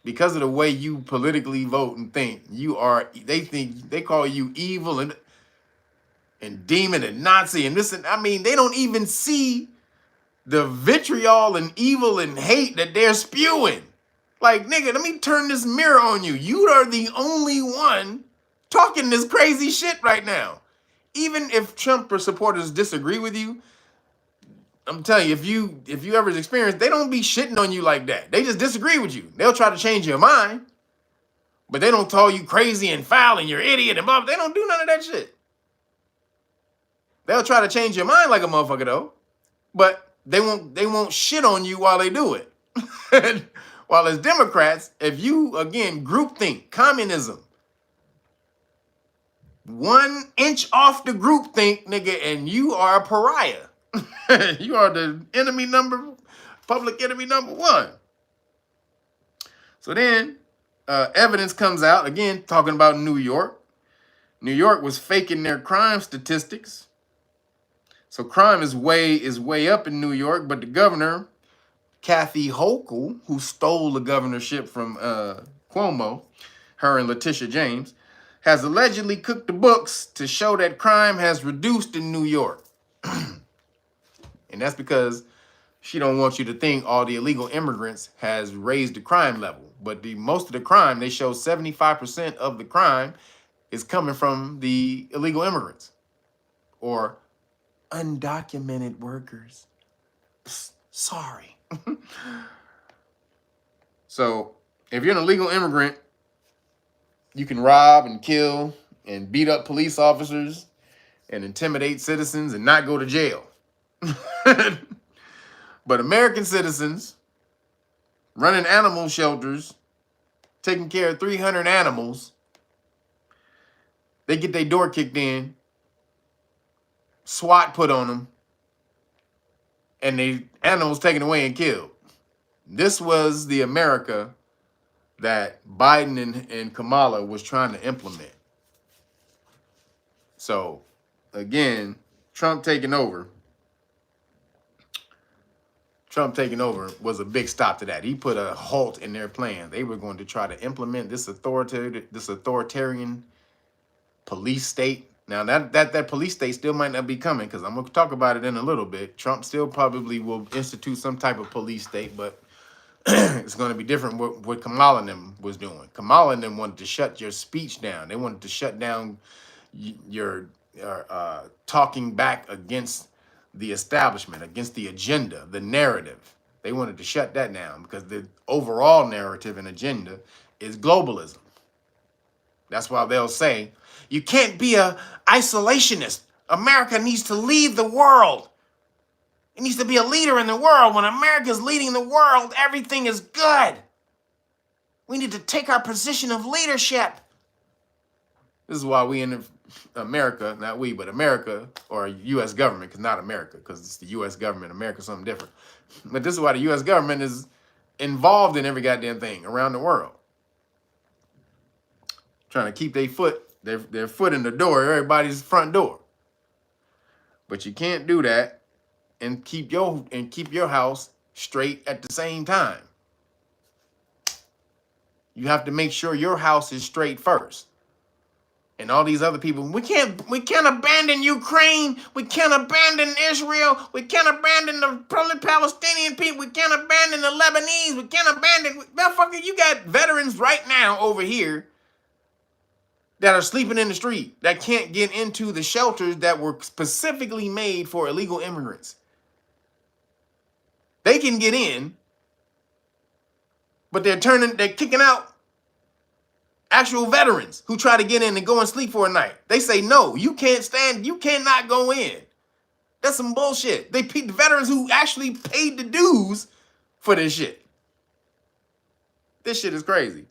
Because of the way you politically vote and think, they call you evil and demon and Nazi and this, and I mean, they don't even see the vitriol and evil and hate that they're spewing. Like, nigga, let me turn this mirror on you. You are the only one talking this crazy shit right now. Even if Trump supporters disagree with you, I'm telling you, if you ever experienced, they don't be shitting on you like that. They just disagree with you. They'll try to change your mind, but they don't call you crazy and foul and you're an idiot and blah. They don't do none of that shit. They'll try to change your mind like a motherfucker though, but they won't shit on you while they do it. While as Democrats, if you again groupthink, communism, 1 inch off the groupthink, nigga, and you are a pariah. You are the public enemy number 1. So then evidence comes out, again, talking about New York. New York was faking their crime statistics. So crime is way up in New York, but the governor, Kathy Hochul, who stole the governorship from Cuomo, her and Letitia James, has allegedly cooked the books to show that crime has reduced in New York. And that's because she don't want you to think all the illegal immigrants has raised the crime level. But most of the crime, they show 75% of the crime is coming from the illegal immigrants or undocumented workers. Sorry. So if you're an illegal immigrant, you can rob and kill and beat up police officers and intimidate citizens and not go to jail. But American citizens running animal shelters, taking care of 300 animals, they get their door kicked in, SWAT put on them, and the animals taken away and killed. This was the America that Biden and Kamala was trying to implement. So, again, Trump taking over was a big stop to that. He put a halt in their plan. They were going to try to implement this authoritarian police state. Now, that police state still might not be coming because I'm going to talk about it in a little bit. Trump still probably will institute some type of police state, but it's going to be different what Kamala and them was doing. Kamala and them wanted to shut your speech down. They wanted to shut down your talking back against the establishment, against the agenda, the narrative. They wanted to shut that down because the overall narrative and agenda is globalism. That's why they'll say, you can't be an isolationist. America needs to lead the world. It needs to be a leader in the world. When America's leading the world, everything is good. We need to take our position of leadership. This is why we in America, not we, but America, or U.S. government, because not America, because it's the U.S. government. America's something different. But this is why the U.S. government is involved in every goddamn thing around the world. Trying to keep their foot in the door, everybody's front door. But you can't do that and keep your house straight at the same time. You have to make sure your house is straight first. And all these other people, we can't abandon Ukraine. We can't abandon Israel. We can't abandon the Palestinian people. We can't abandon the Lebanese. We can't abandon, motherfucker, you got veterans right now over here that are sleeping in the street, that can't get into the shelters that were specifically made for illegal immigrants. They can get in, but they're kicking out actual veterans who try to get in and go and sleep for a night. They say, no, you cannot go in. That's some bullshit. They picked the veterans who actually paid the dues for this shit. This shit is crazy.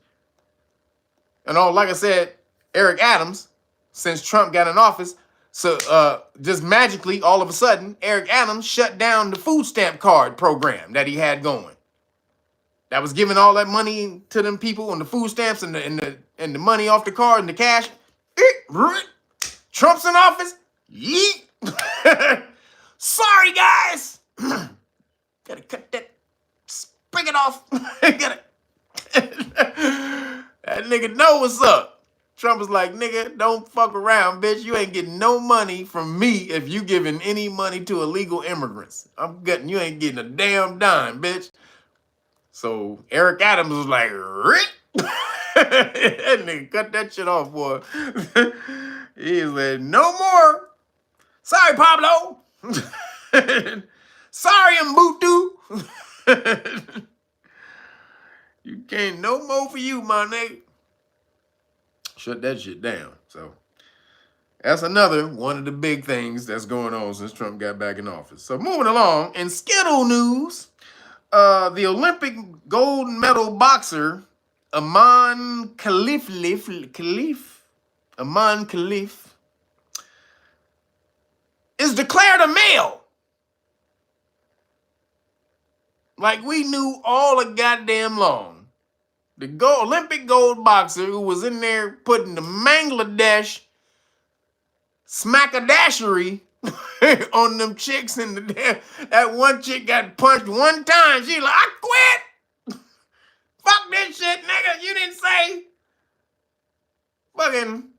And like I said, Eric Adams, since Trump got in office, so just magically, all of a sudden, Eric Adams shut down the food stamp card program that he had going. That was giving all that money to them people on the food stamps and the money off the card and the cash. Trump's in office. Yeet. Sorry, guys. Gotta cut that spigot off. That nigga know what's up. Trump was like, nigga, don't fuck around, bitch. You ain't getting no money from me if you giving any money to illegal immigrants. You ain't getting a damn dime, bitch. So Eric Adams was like, Rick. That nigga cut that shit off, boy. He said, no more. Sorry, Pablo. Sorry, Mbutu. You can't no more for you, my nigga. Shut that shit down. So that's another one of the big things that's going on since Trump got back in office. So moving along, in Skittle news, the Olympic gold medal boxer Aman Khalif is declared a male. Like we knew all the goddamn long. The Olympic gold boxer who was in there putting the Bangladesh smackadashery on them chicks, and that one chick got punched one time. She like, I quit. Fuck this shit, nigga. You didn't say fucking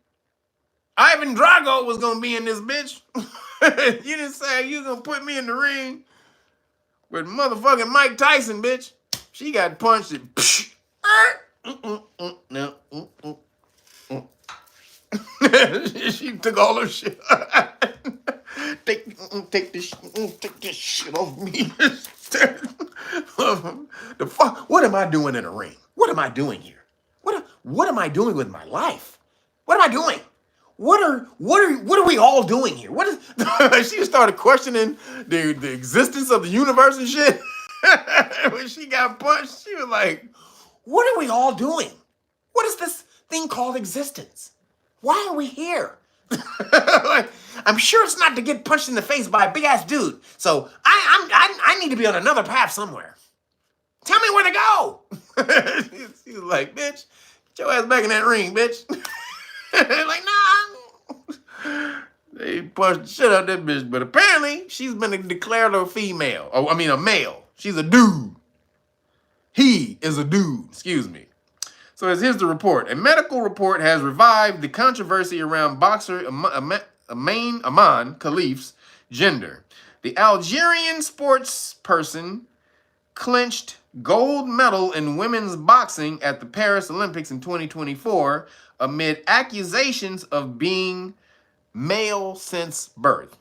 Ivan Drago was gonna be in this bitch. You didn't say you was gonna put me in the ring with motherfucking Mike Tyson, bitch. She got punched and no. She took all her shit. Take this shit off me. The fuck? What am I doing in a ring? What am I doing here? What am I doing with my life? What am I doing? What are we all doing here? What is? She started questioning the existence of the universe and shit. When she got punched, she was like, "What are we all doing? What is this thing called existence? Why are we here?" Like, I'm sure it's not to get punched in the face by a big ass dude. So I need to be on another path somewhere. Tell me where to go. She was like, "Bitch, get your ass back in that ring, bitch." Like, nah. They punched the shit out of that bitch. But apparently, she's been declared a female. Oh, I mean, a male. She's a dude. He is a dude. Excuse me. So here's the report. A medical report has revived the controversy around boxer Aman Khalif's gender. The Algerian sports person clinched gold medal in women's boxing at the Paris Olympics in 2024 amid accusations of being male since birth.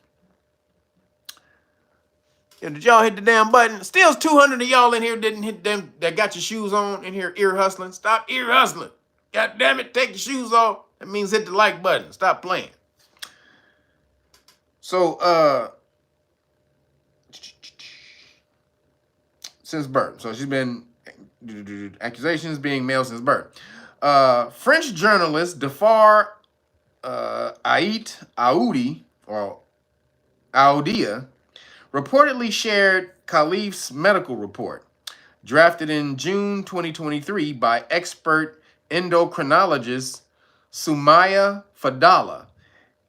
Yeah, did y'all hit the damn button? Still 200 of y'all in here didn't hit them that got your shoes on in here ear hustling. Stop ear hustling. God damn it, take your shoes off. That means hit the like button. Stop playing. So, since birth. So she's been accusations being male since birth. French journalist Defar Ait Aoudi, or Aoudia, reportedly shared Khalif's medical report, drafted in June 2023 by expert endocrinologist Sumaya Fadala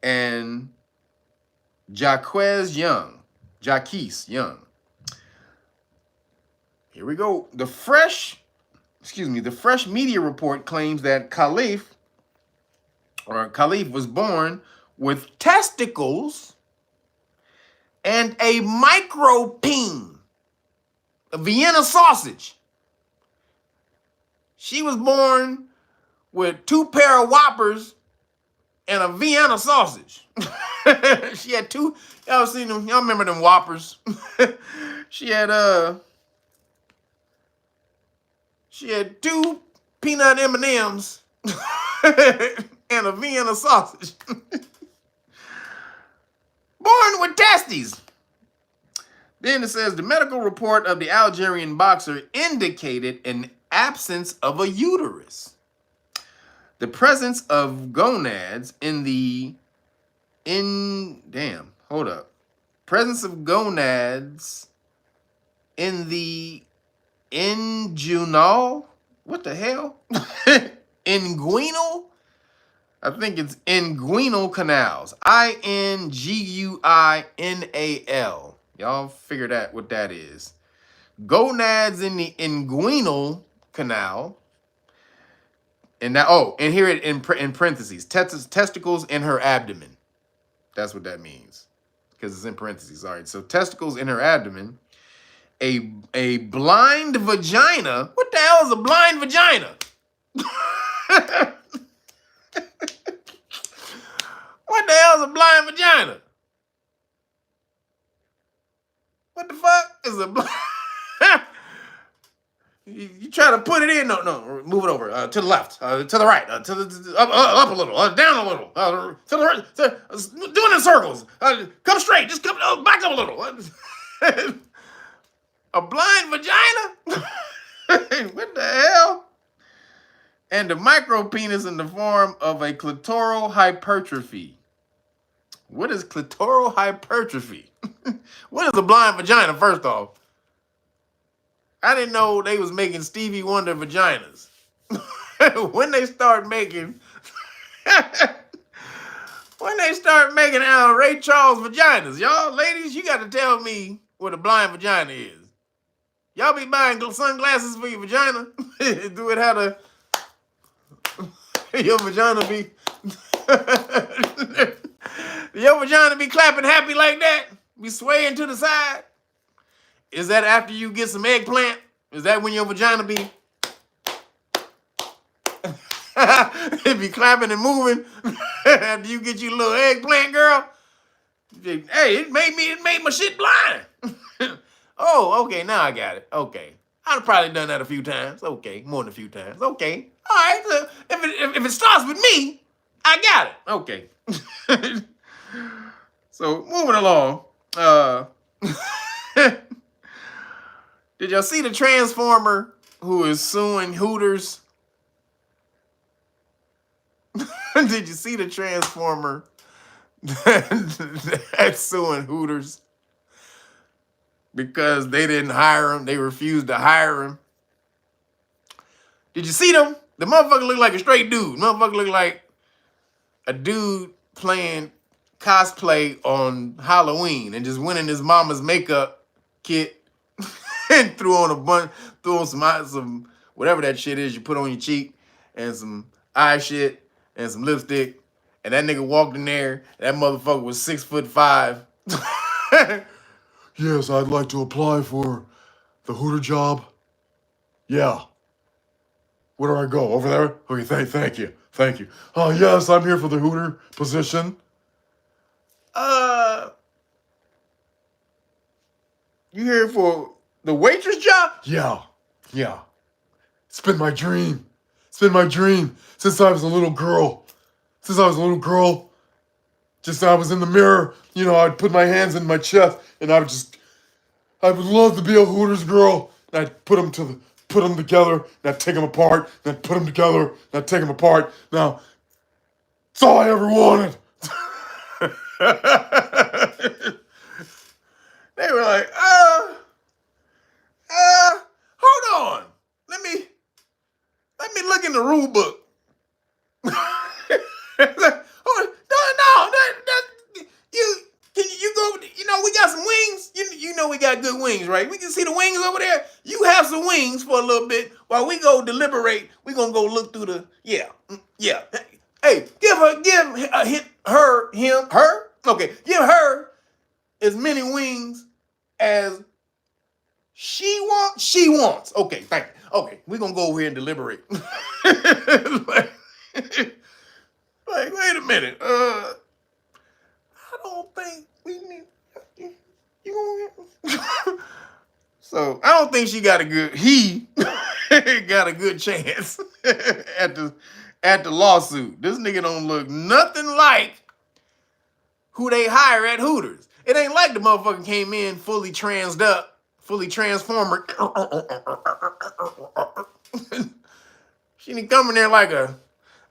and Jacques Young. Here we go. The fresh excuse me, the Fresh Media report claims that Khalif was born with testicles and a micropeen, a Vienna sausage. She was born with 2 pair of whoppers and a Vienna sausage. She had 2. Y'all seen them? Y'all remember them whoppers? She had 2 peanut M&Ms and a Vienna sausage. Born with testes. Then it says the medical report of the Algerian boxer indicated an absence of a uterus, the presence of gonads presence of gonads in the inguinal, what the hell? Inguinal? I think it's inguinal canals. INGUINAL. Y'all figure that what that is. Gonads in the inguinal canal. And that, and here it in parentheses, testicles in her abdomen. That's what that means, because it's in parentheses. All right, so testicles in her abdomen, a blind vagina. What the hell is a blind vagina? What the hell is a blind vagina? What the fuck is a blind? You try to put it in. No, move it over to the left, to the right, up a little, down a little, to the right, doing it in circles. Come straight, just come back up a little. A blind vagina? What the hell? And the micropenis in the form of a clitoral hypertrophy. What is clitoral hypertrophy? What is a blind vagina, first off? I didn't know they was making Stevie Wonder vaginas. When they start making Ray Charles vaginas, y'all ladies, you got to tell me what a blind vagina is. Y'all be buying sunglasses for your vagina? Do it how to your vagina be your vagina be clapping happy like that? Be swaying to the side? Is that after you get some eggplant? Is that when your vagina be it be clapping and moving after you get your little eggplant, girl? Hey, it made my shit blind. Oh, okay, now I got it. Okay. I've probably done that a few times. Okay, more than a few times. Okay. All right, so if it starts with me, I got it. Okay. So, moving along. Did y'all see the Transformer who is suing Hooters? Did you see the Transformer that's suing Hooters? Because they didn't hire him. They refused to hire him. Did you see them? The motherfucker looked like a straight dude. Motherfucker looked like a dude playing cosplay on Halloween and just went in his mama's makeup kit and threw on some whatever that shit is you put on your cheek and some eye shit and some lipstick. And that nigga walked in there. That motherfucker was 6'5". Yes, I'd like to apply for the Hooter job. Yeah. Where do I go? Over there? Okay, thank you. Thank you. Oh, yes, I'm here for the Hooter position. You here for the waitress job? Yeah. It's been my dream. Since I was a little girl. Just I was in the mirror, I'd put my hands in my chest and I would love to be a Hooters girl. And I'd put them together, and I'd take them apart, and I'd put them together, and I'd take them apart. Now, it's all I ever wanted. They were like, hold on. Let me look in the rule book. You go, we got some wings. know we got good wings, right? We can see the wings over there. You have some wings for a little bit while we go deliberate. We gonna go look through the, yeah. Hey, give her. Okay, give her as many wings as she wants. Okay, thank you. Okay, we gonna go over here and deliberate. like, wait a minute. I don't think we need you gonna So I don't think he got a good chance at the lawsuit. This nigga don't look nothing like who they hire at Hooters. It ain't like the motherfucker came in fully transed up, fully transformer. She didn't come in there like a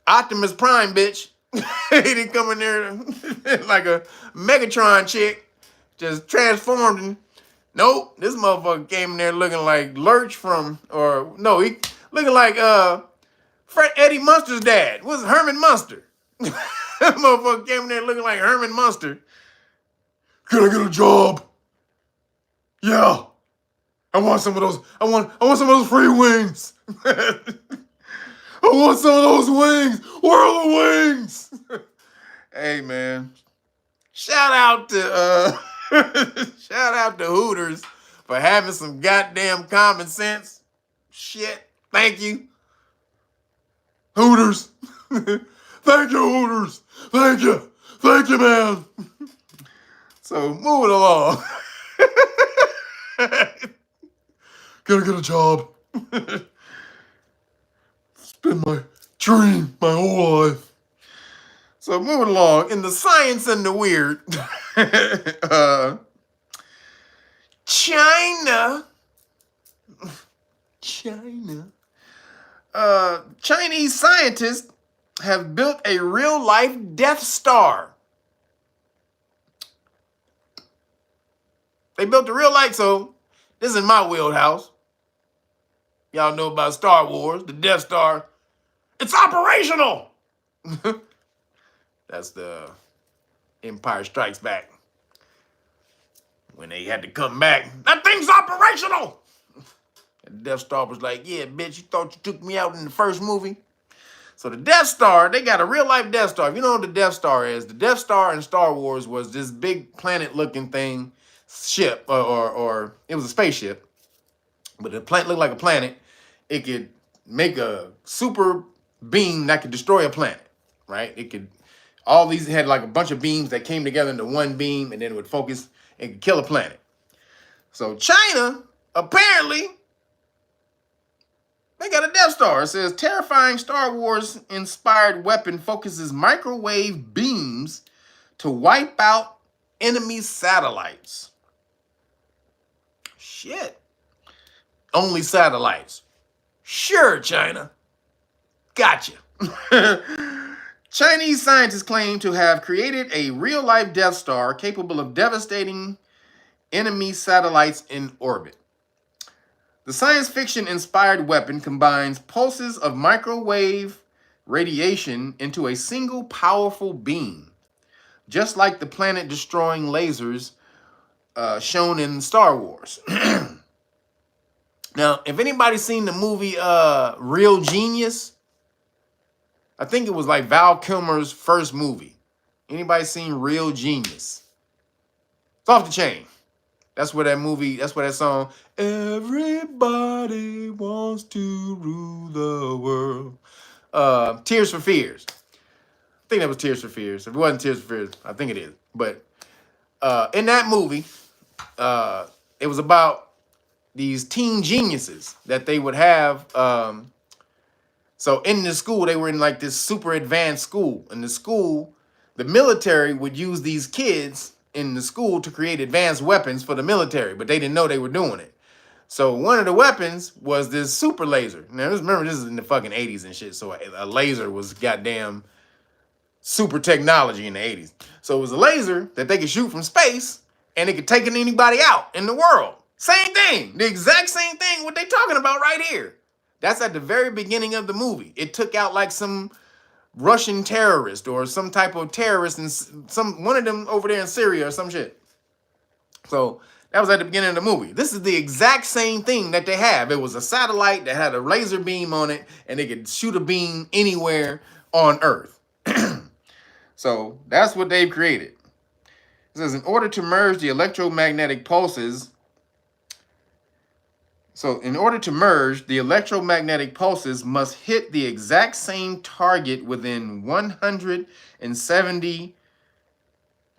Optimus Prime bitch. He didn't come in there like a Megatron chick, just transformed. And nope, this motherfucker came in there looking like Lurch he looking like Eddie Munster's dad. Was Herman Munster? That motherfucker came in there looking like Herman Munster. Can I get a job? Yeah. I want some of those. I want some of those free wings. I want some of those wings. Where are the wings? Hey man, shout out to Hooters for having some goddamn common sense. Shit, thank you, Hooters. Thank you, Hooters. Thank you, man. So moving along. Gotta get a job. It's been my dream my whole life. So moving along in the science and the weird. Chinese scientists have built a real-life Death Star. They built a real life, so this is in my wheelhouse. Y'all know about Star Wars, the Death Star. It's operational! That's the Empire Strikes Back. When they had to come back, that thing's operational! And the Death Star was like, yeah, bitch, you thought you took me out in the first movie? So the Death Star, they got a real-life Death Star. If you know what the Death Star is, the Death Star in Star Wars was this big planet-looking thing, ship, or it was a spaceship, but the planet looked like a planet. It could make a super beam that could destroy a planet, right? It had like a bunch of beams that came together into one beam, and then it would focus and could kill a planet. So China, apparently, they got a Death Star. It says, terrifying Star Wars-inspired weapon focuses microwave beams to wipe out enemy satellites. Shit. Only satellites. Sure, China. Gotcha. Chinese scientists claim to have created a real-life Death Star capable of devastating enemy satellites in orbit. The science fiction-inspired weapon combines pulses of microwave radiation into a single powerful beam, just like the planet-destroying lasers shown in Star Wars. Now, if anybody's seen the movie Real Genius, I think it was like Val Kilmer's first movie. Anybody seen Real Genius? It's off the chain. That's where that song, everybody wants to rule the world. Tears for Fears. I think that was Tears for Fears. If it wasn't Tears for Fears, I think it is. But in that movie, it was about these teen geniuses that they would have. So in the school, they were in like this super advanced school. In the school, the military would use these kids in the school to create advanced weapons for the military, but they didn't know they were doing it. So one of the weapons was this super laser. Now, remember, this is in the fucking 80s and shit, so a laser was goddamn super technology in the 80s. So it was a laser that they could shoot from space, and it could take anybody out in the world. Same thing. The exact same thing what they talking about right here. That's at the very beginning of the movie. It took out like some Russian terrorist or some type of terrorist and one of them over there in Syria or some shit. So That was at the beginning of the movie. This is the exact same thing that they have. It was a satellite that had a laser beam on it, and they could shoot a beam anywhere on Earth. So that's what they've created. It says, in order to merge the electromagnetic pulses, must hit the exact same target within 170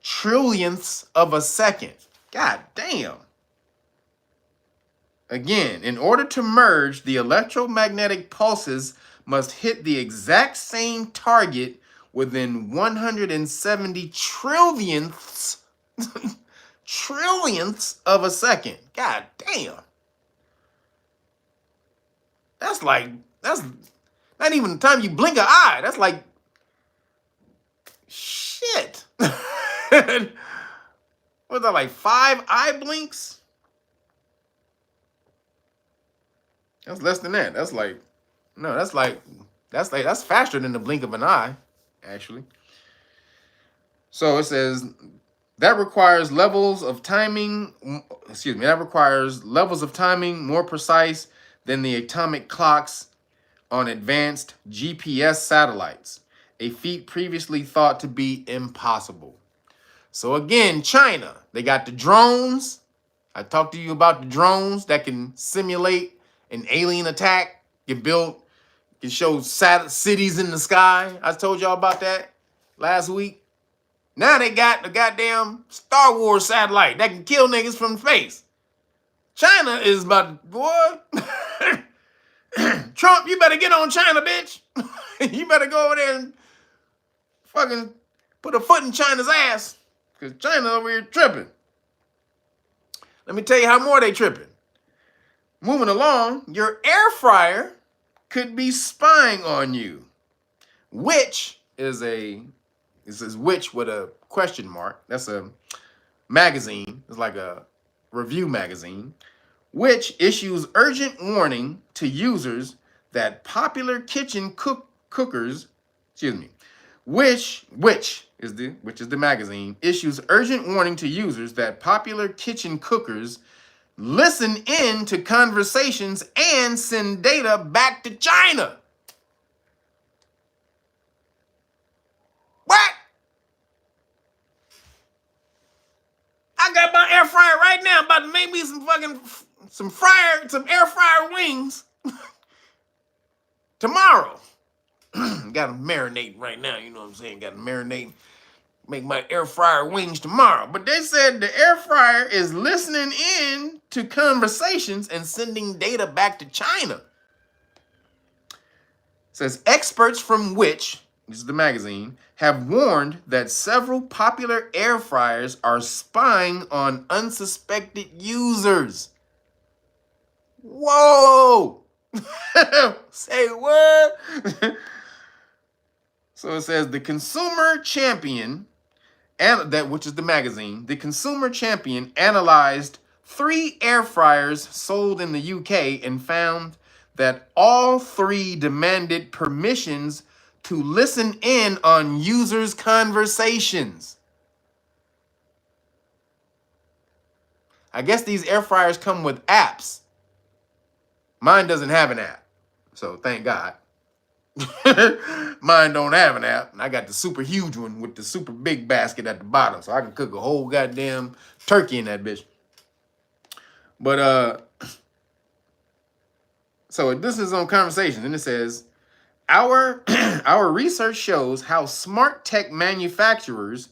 trillionths of a second. God damn. Again, in order to merge, the electromagnetic pulses must hit the exact same target within 170 trillionths trillionths of a second. God damn. That's not even the time you blink an eye. That's like shit. What's that, like 5 eye blinks? That's less than that. That's faster than the blink of an eye, actually. So it says that requires levels of timing more precise than the atomic clocks on advanced GPS satellites, a feat previously thought to be impossible. So again, China, they got the drones. I talked to you about the drones that can simulate an alien attack, can show cities in the sky. I told y'all about that last week. Now they got the goddamn Star Wars satellite that can kill niggas from space. China is about to, boy. Trump, you better get on China, bitch. You better go over there and fucking put a foot in China's ass. Because China over here tripping. Let me tell you how more they tripping. Moving along, your air fryer could be spying on you. Which is it says which with a question mark. That's a magazine. It's like a review magazine. Which issues urgent warning to users that popular kitchen cookers, which is the magazine, issues urgent warning to users that popular kitchen cookers listen in to conversations and send data back to China. What? I got my air fryer right now. I'm about to make me some air fryer wings tomorrow. Got to marinate right now, you know what I'm saying? Got to marinate, make my air fryer wings tomorrow. But they said the air fryer is listening in to conversations and sending data back to China. It says experts from which, this is the magazine, have warned that several popular air fryers are spying on unsuspected users. Whoa! Say what? So it says the Consumer Champion, which is the magazine, the Consumer Champion analyzed 3 air fryers sold in the UK and found that all 3 demanded permissions to listen in on users' conversations. I guess these air fryers come with apps. Mine doesn't have an app, so thank God. Mine don't have an app, and I got the super huge one with the super big basket at the bottom, so I can cook a whole goddamn turkey in that bitch. But so this is on conversation, and it says our research shows how smart tech manufacturers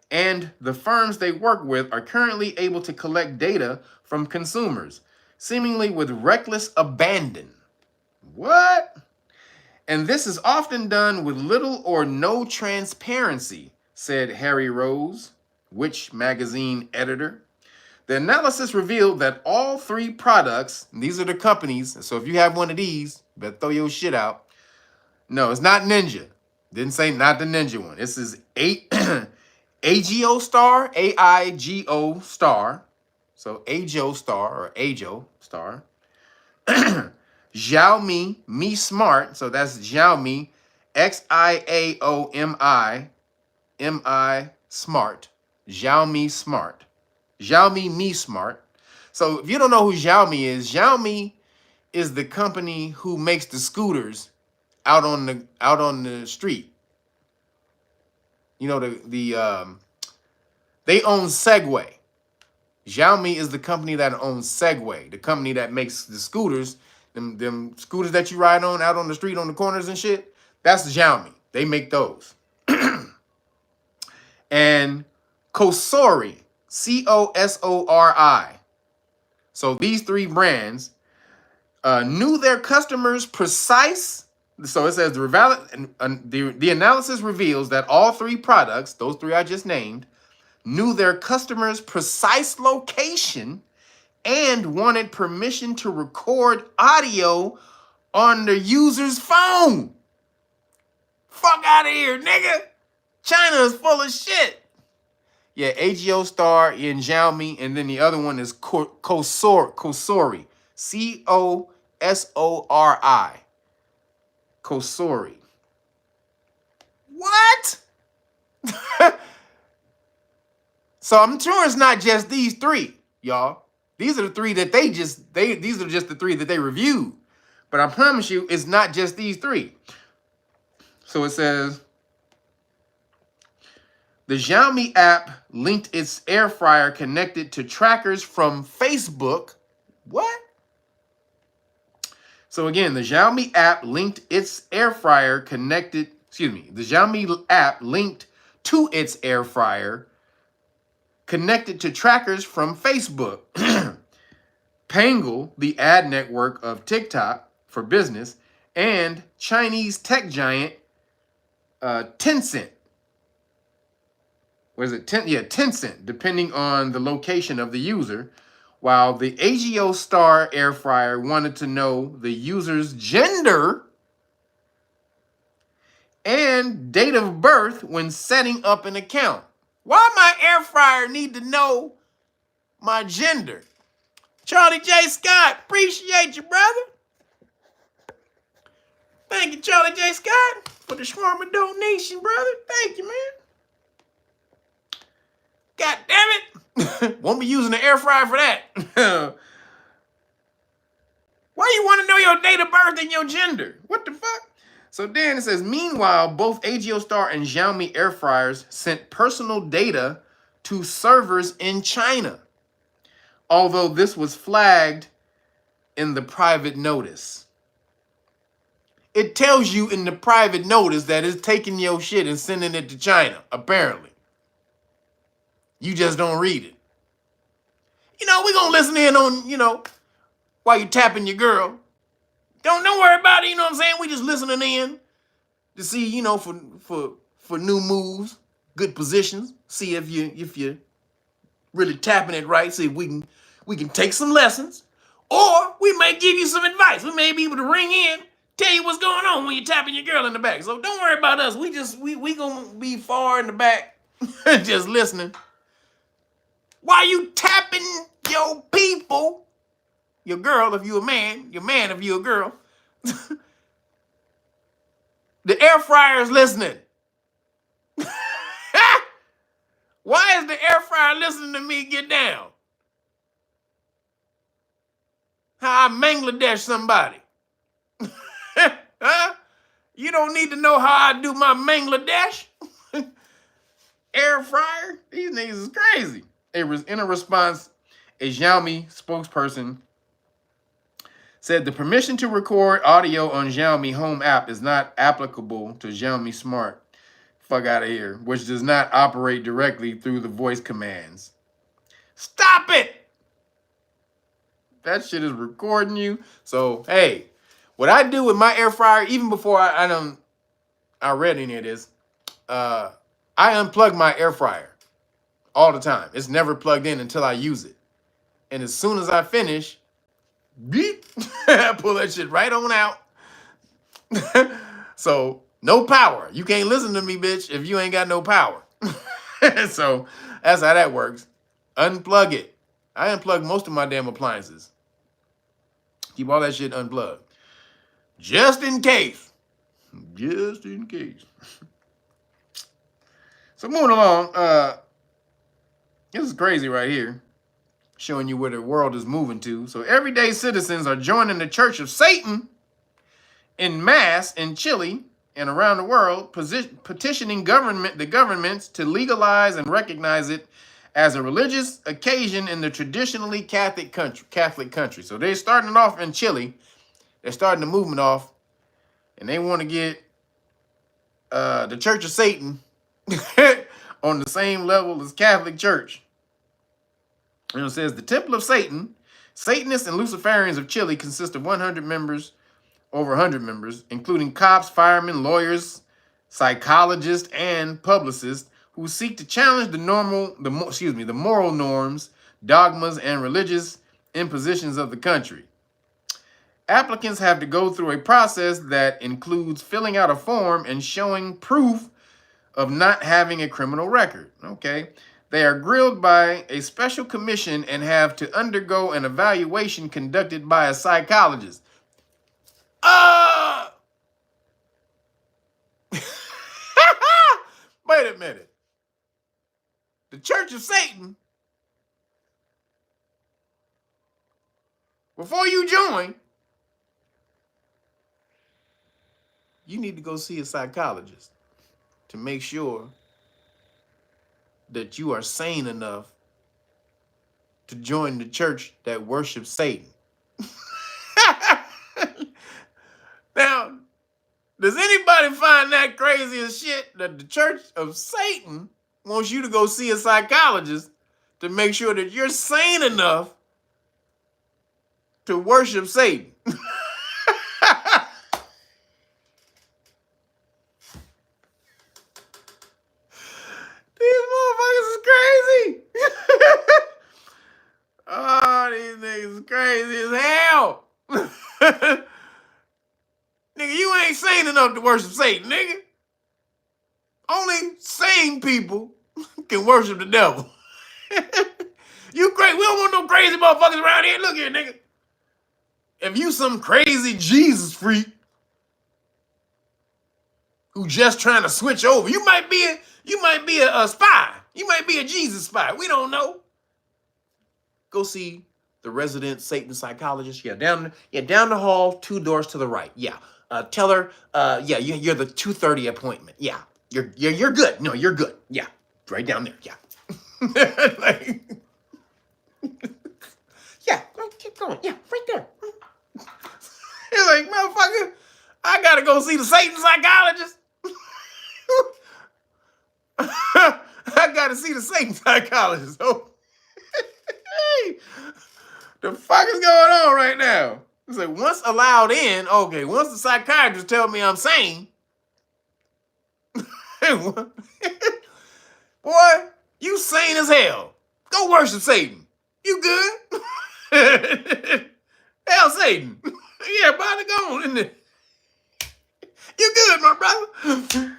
and the firms they work with are currently able to collect data from consumers, seemingly with reckless abandon. What? And this is often done with little or no transparency, said Harry Rose, Which magazine editor. The analysis revealed that all 3 products, and these are the companies, so if you have one of these, you better throw your shit out. No, it's not Ninja. Didn't say not the Ninja one. This is AIGO Star, AIGO Star. So AIGO Star or AIGO Star. Xiaomi Mi Smart. So that's Xiaomi, XIAOMI, MI Smart. Xiaomi Smart. Xiaomi Mi Smart. So if you don't know who Xiaomi is the company who makes the scooters out on the street. You know, they own Segway. Xiaomi is the company that owns Segway, the company that makes the scooters, them scooters that you ride on out on the street on the corners and shit. That's Xiaomi. They make those. And Kosori, Cosori. So these three brands knew their customers' precise. So it says the analysis reveals that all three products, those three I just named, knew their customers' precise location and wanted permission to record audio on the user's phone. Fuck out of here, nigga. China is full of shit. Yeah, AGO Star in Xiaomi, and then the other one is Kosori. Cosori. Kosori. What? So I'm sure it's not just these three, y'all. These are the three that these are just the three that they reviewed. But I promise you, it's not just these three. So it says, the Xiaomi app linked its air fryer connected to trackers from Facebook. What? So again, the Xiaomi app linked its air fryer connected, the Xiaomi app linked to its air fryer connected to trackers from Facebook. Pangle, the ad network of TikTok for business, and Chinese tech giant Tencent. Was it Tencent, depending on the location of the user, while the AGO Star air fryer wanted to know the user's gender and date of birth when setting up an account. Why my air fryer need to know my gender? Charlie J. Scott, appreciate you, brother. Thank you, Charlie J. Scott, for the shawarma donation, brother. Thank you, man. God damn it. Won't be using the air fryer for that. Why you want to know your date of birth and your gender? What the fuck? So then it says, meanwhile, both AGO Star and Xiaomi air fryers sent personal data to servers in China, although this was flagged in the private notice. It tells you in the private notice that it's taking your shit and sending it to China, apparently. You just don't read it. You know, we're going to listen in on, while you're tapping your girl. Don't worry about it, you know what I'm saying? We just listening in to see, for new moves, good positions. See if you really tapping it right. See if we can take some lessons. Or we may give you some advice. We may be able to ring in, tell you what's going on when you're tapping your girl in the back. So don't worry about us. We gonna be far in the back just listening. While you tapping your people, your girl if you a man, your man if you a girl, the air fryer is listening. Why is the air fryer listening to me get down? How I Bangladesh somebody. Huh? You don't need to know how I do my Bangladesh. Air fryer? These niggas is crazy. In a response, a Xiaomi spokesperson said the permission to record audio on Xiaomi Home app is not applicable to Xiaomi Smart. Fuck out of here. Which does not operate directly through the voice commands. Stop it! That shit is recording you. So, hey, what I do with my air fryer, even before I read any of this, I unplug my air fryer all the time. It's never plugged in until I use it. And as soon as I finish, beep, I pull that shit right on out. So, no power. You can't listen to me, bitch, if you ain't got no power. So, that's how that works. Unplug it. I unplug most of my damn appliances. Keep all that shit unplugged. Just in case. Just in case. So moving along, this is crazy right here. showing you where the world is moving to. So everyday citizens are joining the Church of Satan in mass in Chile and around the world, petitioning the governments to legalize and recognize it as a religious occasion in the traditionally Catholic country. So they're starting off in Chile. They're starting the movement off, and they want to get the Church of Satan on the same level as Catholic Church. And it says the Temple of Satan, Satanists and Luciferians of Chile consist of 100 members, over 100 members, including cops, firemen, lawyers, psychologists, and publicists who seek to challenge the moral norms, dogmas, and religious impositions of the country. Applicants have to go through a process that includes filling out a form and showing proof of not having a criminal record. Okay. They are grilled by a special commission and have to undergo an evaluation conducted by a psychologist. Wait a minute. The Church of Satan, before you join, you need to go see a psychologist to make sure that you are sane enough to join the church that worships Satan. Now, does anybody find that crazy as shit that the Church of Satan wants you to go see a psychologist to make sure that you're sane enough to worship Satan? These motherfuckers is crazy. Oh, these niggas is crazy as hell. Nigga, you ain't sane enough to worship Satan, nigga. Only sane people can worship the devil. You crazy. We don't want no crazy motherfuckers around here. Look here, nigga. If you some crazy Jesus freak who just trying to switch over, you might be a spy. You might be a Jesus spy. We don't know. Go see the resident Satan psychologist. Yeah, down the hall, 2 doors to the right. Yeah. Tell her, you're the 2:30 appointment. Yeah. You're good. No, you're good. Yeah. Right down there. Yeah. Yeah, keep going. Yeah, right there. You're like, motherfucker, I gotta go see the Satan psychologist. I gotta see the Satan psychologist. Oh. Hey, the fuck is going on right now? It's like, once allowed in, okay, once the psychiatrist tell me I'm sane, boy, you sane as hell. Go worship Satan. You good? Hell, Satan. Yeah, brother, go on in there. You good, my brother?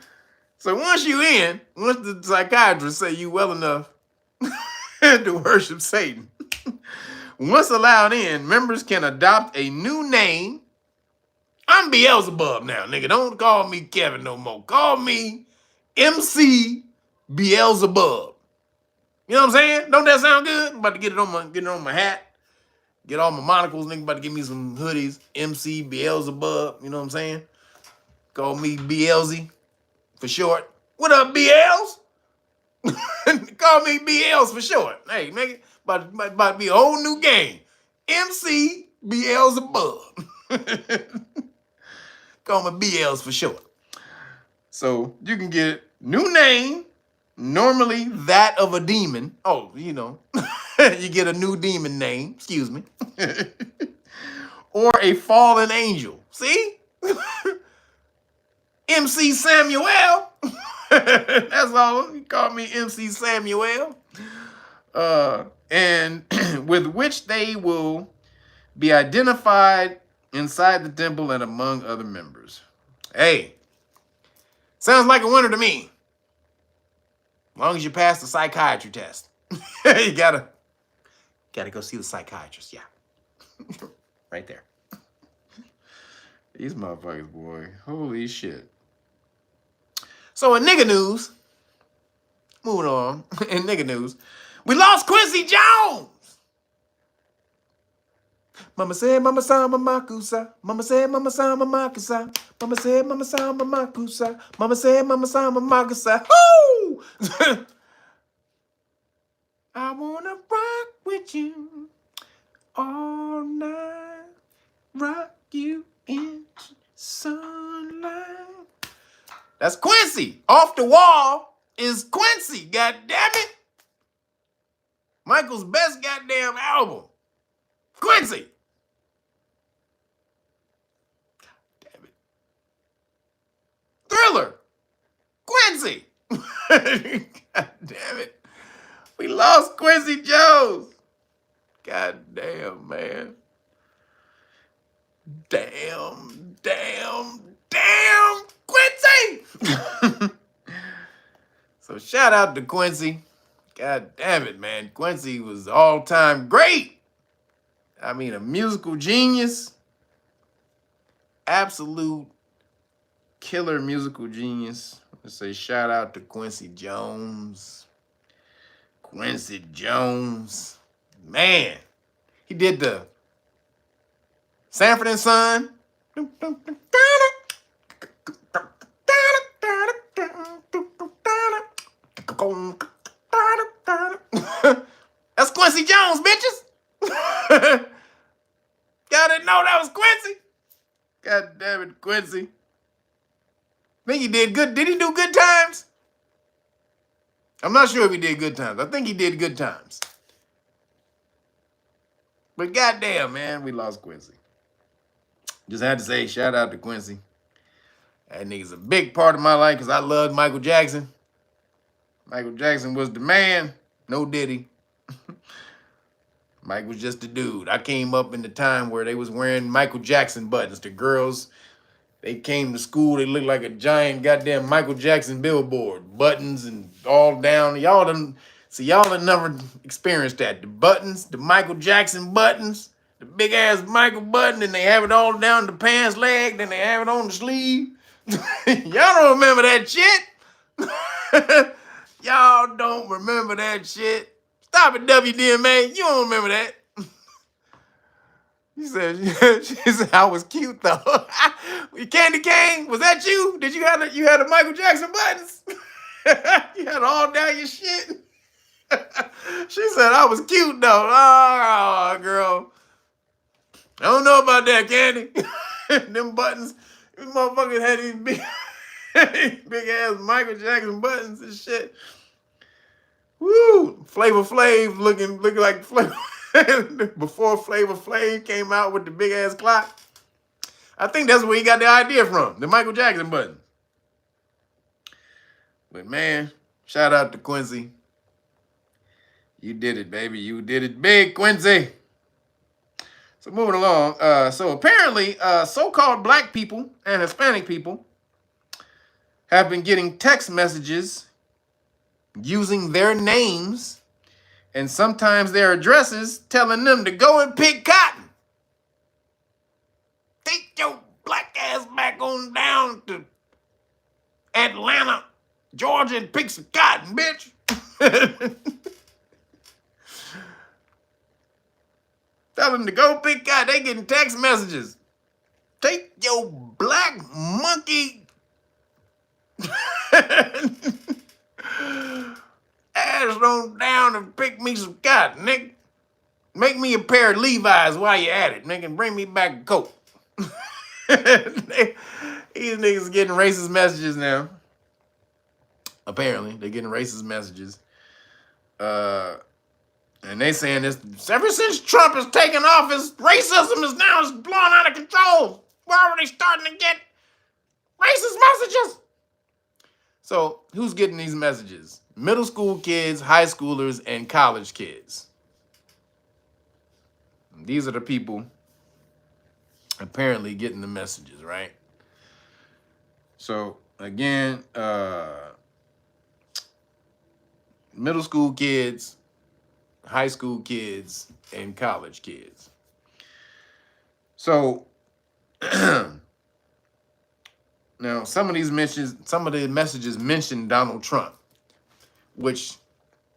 So once the psychiatrist say you well enough to worship Satan, once allowed in, members can adopt a new name. I'm Beelzebub now, nigga. Don't call me Kevin no more. Call me MC Beelzebub. You know what I'm saying? Don't that sound good? I'm about to get it on my hat. Get all my monocles, nigga. About to give me some hoodies. MC Beelzebub. You know what I'm saying? Call me Beelzy for short. What up, BLs? Call me BLs for short. Hey, nigga. About to be a whole new game. MC Beelzebub. Call me BLs for short. So you can get new name, normally that of a demon. Oh, you know, you get a new demon name, excuse me. Or a fallen angel. See? MC Samuel. That's all. You call me MC Samuel. And with which they will be identified inside the temple and among other members. Hey, sounds like a winner to me. As long as you pass the psychiatry test. You gotta go see the psychiatrist. Yeah. Right there. These motherfuckers, boy. Holy shit. So in nigga news, moving on, in nigga news, we lost Quincy Jones. Mama said, Mama saw Mama Kusa. Mama said, Mama saw Mama Kusa. Mama said, Mama saw Mama Kusa. Mama said, Mama saw Mama Kusa. Woo! I wanna rock with you all night. Rock you in sunlight. That's Quincy. Off the Wall is Quincy. God damn it. Michael's best goddamn album. Quincy. Damn it. Thriller. Quincy. God damn it. We lost Quincy Jones. God damn, man. Damn, Quincy! So shout out to Quincy. God damn it, man. Quincy was all-time great. I mean, a musical genius. Absolute killer musical genius. Let's say shout out to Quincy Jones. Quincy Jones. Man, he did the Sanford and Son. That's Quincy Jones, bitches. Y'all didn't know that was Quincy? God damn it, Quincy. I think he did good. Did he do Good Times? I'm not sure if he did Good Times. I think he did Good Times. But goddamn, man, we lost Quincy. Just had to say, shout out to Quincy. That nigga's a big part of my life because I loved Michael Jackson. Michael Jackson was the man. No Diddy. Mike was just a dude. I came up in the time where they was wearing Michael Jackson buttons. The girls, they came to school, they looked like a giant goddamn Michael Jackson billboard. Buttons and all down. Y'all done never experienced that. The buttons, the Michael Jackson buttons, the big ass Michael button, and they have it all down the pants leg, then they have it on the sleeve. Y'all don't remember that shit? Y'all don't remember that shit? Stop it, WDMA. You don't remember that. She said, I was cute though. Candy Cane, was that you? Did you had a Michael Jackson buttons? You had all down your shit. She said, I was cute though. Oh, girl. I don't know about that, Candy. Them buttons, these motherfuckers had these big ass Michael Jackson buttons and shit. Woo! Flavor Flav looking like Flavor. Before Flavor Flav came out with the big ass clock. I think that's where he got the idea from, the Michael Jackson button. But man, shout out to Quincy. You did it, baby. You did it big, Quincy. So moving along. So apparently, so-called black people and Hispanic people have been getting text messages using their names and sometimes their addresses telling them to go and pick cotton. Take your black ass back on down to Atlanta, Georgia, and pick some cotton, bitch. Tell them to go pick cotton. They getting text messages. Take your black monkey ass on down and pick me some cotton, nigga. Make me a pair of Levi's while you at it, nigga, and bring me back a coat. These niggas getting racist messages now. Apparently, they're getting racist messages. And they saying this, ever since Trump has taken office, racism is now blowing out of control. We're already starting to get racist messages. So, who's getting these messages? Middle school kids, high schoolers, and college kids. These are the people apparently getting the messages, right? So, again, middle school kids, high school kids, and college kids. So, now some of the messages mention Donald Trump, which,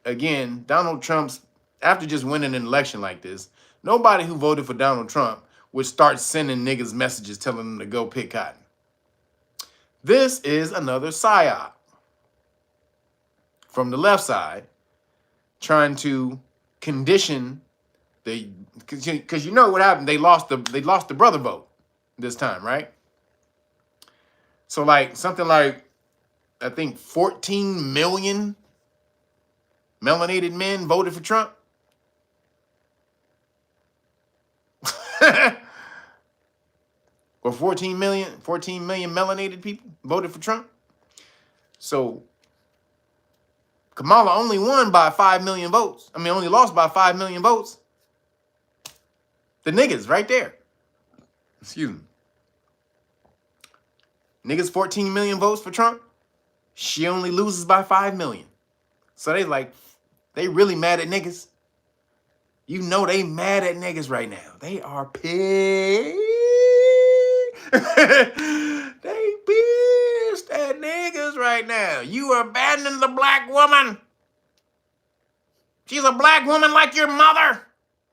again, Donald Trump's after just winning an election like this, nobody who voted for Donald Trump would start sending niggas messages telling them to go pick cotton. This is another psyop from the left side trying to condition the, because you know what happened, they lost the brother vote this time, right? So like something like, I think 14 million melanated men voted for Trump. Or 14 million melanated people voted for Trump. So Kamala only won by 5 million votes. I mean, only lost by 5 million votes. The niggas right there. Excuse me. Niggas 14 million votes for Trump. She only loses by 5 million. So they really mad at niggas. You know they mad at niggas right now. They are pissed. They pissed at niggas right now. You abandoned the black woman. She's a black woman like your mother,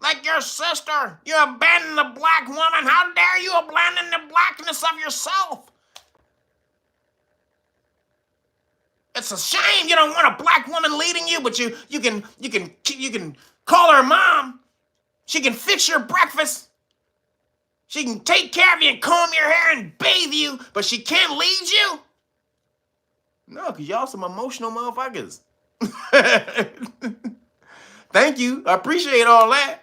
like your sister. You abandoned the black woman. How dare you abandon the blackness of yourself? It's a shame you don't want a black woman leading you, but you can call her mom. She can fix your breakfast. She can take care of you and comb your hair and bathe you, but she can't lead you? No, because y'all some emotional motherfuckers. Thank you. I appreciate all that.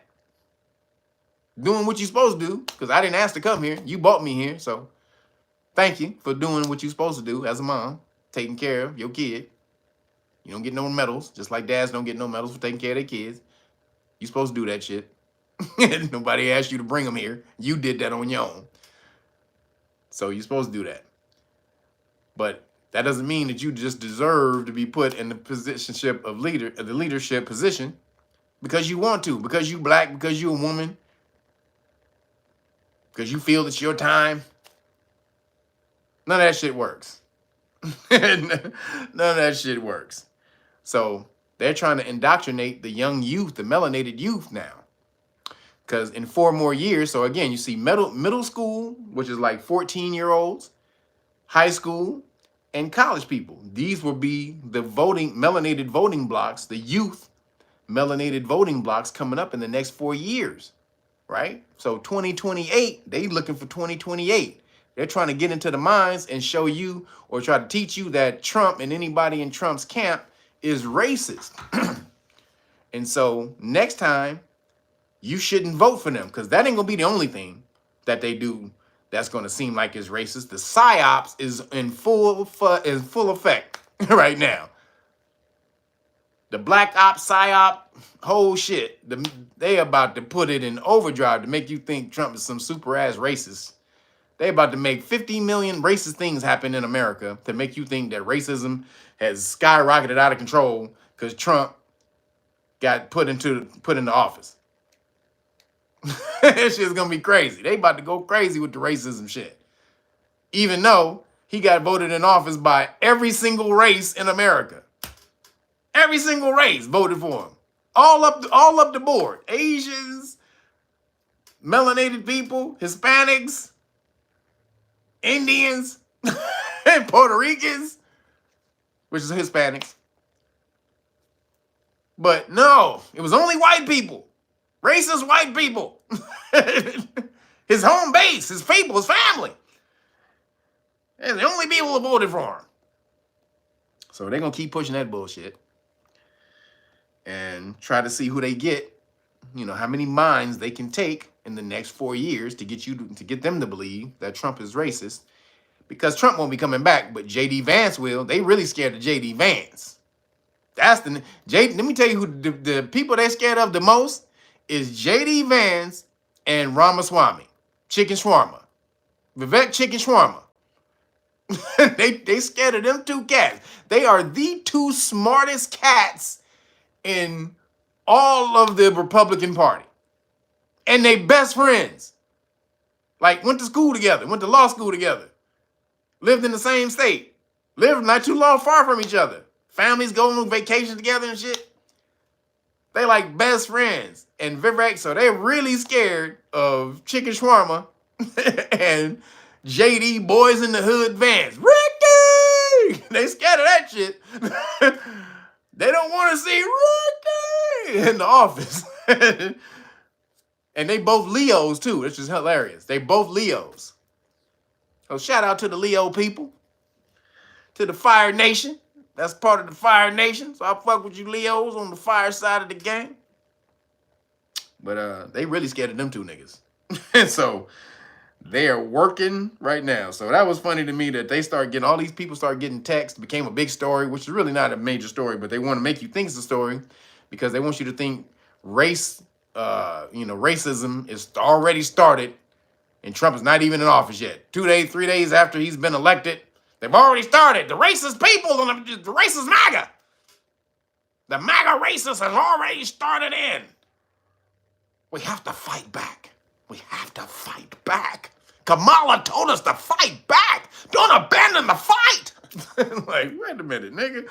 Doing what you're supposed to do, because I didn't ask to come here. You brought me here, so thank you for doing what you're supposed to do as a mom, taking care of your kid. You don't get no medals, just like dads don't get no medals for taking care of their kids. You're supposed to do that shit. Nobody asked you to bring them here. You did that on your own. So you're supposed to do that. But that doesn't mean that you just deserve to be put in the positionship of the leadership position because you want to, because you black, because you a woman, because you feel it's your time. None of that shit works. None of that shit works. So they're trying to indoctrinate the young youth, the melanated youth now. Because in 4 more years, so again, you see middle school, which is like 14-year-olds, high school, and college people. These will be the melanated voting blocks, the youth melanated voting blocks coming up in the next 4 years, right? So 2028, they looking for 2028. They're trying to get into the minds and show you or try to teach you that Trump and anybody in Trump's camp is racist. And so next time, you shouldn't vote for them because that ain't going to be the only thing that they do that's going to seem like it's racist. The psyops is in full effect right now. The black op, psyop, whole shit. They about to put it in overdrive to make you think Trump is some super ass racist. They about to make 50 million racist things happen in America to make you think that racism has skyrocketed out of control because Trump got put into office. That shit's gonna be crazy. They about to go crazy with the racism shit. Even though he got voted in office by every single race in America. Every single race voted for him. All up the board. Asians, melanated people, Hispanics, Indians, and Puerto Ricans, which is Hispanics. But no, it was only white people. Racist white people. His home base, his people, his family. They're the only people who voted for him. So they're going to keep pushing that bullshit and try to see who they get, you know, how many minds they can take in the next 4 years to get them to believe that Trump is racist. Because Trump won't be coming back, but J.D. Vance will. They really scared of J.D. Vance. Let me tell you who the people they're scared of the most is J.D. Vance and Ramaswamy. Chicken shawarma. Vivek Chicken shawarma. they scared of them two cats. They are the two smartest cats in all of the Republican Party. And they best friends. Like, went to school together, went to law school together. Lived in the same state. Lived not too far from each other. Families go on vacation together and shit. They like best friends. And Vivek, so they're really scared of Chicken Shawarma and JD Boys in the Hood Vans. Ricky! They scared of that shit. They don't want to see Ricky in the office. And they both Leos too, which is hilarious. They both Leos. So shout out to the Leo people, to the Fire Nation. That's part of the Fire Nation. So I fuck with you Leos on the fire side of the game. But they really scared of them two niggas. And so they are working right now. So that was funny to me that they start getting, all these people start getting text, became a big story, which is really not a major story, but they want to make you think it's a story because they want you to think race, racism is already started and Trump is not even in office yet. 2 days, 3 days after he's been elected, they've already started. The racist people and the racist MAGA. The MAGA racists has already started in. We have to fight back. We have to fight back. Kamala told us to fight back. Don't abandon the fight. Like, wait a minute, nigga.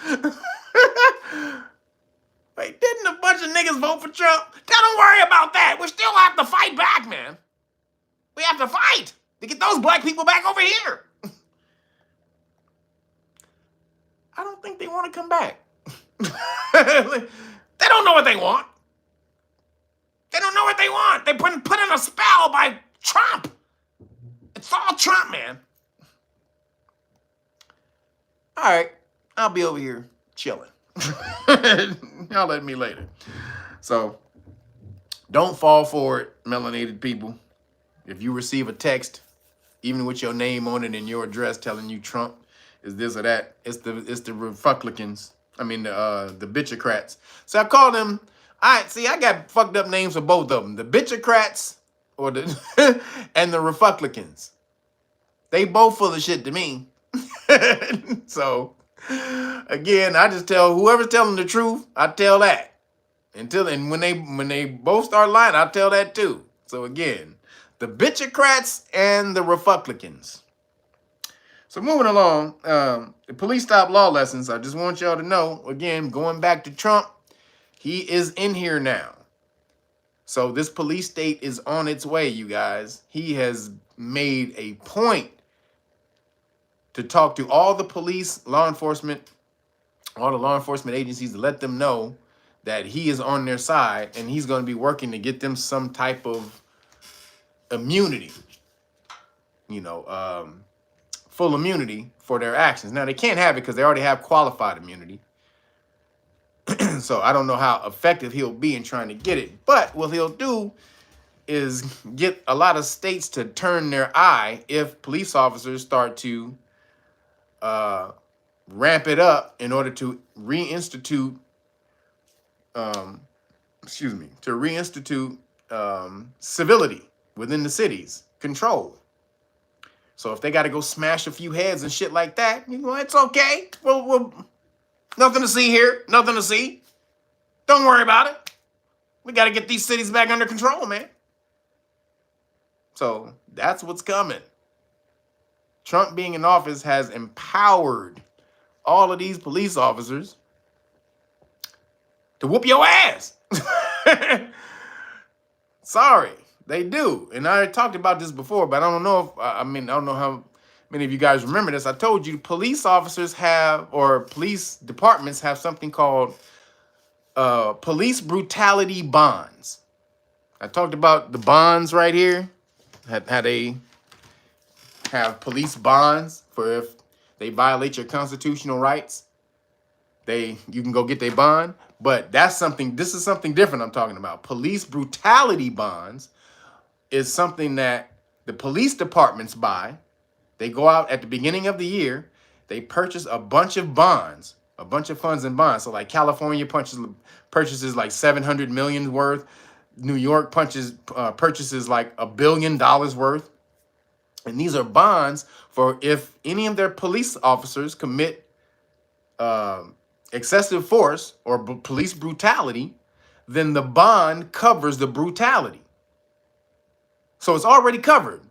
Wait, didn't a bunch of niggas vote for Trump? Don't worry about that. We still have to fight back, man. We have to fight to get those black people back over here. I don't think they want to come back. They don't know what they want. They don't know what they want. They've been put in a spell by Trump. It's all Trump, man. All right, I'll be over here chilling. Y'all at me later. So don't fall for it, melanated people. If you receive a text, even with your name on it and your address telling you Trump is this or that, it's the Republicans. I mean the bitchocrats. So I call them. I got fucked up names for both of them. The bitchocrats or the and the Republicans. They both full of shit to me. So again, I just tell whoever's telling the truth, I tell that. And when they both start lying, I tell that too. So again, the bitchocrats and the Republicans. So moving along, the police stop law lessons. I just want y'all to know, again, going back to Trump, he is in here now. So this police state is on its way, you guys. He has made a point to talk to all the police, law enforcement, all the law enforcement agencies to let them know that he is on their side and he's going to be working to get them some type of immunity, full immunity for their actions. Now, they can't have it because they already have qualified immunity. So I don't know how effective he'll be in trying to get it. But what he'll do is get a lot of states to turn their eye if police officers start to ramp it up in order to reinstitute, civility within the cities, control. So if they got to go smash a few heads and shit like that, it's okay. We'll nothing to see here. Nothing to see. Don't worry about it. We got to get these cities back under control, man. So that's what's coming. Trump being in office has empowered all of these police officers to whoop your ass. Sorry, they do. And I talked about this before, but I don't know if, I don't know how many of you guys remember this. I told you police officers have, or police departments have something called police brutality bonds. I talked about the bonds right here, how they have police bonds for if they violate your constitutional rights, you can go get their bond. But this is something different I'm talking about. Police brutality bonds is something that the police departments buy. They go out at the beginning of the year, they purchase a bunch of bonds, a bunch of funds and bonds. So like California purchases like $700 million worth. New York purchases like $1 billion worth. And these are bonds for if any of their police officers commit excessive force or police brutality, then the bond covers the brutality. So it's already covered.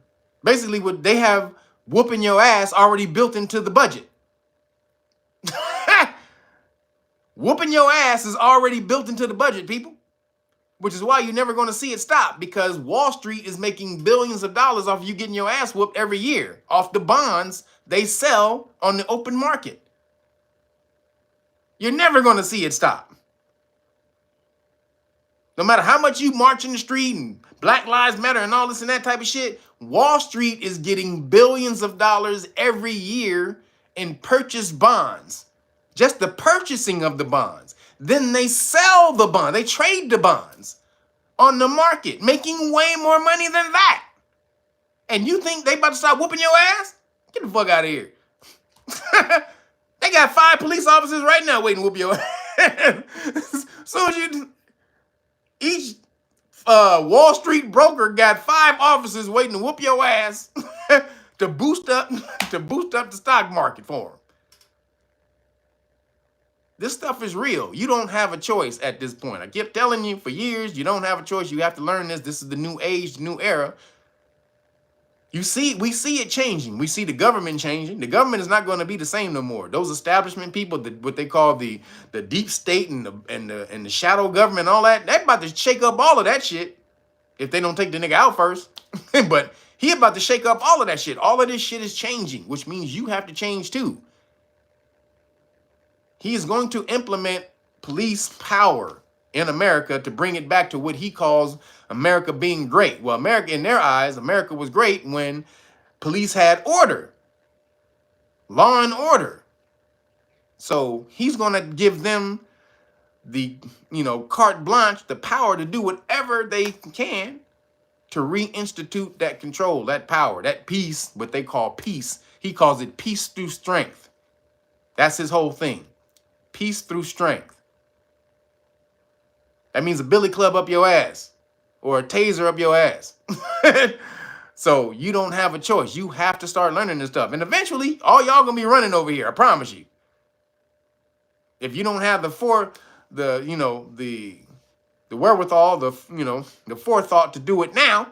Basically, what they have whooping your ass already built into the budget. Whooping your ass is already built into the budget, people. which is why you're never going to see it stop, because Wall Street is making billions of dollars off you getting your ass whooped every year off the bonds they sell on the open market. You're never going to see it stop. No matter how much you march in the street and Black Lives Matter and all this and that type of shit, Wall Street is getting billions of dollars every year in purchased bonds. Just the purchasing of the bonds. Then they sell the bond. They trade the bonds on the market, making way more money than that. And you think they about to start whooping your ass? Get the fuck out of here. They got 5 police officers right now waiting to whoop your ass. Soon as you... Each Wall Street broker got 5 officers waiting to whoop your ass to boost up the stock market for them. This stuff is real. You don't have a choice at this point. I kept telling you for years, you don't have a choice. You have to learn this. This is the new age, the new era. We see it changing. We see the government changing. The government is not going to be the same no more. Those establishment people, what they call the deep state and the shadow government, and all that, they're about to shake up all of that shit if they don't take the nigga out first. But he about to shake up all of that shit. All of this shit is changing, which means you have to change too. He is going to implement police power in America to bring it back to what he calls America being great. Well, America, in their eyes, America was great when police had order, law and order. So he's going to give them the, carte blanche, the power to do whatever they can to reinstitute that control, that power, that peace, what they call peace. He calls it peace through strength. That's his whole thing. Peace through strength. That means a billy club up your ass or a taser up your ass. So you don't have a choice. You have to start learning this stuff. And eventually, all y'all gonna be running over here. I promise you. If you don't have the wherewithal, the forethought to do it now,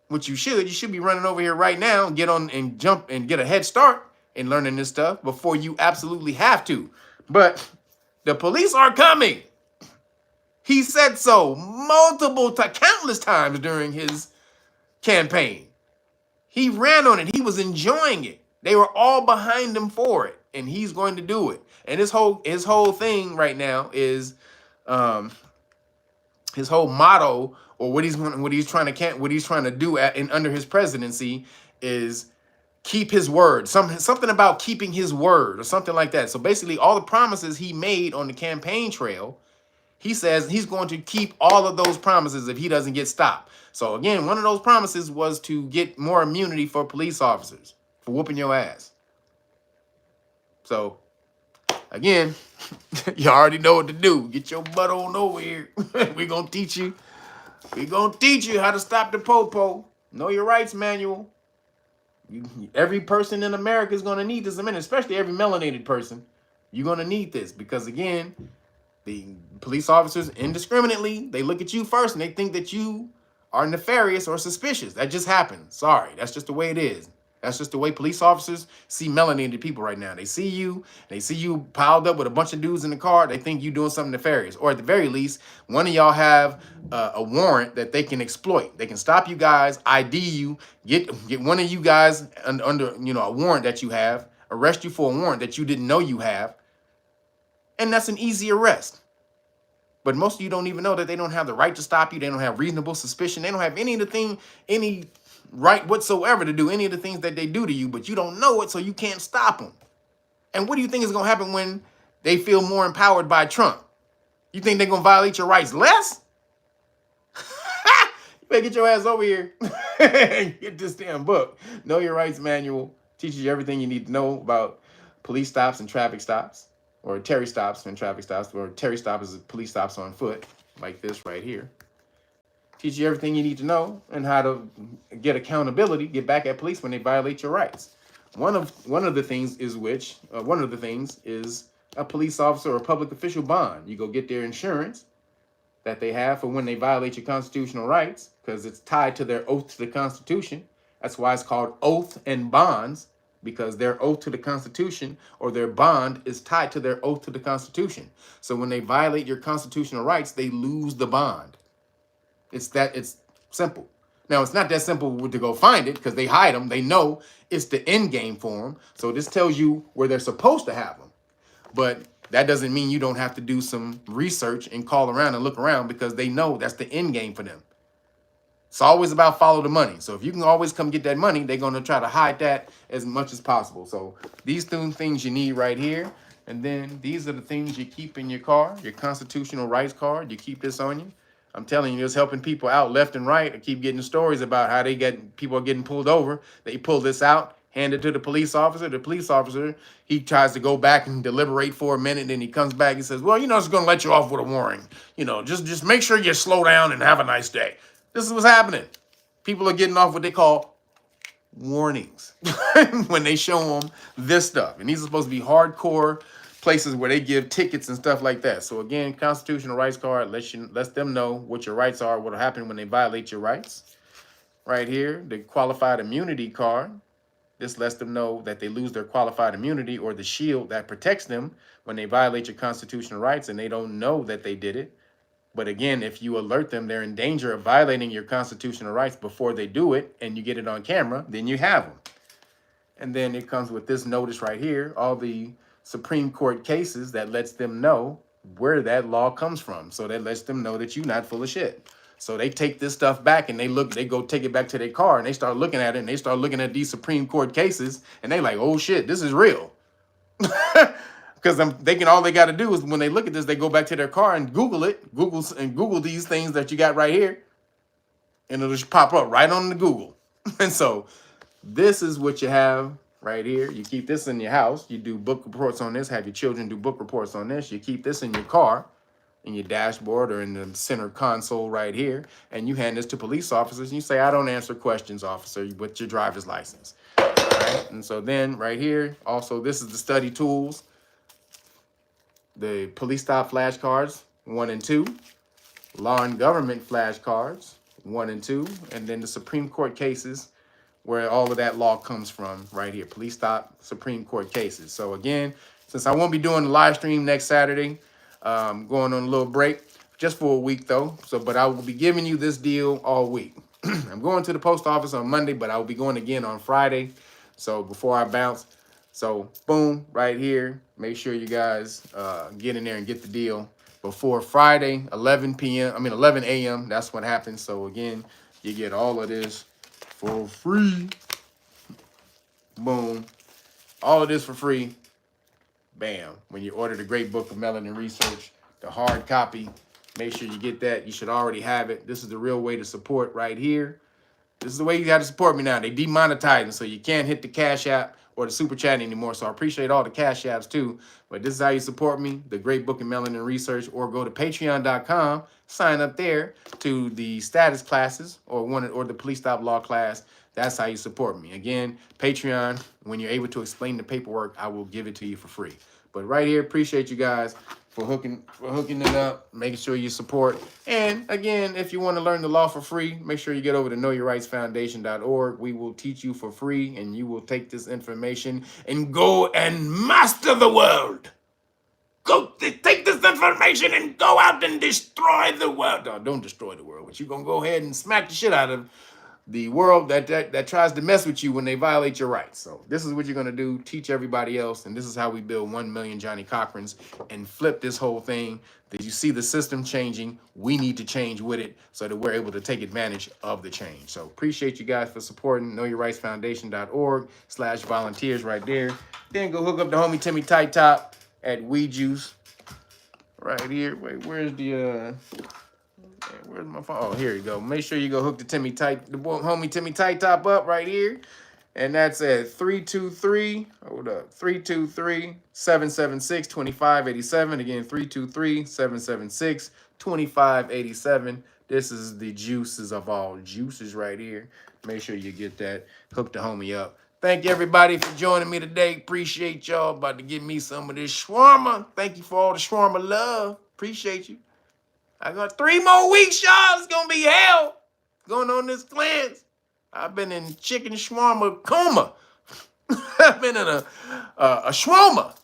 which you should be running over here right now and get on and jump and get a head start in learning this stuff before you absolutely have to. But the police are coming. He said so countless times during his campaign. He ran on it. He was enjoying it. They were all behind him for it, and he's going to do it. And his whole thing right now is his whole motto, or what he's trying to do under his presidency is keep his word. Something about keeping his word or something like that. So basically, all the promises he made on the campaign trail, he says he's going to keep all of those promises if he doesn't get stopped. So again, one of those promises was to get more immunity for police officers for whooping your ass. So again, you already know what to do. Get your butt on over here. We're going to teach you. We're going to teach you how to stop the po-po. Know your rights manual. Every person in America is going to need this in a minute, especially every melanated person. You're going to need this because, again, the police officers indiscriminately, they look at you first and they think that you are nefarious or suspicious. That just happened. Sorry, that's just the way it is. That's just the way police officers see melanated people right now. They see you piled up with a bunch of dudes in the car. They think you doing something nefarious. Or at the very least, one of y'all have a warrant that they can exploit. They can stop you guys, ID you, get one of you guys under a warrant that you have, arrest you for a warrant that you didn't know you have. And that's an easy arrest. But most of you don't even know that they don't have the right to stop you. They don't have reasonable suspicion. They don't have any right whatsoever to do any of the things that they do to you, but you don't know it, so you can't stop them. And what do you think is going to happen when they feel more empowered by Trump? You think they're going to violate your rights less? You better get your ass over here and get this damn book. Know Your Rights Manual. Teaches you everything you need to know about police stops and traffic stops, or Terry stops and traffic stops, or Terry stop is police stops on foot, like this right here. Teach you everything you need to know and how to get accountability, get back at police when they violate your rights. One of the things is a police officer or a public official bond. You go get their insurance that they have for when they violate your constitutional rights, because it's tied to their oath to the Constitution. That's why it's called oath and bonds, because their oath to the Constitution or their bond is tied to their oath to the Constitution. So when they violate your constitutional rights, they lose the bond. It's simple. Now, it's not that simple to go find it because they hide them. They know it's the end game for them. So this tells you where they're supposed to have them. But that doesn't mean you don't have to do some research and call around and look around because they know that's the end game for them. It's always about follow the money. So if you can always come get that money, they're going to try to hide that as much as possible. So these two things you need right here. And then these are the things you keep in your car, your constitutional rights card. You keep this on you. I'm telling you, it's helping people out left and right. I keep getting stories about how people are getting pulled over. They pull this out, hand it to the police officer. The police officer, he tries to go back and deliberate for a minute. Then he comes back and says, well, I'm just going to let you off with a warning. Just make sure you slow down and have a nice day. This is what's happening. People are getting off what they call warnings when they show them this stuff. And these are supposed to be hardcore places where they give tickets and stuff like that. So again, constitutional rights card lets them know what your rights are, what will happen when they violate your rights. Right here, the qualified immunity card. This lets them know that they lose their qualified immunity or the shield that protects them when they violate your constitutional rights and they don't know that they did it. But again, if you alert them they're in danger of violating your constitutional rights before they do it and you get it on camera, then you have them. And then it comes with this notice right here, all the Supreme Court cases that lets them know where that law comes from. So that lets them know that you're not full of shit. So they take this stuff back and they go take it back to their car and they start looking at it and they start looking at these Supreme Court cases and they like, oh shit, this is real. Because all they got to do is when they look at this, they go back to their car and Google these things that you got right here. And it'll just pop up right on the Google. And so this is what you have right here. You keep this in your house. You do book reports on this. Have your children do book reports on this. You keep this in your car, in your dashboard or in the center console right here. And you hand this to police officers. And you say, I don't answer questions, officer, with your driver's license. All right? And so then right here, also, this is the study tools. The police stop flashcards, 1 and 2. Law and government flashcards, 1 and 2. And then the Supreme Court cases, where all of that law comes from right here. Police stop, Supreme Court cases. So again, since I won't be doing the live stream next Saturday, going on a little break, just for a week though. But I will be giving you this deal all week. I'm going to the post office on Monday, but I will be going again on Friday. So before I bounce, so boom, right here. Make sure you guys get in there and get the deal before Friday, 11 a.m. That's what happens. So again, you get all of this for free. Boom. All of this for free. Bam. When you order the Great Book of Melanin Research, the hard copy, make sure you get that. You should already have it. This is the real way to support right here. This is the way you got to support me now. They demonetizing, so you can't hit the Cash App or the Super Chat anymore. So I appreciate all the Cash Apps too. But this is how you support me, the Great Book of Melanin Research, or go to patreon.com, sign up there to the status classes or the police stop law class. That's how you support me. Again, Patreon, when you're able to explain the paperwork, I will give it to you for free. But right here, appreciate you guys for hooking it up, making sure you support. And again, if you want to learn the law for free, make sure you get over to knowyourrightsfoundation.org. We will teach you for free, and you will take this information and go and master the world. Go take this information and go out and destroy the world. No, don't destroy the world, but you're going to go ahead and smack the shit out of the world that tries to mess with you when they violate your rights. So this is what you're going to do. Teach everybody else. And this is how we build 1 million Johnny Cochrans and flip this whole thing. That you see the system changing. We need to change with it so that we're able to take advantage of the change. So appreciate you guys for supporting knowyourrightsfoundation.org/volunteers right there. Then go hook up the homie Timmy Tight Top at We Juice right here. Wait, where's my phone? Oh, here you go. Make sure you go hook the homie Timmy Tight Top up right here. And that's at 323-776-2587. Again, 323-776-2587. This is the juices of all juices right here. Make sure you get that. Hook the homie up. Thank you, everybody, for joining me today. Appreciate y'all. About to give me some of this shawarma. Thank you for all the shawarma love. Appreciate you. I got 3 more weeks, y'all. It's going to be hell going on this cleanse. I've been in chicken shawarma coma. I've been in a shawarma.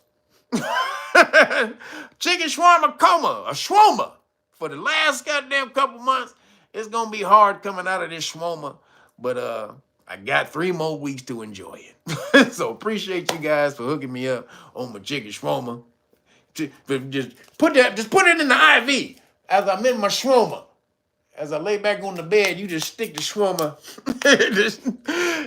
Chicken shawarma coma, a shawarma for the last goddamn couple months. It's gonna be hard coming out of this schwoma, but I got 3 more weeks to enjoy it. So appreciate you guys for hooking me up on my chicken schwoma. Just put it in the IV as I'm in my schwoma. As I lay back on the bed, you just stick the schwama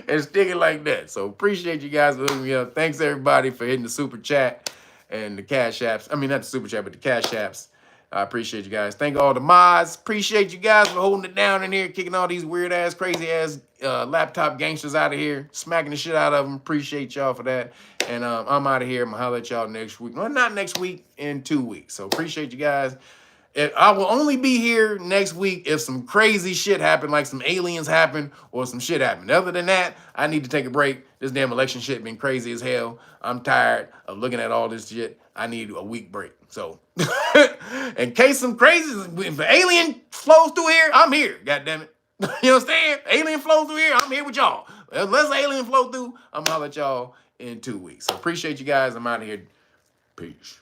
and stick it like that. So appreciate you guys for hooking me up. Thanks everybody for hitting the super chat and the cash apps. I mean, not the super chat, but the cash apps. I appreciate you guys. Thank all the mods. Appreciate you guys for holding it down in here, kicking all these weird ass, crazy ass laptop gangsters out of here, smacking the shit out of them. Appreciate y'all for that. And I'm out of here. I'm gonna holler at y'all next week. Well, not next week, in 2 weeks. So appreciate you guys. I will only be here next week if some crazy shit happen, like some aliens happen or some shit happen. Other than that, I need to take a break. This damn election shit been crazy as hell. I'm tired of looking at all this shit. I need a week break. So, in case some crazy, if an alien flows through here, I'm here. God damn it. You understand? Alien flows through here, I'm here with y'all. Unless alien flow through, I'm gonna holler at y'all in 2 weeks. So appreciate you guys. I'm out of here. Peace.